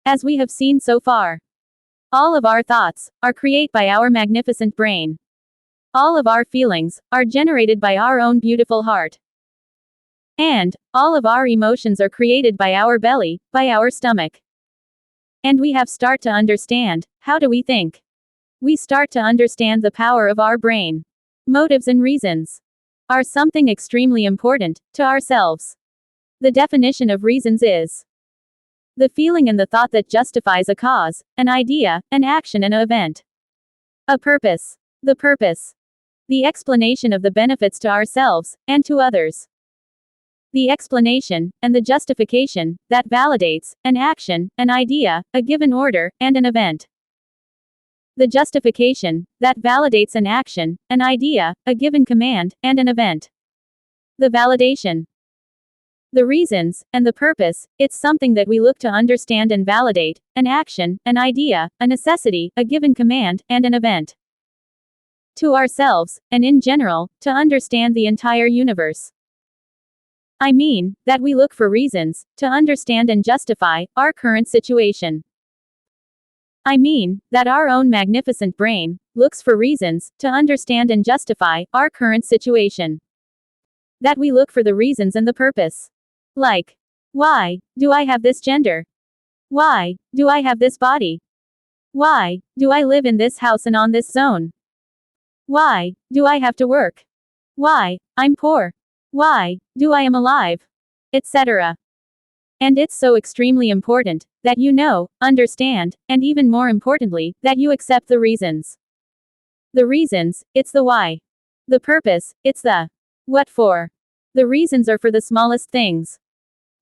As we have seen so far, all of our thoughts are created by our magnificent brain. All of our feelings are generated by our own beautiful heart. And all of our emotions are created by our belly, by our stomach. And we have start to understand, how do we think? We start to understand the power of our brain. Motives and reasons are something extremely important to ourselves. The definition of reasons is the feeling and the thought that justifies a cause, an idea, an action, and an event. A purpose. The purpose. The explanation of the benefits to ourselves and to others. The explanation, and the justification, that validates an action, an idea, a given order, and an event. The justification, that validates an action, an idea, a given command, and an event. The validation. The reasons, and the purpose, it's something that we look to understand and validate, an action, an idea, a necessity, a given command, and an event. To ourselves, and in general, to understand the entire universe. I mean, that we look for reasons, to understand and justify, our current situation. I mean, that our own magnificent brain, looks for reasons, to understand and justify, our current situation. That we look for the reasons and the purpose. Like, why do I have this gender? Why do I have this body? Why do I live in this house and on this zone? Why do I have to work? Why I'm poor? Why do I am alive? Etc. And it's so extremely important that you know, understand, and even more importantly, that you accept the reasons. The reasons, it's the why. The purpose, it's the what for. The reasons are for the smallest things,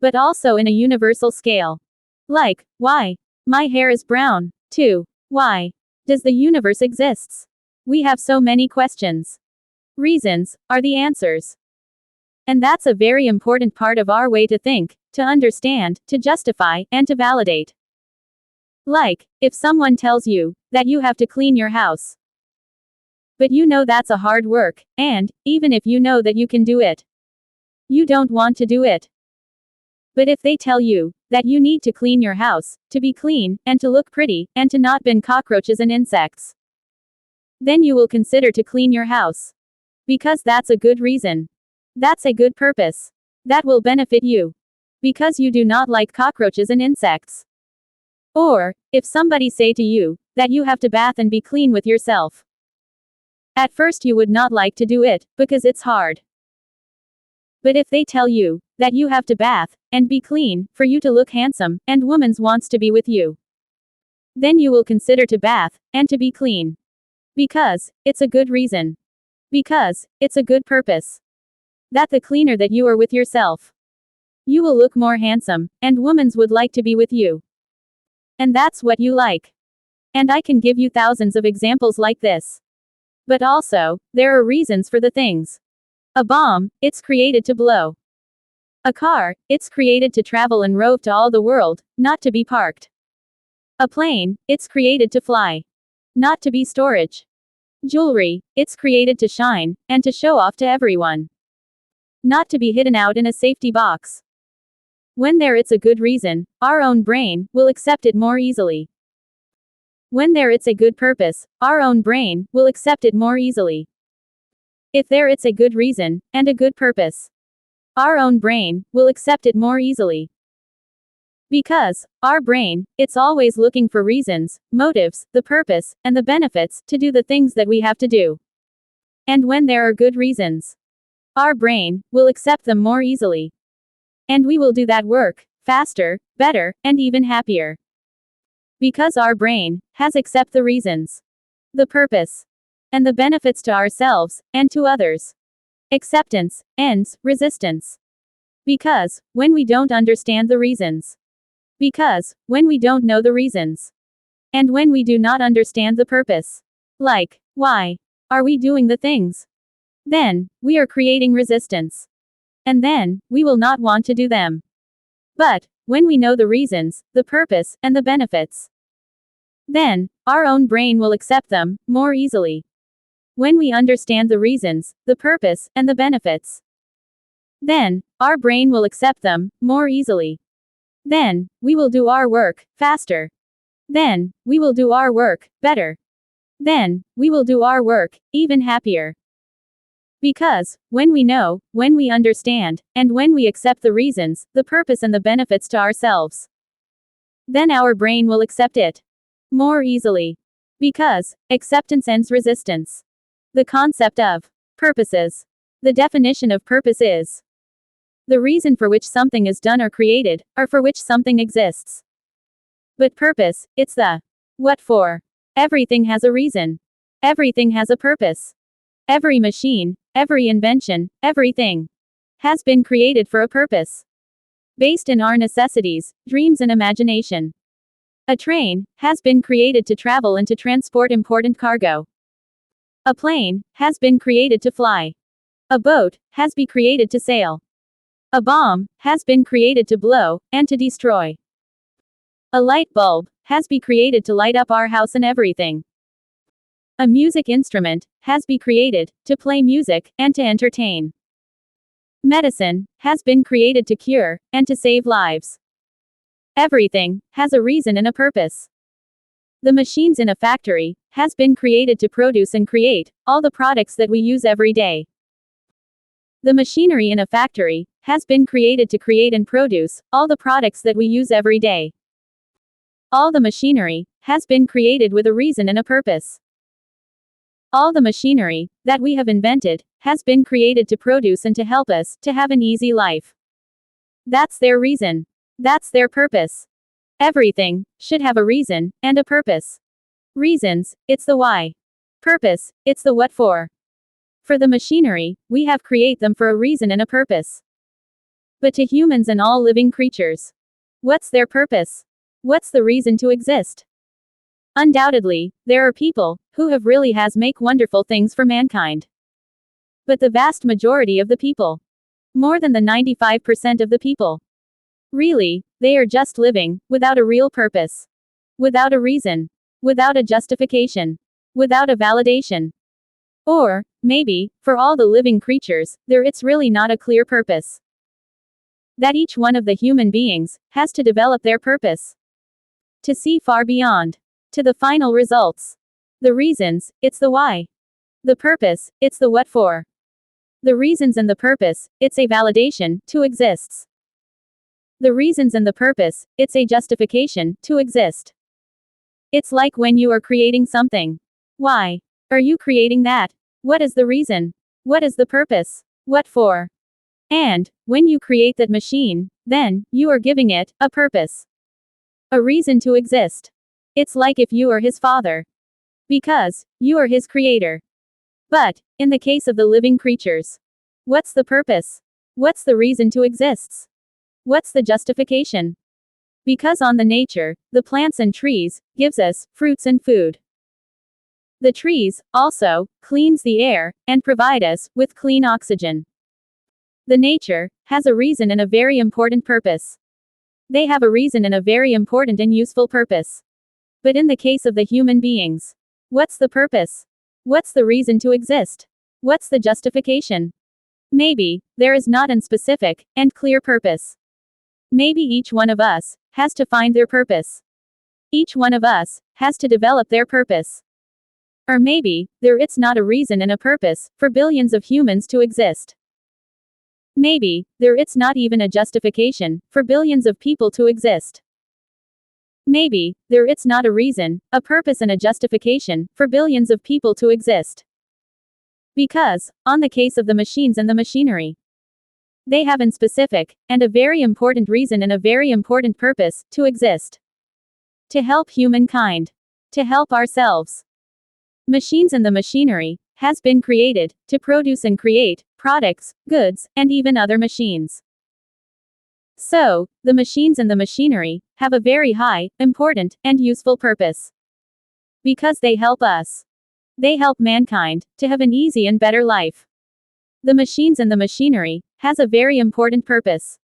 but also in a universal scale. Like, why my hair is brown, to why does the universe exists? We have so many questions. Reasons are the answers. And that's a very important part of our way to think, to understand, to justify, and to validate. Like, if someone tells you that you have to clean your house, but you know that's a hard work, and even if you know that you can do it, you don't want to do it. But if they tell you that you need to clean your house, to be clean, and to look pretty, and to not bin cockroaches and insects, then you will consider to clean your house. Because that's a good reason. That's a good purpose. That will benefit you. Because you do not like cockroaches and insects. Or, if somebody say to you that you have to bath and be clean with yourself, At first you would not like to do it, because it's hard. But if they tell you that you have to bath and be clean for you to look handsome, and women's wants to be with you, then you will consider to bath and to be clean. Because it's a good reason. Because it's a good purpose. That the cleaner that you are with yourself, you will look more handsome, and women's would like to be with you. And that's what you like. And I can give you thousands of examples like this. But also, there are reasons for the things. A bomb, it's created to blow. A car, it's created to travel and rove to all the world, not to be parked. A plane, it's created to fly, not to be storage. Jewelry, it's created to shine, and to show off to everyone, not to be hidden out in a safety box. When there it's a good reason, our own brain will accept it more easily. When there it's a good purpose, our own brain will accept it more easily. If there it's a good reason, and a good purpose, our own brain will accept it more easily. Because our brain, it's always looking for reasons, motives, the purpose, and the benefits to do the things that we have to do. And when there are good reasons, our brain will accept them more easily. And we will do that work faster, better, and even happier. Because our brain has accept the reasons, the purpose, and the benefits to ourselves and to others. Acceptance ends resistance. Because when we don't understand the reasons, because when we don't know the reasons, and when we do not understand the purpose, like, why are we doing the things? Then we are creating resistance. And then we will not want to do them. But when we know the reasons, the purpose, and the benefits, then our own brain will accept them more easily. When we understand the reasons, the purpose, and the benefits, then our brain will accept them more easily. Then we will do our work faster. Then we will do our work better. Then we will do our work even happier. Because when we know, when we understand, and when we accept the reasons, the purpose, and the benefits to ourselves, then our brain will accept it more easily. Because acceptance ends resistance. The concept of purposes. The definition of purpose is the reason for which something is done or created, or for which something exists. But purpose, it's the what for. Everything has a reason. Everything has a purpose. Every machine, every invention, everything has been created for a purpose, based in our necessities, dreams, and imagination. A train has been created to travel and to transport important cargo. A plane has been created to fly. A boat has been created to sail. A bomb has been created to blow and to destroy. A light bulb has been created to light up our house and everything. A music instrument has been created to play music and to entertain. Medicine has been created to cure and to save lives. Everything has a reason and a purpose. The machines in a factory has been created to produce and create all the products that we use every day. The machinery in a factory has been created to create and produce all the products that we use every day. All the machinery has been created with a reason and a purpose. All the machinery that we have invented has been created to produce and to help us to have an easy life. That's their reason. That's their purpose. Everything should have a reason and a purpose. Reasons, it's the why. Purpose, it's the what for. For the machinery, we have create them for a reason and a purpose. But to humans and all living creatures, what's their purpose? What's the reason to exist? Undoubtedly, there are people who have really has make wonderful things for mankind. But the vast majority of the people, more than the 95% of the people, really, they are just living without a real purpose, without a reason, without a justification, without a validation. Or, maybe, for all the living creatures, it's really not a clear purpose. That each one of the human beings has to develop their purpose, to see far beyond, to the final results. The reasons, it's the why. The purpose, it's the what for. The reasons and the purpose, it's a validation to exists. The reasons and the purpose, it's a justification to exist. It's like when you are creating something. Why are you creating that? What is the reason? What is the purpose? What for? And, when you create that machine, then, you are giving it a purpose. A reason to exist. It's like if you are his father. Because, you are his creator. But, in the case of the living creatures, what's the purpose? What's the reason to exist? What's the justification? Because on the nature, the plants and trees, gives us fruits and food. The trees, also, cleans the air, and provide us with clean oxygen. The nature has a reason and a very important purpose. They have a reason and a very important and useful purpose. But in the case of the human beings, what's the purpose? What's the reason to exist? What's the justification? Maybe, there is not an specific and clear purpose. Maybe each one of us has to find their purpose. Each one of us has to develop their purpose. Or maybe, there is not a reason and a purpose for billions of humans to exist. Maybe, there is not even a justification for billions of people to exist. Maybe, there is not a reason, a purpose and a justification for billions of people to exist. Because, on the case of the machines and the machinery, they have an specific, and a very important reason and a very important purpose, to exist. To help humankind. To help ourselves. Machines and the machinery has been created to produce and create products, goods, and even other machines. So, the machines and the machinery have a very high, important, and useful purpose. Because they help us. They help mankind to have an easy and better life. The machines and the machinery has a very important purpose.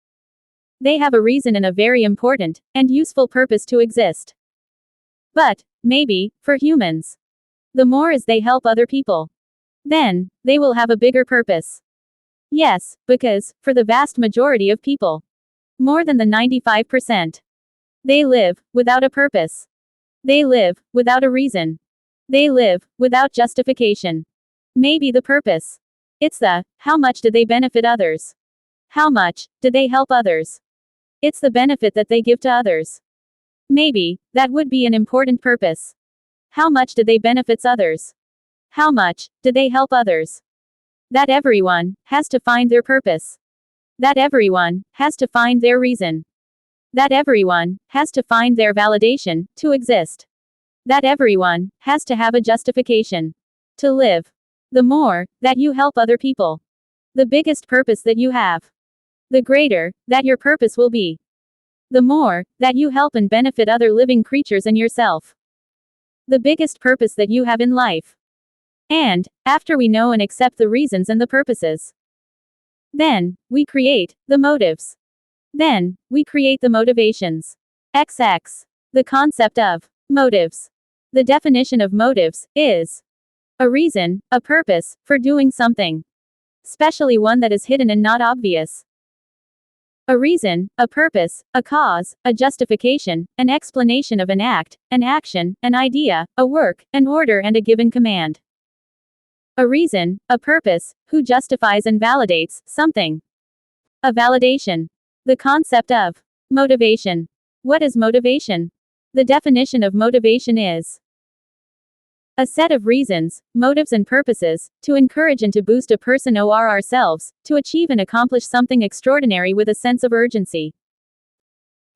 They have a reason and a very important and useful purpose to exist. But, maybe, for humans, the more as they help other people, then, they will have a bigger purpose. Yes, because, for the vast majority of people, more than the 95%, they live without a purpose. They live without a reason. They live without justification. Maybe the purpose. It's the, how much do they benefit others? How much do they help others? It's the benefit that they give to others. Maybe, that would be an important purpose. How much do they benefit others? How much do they help others? That everyone has to find their purpose. That everyone has to find their reason. That everyone has to find their validation to exist. That everyone has to have a justification to live. The more that you help other people, the biggest purpose that you have, the greater that your purpose will be. The more that you help and benefit other living creatures and yourself, the biggest purpose that you have in life. And, after we know and accept the reasons and the purposes, then, we create the motives. Then, we create the motivations. XX. The concept of motives. The definition of motives is a reason, a purpose, for doing something. Especially one that is hidden and not obvious. A reason, a purpose, a cause, a justification, an explanation of an act, an action, an idea, a work, an order and a given command. A reason, a purpose, who justifies and validates something. A validation. The concept of motivation. What is motivation? The definition of motivation is a set of reasons, motives and purposes, to encourage and to boost a person or ourselves, to achieve and accomplish something extraordinary with a sense of urgency.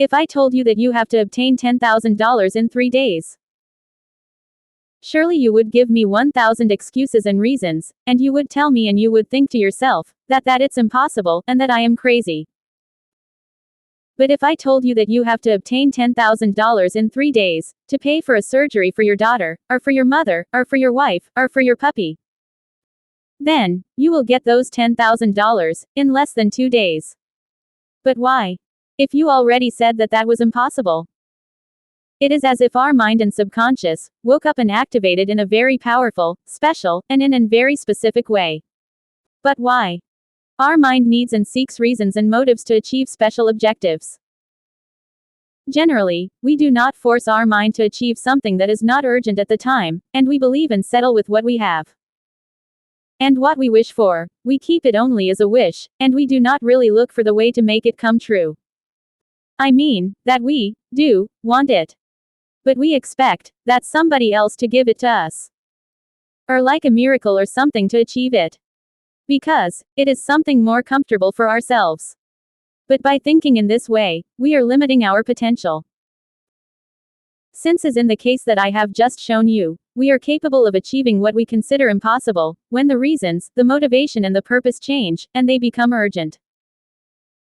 If I told you that you have to obtain $10,000 in 3 days, surely you would give me 1,000 excuses and reasons, and you would tell me and you would think to yourself, that it's impossible, and that I am crazy. But if I told you that you have to obtain $10,000 in 3 days, to pay for a surgery for your daughter, or for your mother, or for your wife, or for your puppy, then, you will get those $10,000, in less than 2 days. But why? If you already said that was impossible. It is as if our mind and subconscious woke up and activated in a very powerful, special, and in a very specific way. But why? Our mind needs and seeks reasons and motives to achieve special objectives. Generally, we do not force our mind to achieve something that is not urgent at the time, and we believe and settle with what we have. And what we wish for, we keep it only as a wish, and we do not really look for the way to make it come true. I mean, that we do want it. But we expect that somebody else to give it to us. or like a miracle or something to achieve it. Because it is something more comfortable for ourselves. But by thinking in this way, we are limiting our potential. Since, as in the case that I have just shown you, we are capable of achieving what we consider impossible, when the reasons, the motivation, and the purpose change, and they become urgent.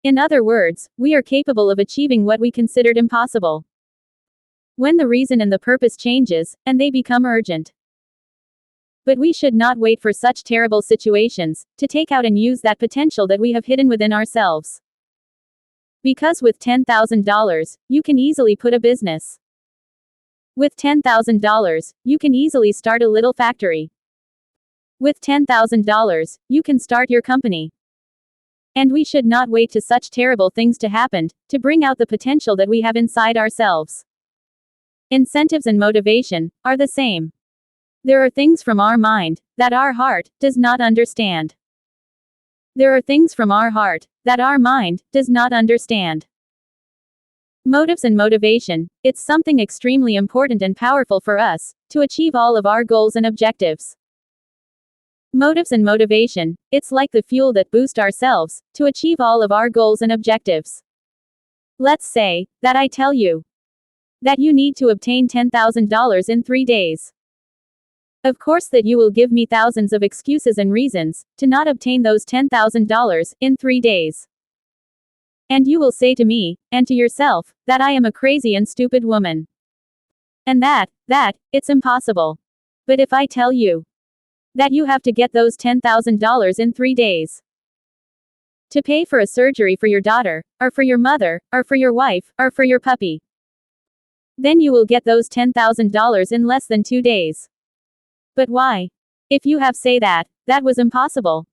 In other words, we are capable of achieving what we considered impossible. When the reason and the purpose changes, and they become urgent. But we should not wait for such terrible situations, to take out and use that potential that we have hidden within ourselves. Because with $10,000, you can easily put a business. With $10,000, you can easily start a little factory. With $10,000, you can start your company. And we should not wait to such terrible things to happen, to bring out the potential that we have inside ourselves. Incentives and motivation are the same. There are things from our mind that our heart does not understand. There are things from our heart that our mind does not understand. Motives and motivation, it's something extremely important and powerful for us to achieve all of our goals and objectives. Motives and motivation, it's like the fuel that boosts ourselves to achieve all of our goals and objectives. Let's say that I tell you that you need to obtain $10,000 in 3 days. Of course that you will give me thousands of excuses and reasons to not obtain those $10,000 in 3 days. And you will say to me, and to yourself, that I am a crazy and stupid woman. And that, it's impossible. But if I tell you that you have to get those $10,000 in 3 days to pay for a surgery for your daughter, or for your mother, or for your wife, or for your puppy, then you will get those $10,000 in less than 2 days. But why? If you have say that was impossible.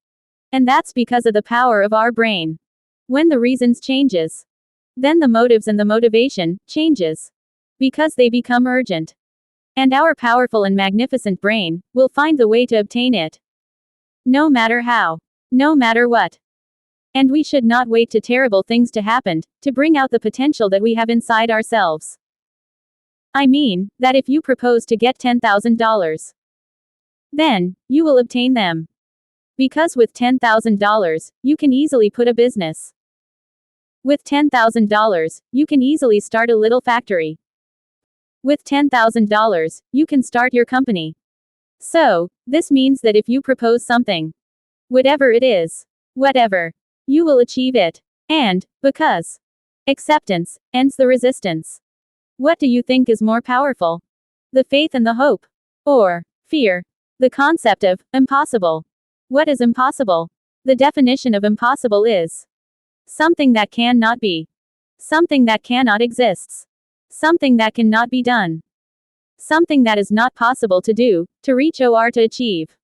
And that's because of the power of our brain. When the reasons changes, then the motives and the motivation changes. Because they become urgent. And our powerful and magnificent brain will find the way to obtain it. No matter how. No matter what. And we should not wait to terrible things to happen to bring out the potential that we have inside ourselves. I mean, that if you propose to get $10,000, then you will obtain them. Because with $10,000, you can easily put a business. With $10,000, you can easily start a little factory. With $10,000, you can start your company. So, this means that if you propose something, whatever it is, whatever, you will achieve it. And, because acceptance ends the resistance. What do you think is more powerful? The faith and the hope? Or fear? The concept of impossible. What is impossible? The definition of impossible is something that cannot be. Something that cannot exist. Something that cannot be done. Something that is not possible to do, to reach or to achieve.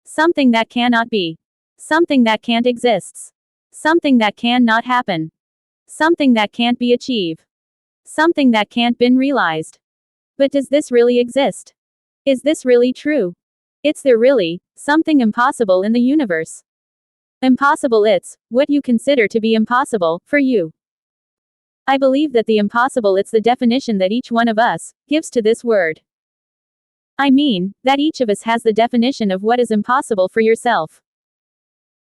Something that cannot be. Something that can't exist. Something that cannot happen. Something that can't be achieved. Something that can't been realized. But does this really exist? Is this really true? Is there really something impossible in the universe? Impossible, it's what you consider to be impossible for you. I believe that the impossible, it's the definition that each one of us gives to this word. I mean, that each of us has the definition of what is impossible for yourself.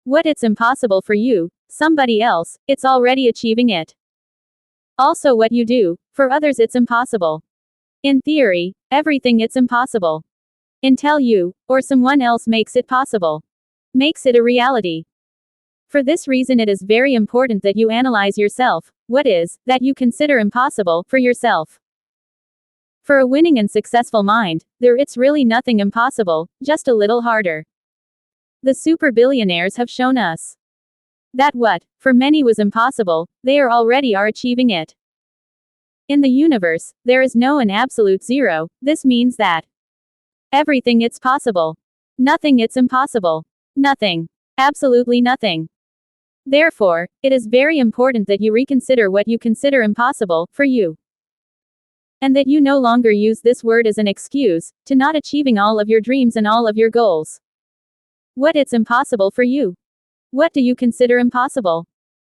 What it's impossible for you, somebody else, it's already achieving it. Also what you do, for others it's impossible. In theory, everything it's impossible. Until you, or someone else makes it possible. Makes it a reality. For this reason it is very important that you analyze yourself, what is, that you consider impossible, for yourself. For a winning and successful mind, it's really nothing impossible, just a little harder. The super billionaires have shown us that what, for many was impossible, they already are achieving it. In the universe, there is no an absolute zero, this means that everything it's possible. Nothing it's impossible. Nothing. Absolutely nothing. Therefore, it is very important that you reconsider what you consider impossible, for you. And that you no longer use this word as an excuse to not achieving all of your dreams and all of your goals. What it's impossible for you? What do you consider impossible?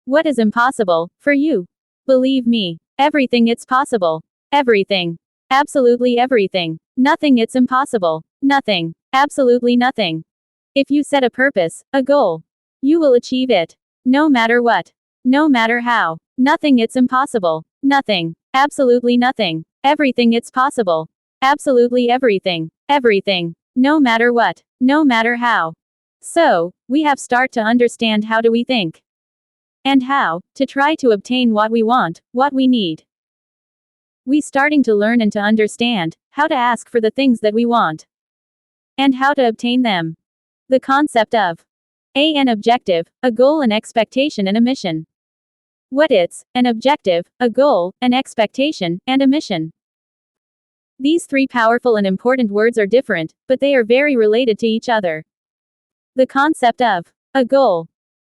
What is impossible for you? Believe me, everything it's possible. Everything. Absolutely everything. Nothing it's impossible. Nothing. Absolutely nothing. If you set a purpose, a goal, you will achieve it. No matter what. No matter how. Nothing it's impossible. Nothing. Absolutely nothing. Everything it's possible. Absolutely everything. Everything. No matter what. No matter how. So, we have start to understand how do we think. And how, to try to obtain what we want, what we need. We starting to learn and to understand, how to ask for the things that we want. And how to obtain them. The concept of an objective, a goal, an expectation, and a mission. What it's, an objective, a goal, an expectation, and a mission. These three powerful and important words are different, but they are very related to each other. The concept of a goal.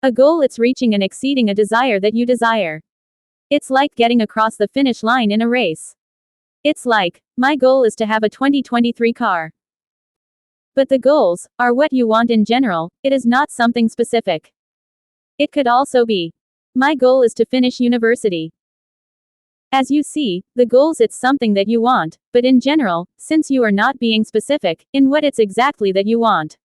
A goal it's reaching and exceeding a desire that you desire. It's like getting across the finish line in a race. It's like, my goal is to have a 2023 car. But the goals are what you want in general, it is not something specific. It could also be, my goal is to finish university. As you see, the goals it's something that you want, but in general, since you are not being specific in what it's exactly that you want.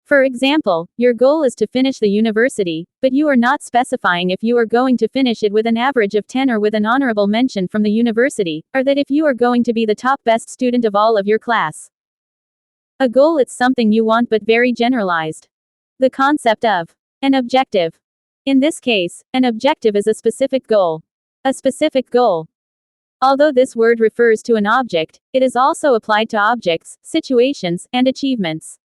For example, your goal is to finish the university, but you are not specifying if you are going to finish it with an average of 10 or with an honorable mention from the university, or that if you are going to be the top best student of all of your class. A goal it's something you want but very generalized. The concept of an objective. In this case, an objective is a specific goal. A specific goal. Although this word refers to an object, it is also applied to objects, situations, and achievements.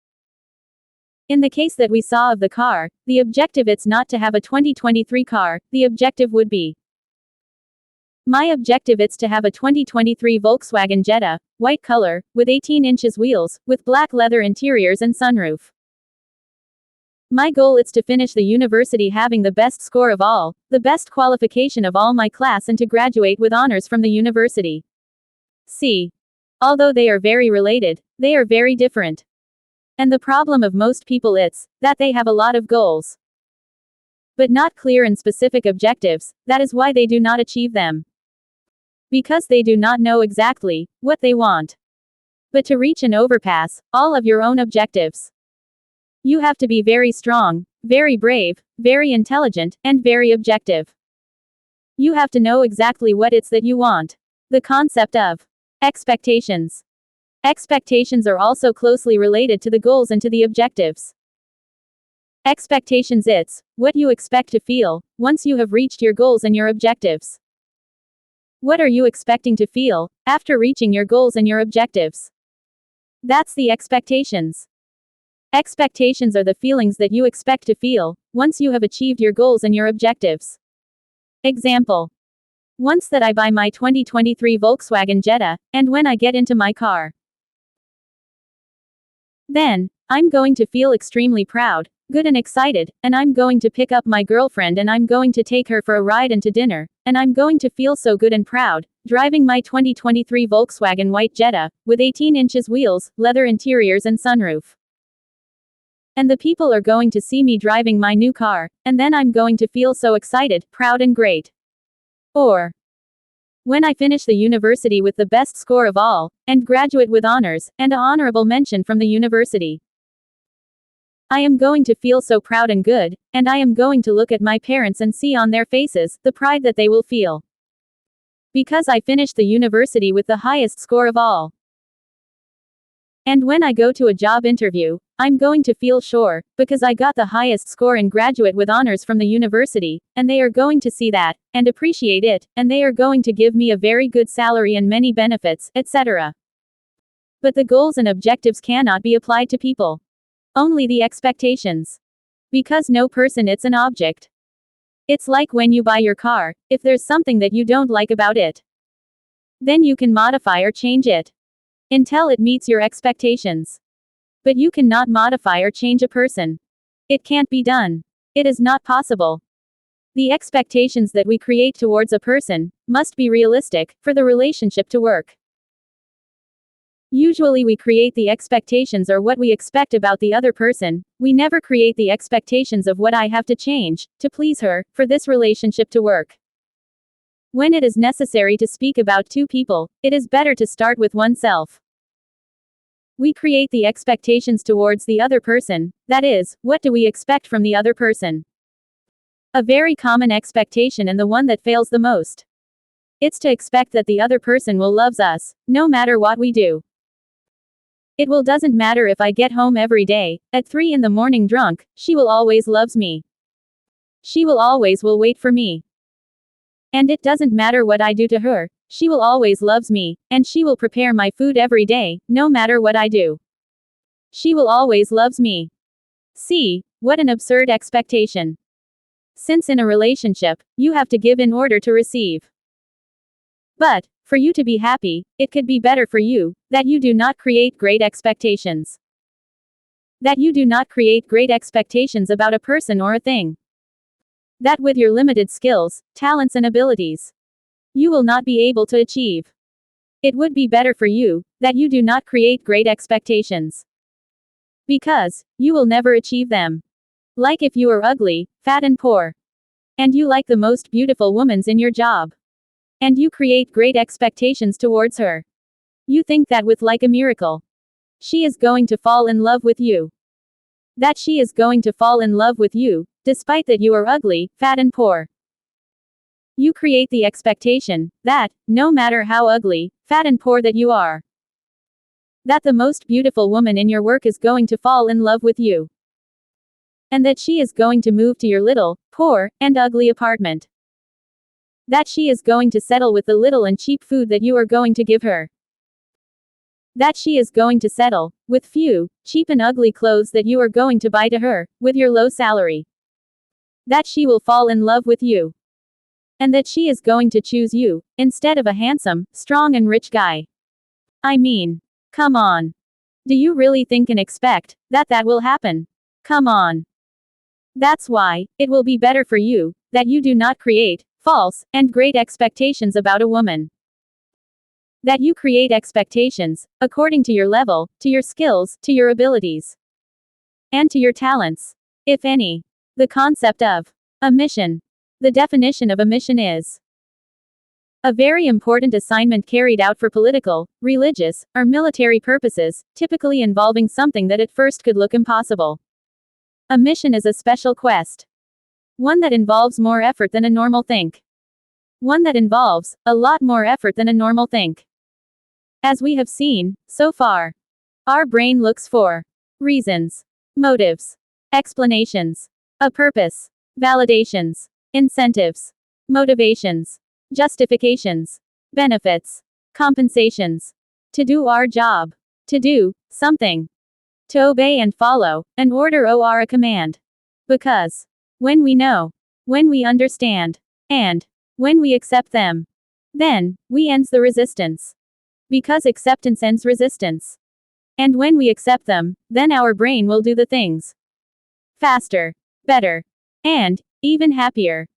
In the case that we saw of the car, the objective it's not to have a 2023 car, the objective would be, my objective it's to have a 2023 Volkswagen Jetta, white color, with 18 inches wheels, with black leather interiors and sunroof. My goal it's to finish the university having the best score of all, the best qualification of all my class and to graduate with honors from the university. See. Although they are very related, they are very different. And the problem of most people it's that they have a lot of goals, but not clear and specific objectives, that is why they do not achieve them. Because they do not know exactly what they want. But to reach and overpass all of your own objectives, you have to be very strong, very brave, very intelligent, and very objective. You have to know exactly what it's that you want. The concept of expectations. Expectations are also closely related to the goals and to the objectives. Expectations it's what you expect to feel once you have reached your goals and your objectives. What are you expecting to feel after reaching your goals and your objectives? That's the expectations. Expectations are the feelings that you expect to feel once you have achieved your goals and your objectives. Example. Once that I buy my 2023 Volkswagen Jetta, and when I get into my car, then I'm going to feel extremely proud, good and excited, and I'm going to pick up my girlfriend and I'm going to take her for a ride and to dinner, and I'm going to feel so good and proud, driving my 2023 Volkswagen white Jetta, with 18 inches wheels, leather interiors and sunroof. And the people are going to see me driving my new car, and then I'm going to feel so excited, proud and great. Or, when I finish the university with the best score of all, and graduate with honors, and an honorable mention from the university, I am going to feel so proud and good, and I am going to look at my parents and see on their faces the pride that they will feel. Because I finished the university with the highest score of all. And when I go to a job interview, I'm going to feel sure, because I got the highest score and graduate with honors from the university, and they are going to see that, and appreciate it, and they are going to give me a very good salary and many benefits, etc. But the goals and objectives cannot be applied to people. Only the expectations. Because no person it's an object. It's like when you buy your car, if there's something that you don't like about it, then you can modify or change it until it meets your expectations. But you cannot modify or change a person. It can't be done. It is not possible. The expectations that we create towards a person must be realistic for the relationship to work. Usually we create the expectations or what we expect about the other person, we never create the expectations of what I have to change, to please her, for this relationship to work. When it is necessary to speak about two people, it is better to start with oneself. We create the expectations towards the other person, that is, what do we expect from the other person? A very common expectation and the one that fails the most. It's to expect that the other person will loves us, no matter what we do. It will doesn't matter if I get home every day, at 3 in the morning drunk, she will always loves me. She will always will wait for me. And it doesn't matter what I do to her, she will always loves me, and she will prepare my food every day, no matter what I do. She will always loves me. See, what an absurd expectation. Since in a relationship, you have to give in order to receive. But, for you to be happy, it could be better for you, that you do not create great expectations. That you do not create great expectations about a person or a thing. That with your limited skills, talents and abilities, you will not be able to achieve. It would be better for you, that you do not create great expectations. Because, you will never achieve them. Like if you are ugly, fat and poor. And you like the most beautiful women's in your job. And you create great expectations towards her. You think that with like a miracle, she is going to fall in love with you. That she is going to fall in love with you, despite that you are ugly, fat and poor. You create the expectation, that, no matter how ugly, fat and poor that you are, that the most beautiful woman in your work is going to fall in love with you. And that she is going to move to your little, poor, and ugly apartment. That she is going to settle with the little and cheap food that you are going to give her. That she is going to settle with few, cheap and ugly clothes that you are going to buy to her, with your low salary. That she will fall in love with you. And that she is going to choose you, instead of a handsome, strong and rich guy. I mean, come on. Do you really think and expect that that will happen? Come on. That's why, it will be better for you, that you do not create false and great expectations about a woman. That you create expectations, according to your level, to your skills, to your abilities, and to your talents, if any. The concept of a mission. The definition of a mission is a very important assignment carried out for political, religious, or military purposes, typically involving something that at first could look impossible. A mission is a special quest. One that involves more effort than a normal think. One that involves a lot more effort than a normal think. As we have seen, so far, our brain looks for reasons, motives, explanations, a purpose, validations, incentives, motivations, justifications, benefits, compensations, to do our job, to do something, to obey and follow an order or a command. Because when we know, when we understand, and when we accept them, then we ends the resistance. Because acceptance ends resistance. And when we accept them, then our brain will do the things faster, better, and even happier.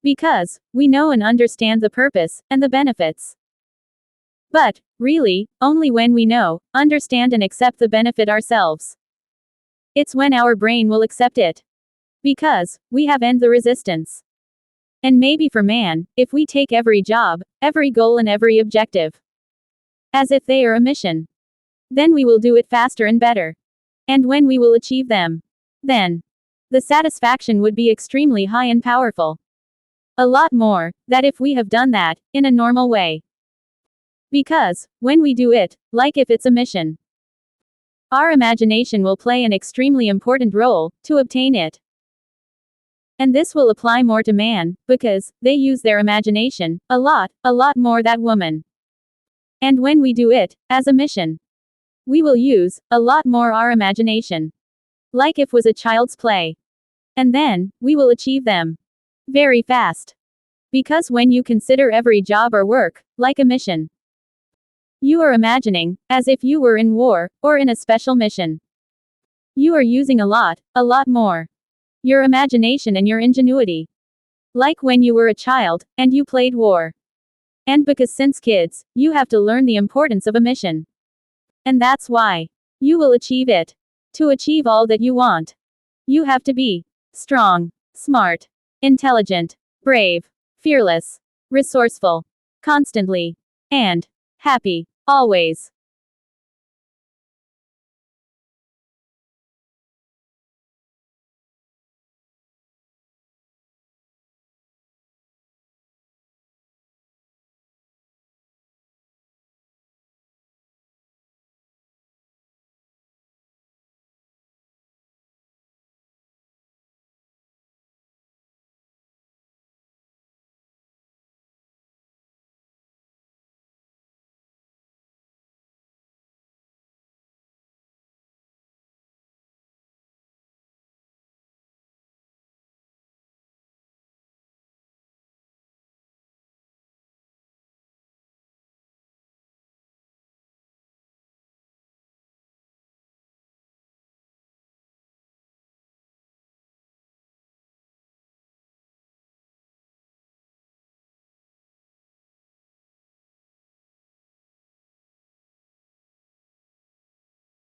Because we know and understand the purpose and the benefits. But, really, only when we know, understand and accept the benefit ourselves. It's when our brain will accept it. Because we have end the resistance. And maybe for man, if we take every job, every goal and every objective as if they are a mission, then we will do it faster and better. And when we will achieve them, then the satisfaction would be extremely high and powerful. A lot more, that if we have done that, in a normal way. Because, when we do it, like if it's a mission, our imagination will play an extremely important role, to obtain it. And this will apply more to man, because, they use their imagination, a lot more that woman. And when we do it, as a mission, we will use, a lot more our imagination. Like if was a child's play. And then, we will achieve them very fast. Because when you consider every job or work, like a mission, you are imagining, as if you were in war, or in a special mission. You are using a lot more. Your imagination and your ingenuity. Like when you were a child, and you played war. And because since kids, you have to learn the importance of a mission. And that's why you will achieve it. To achieve all that you want, you have to be strong, smart, intelligent, brave, fearless, resourceful, constantly, and happy, always.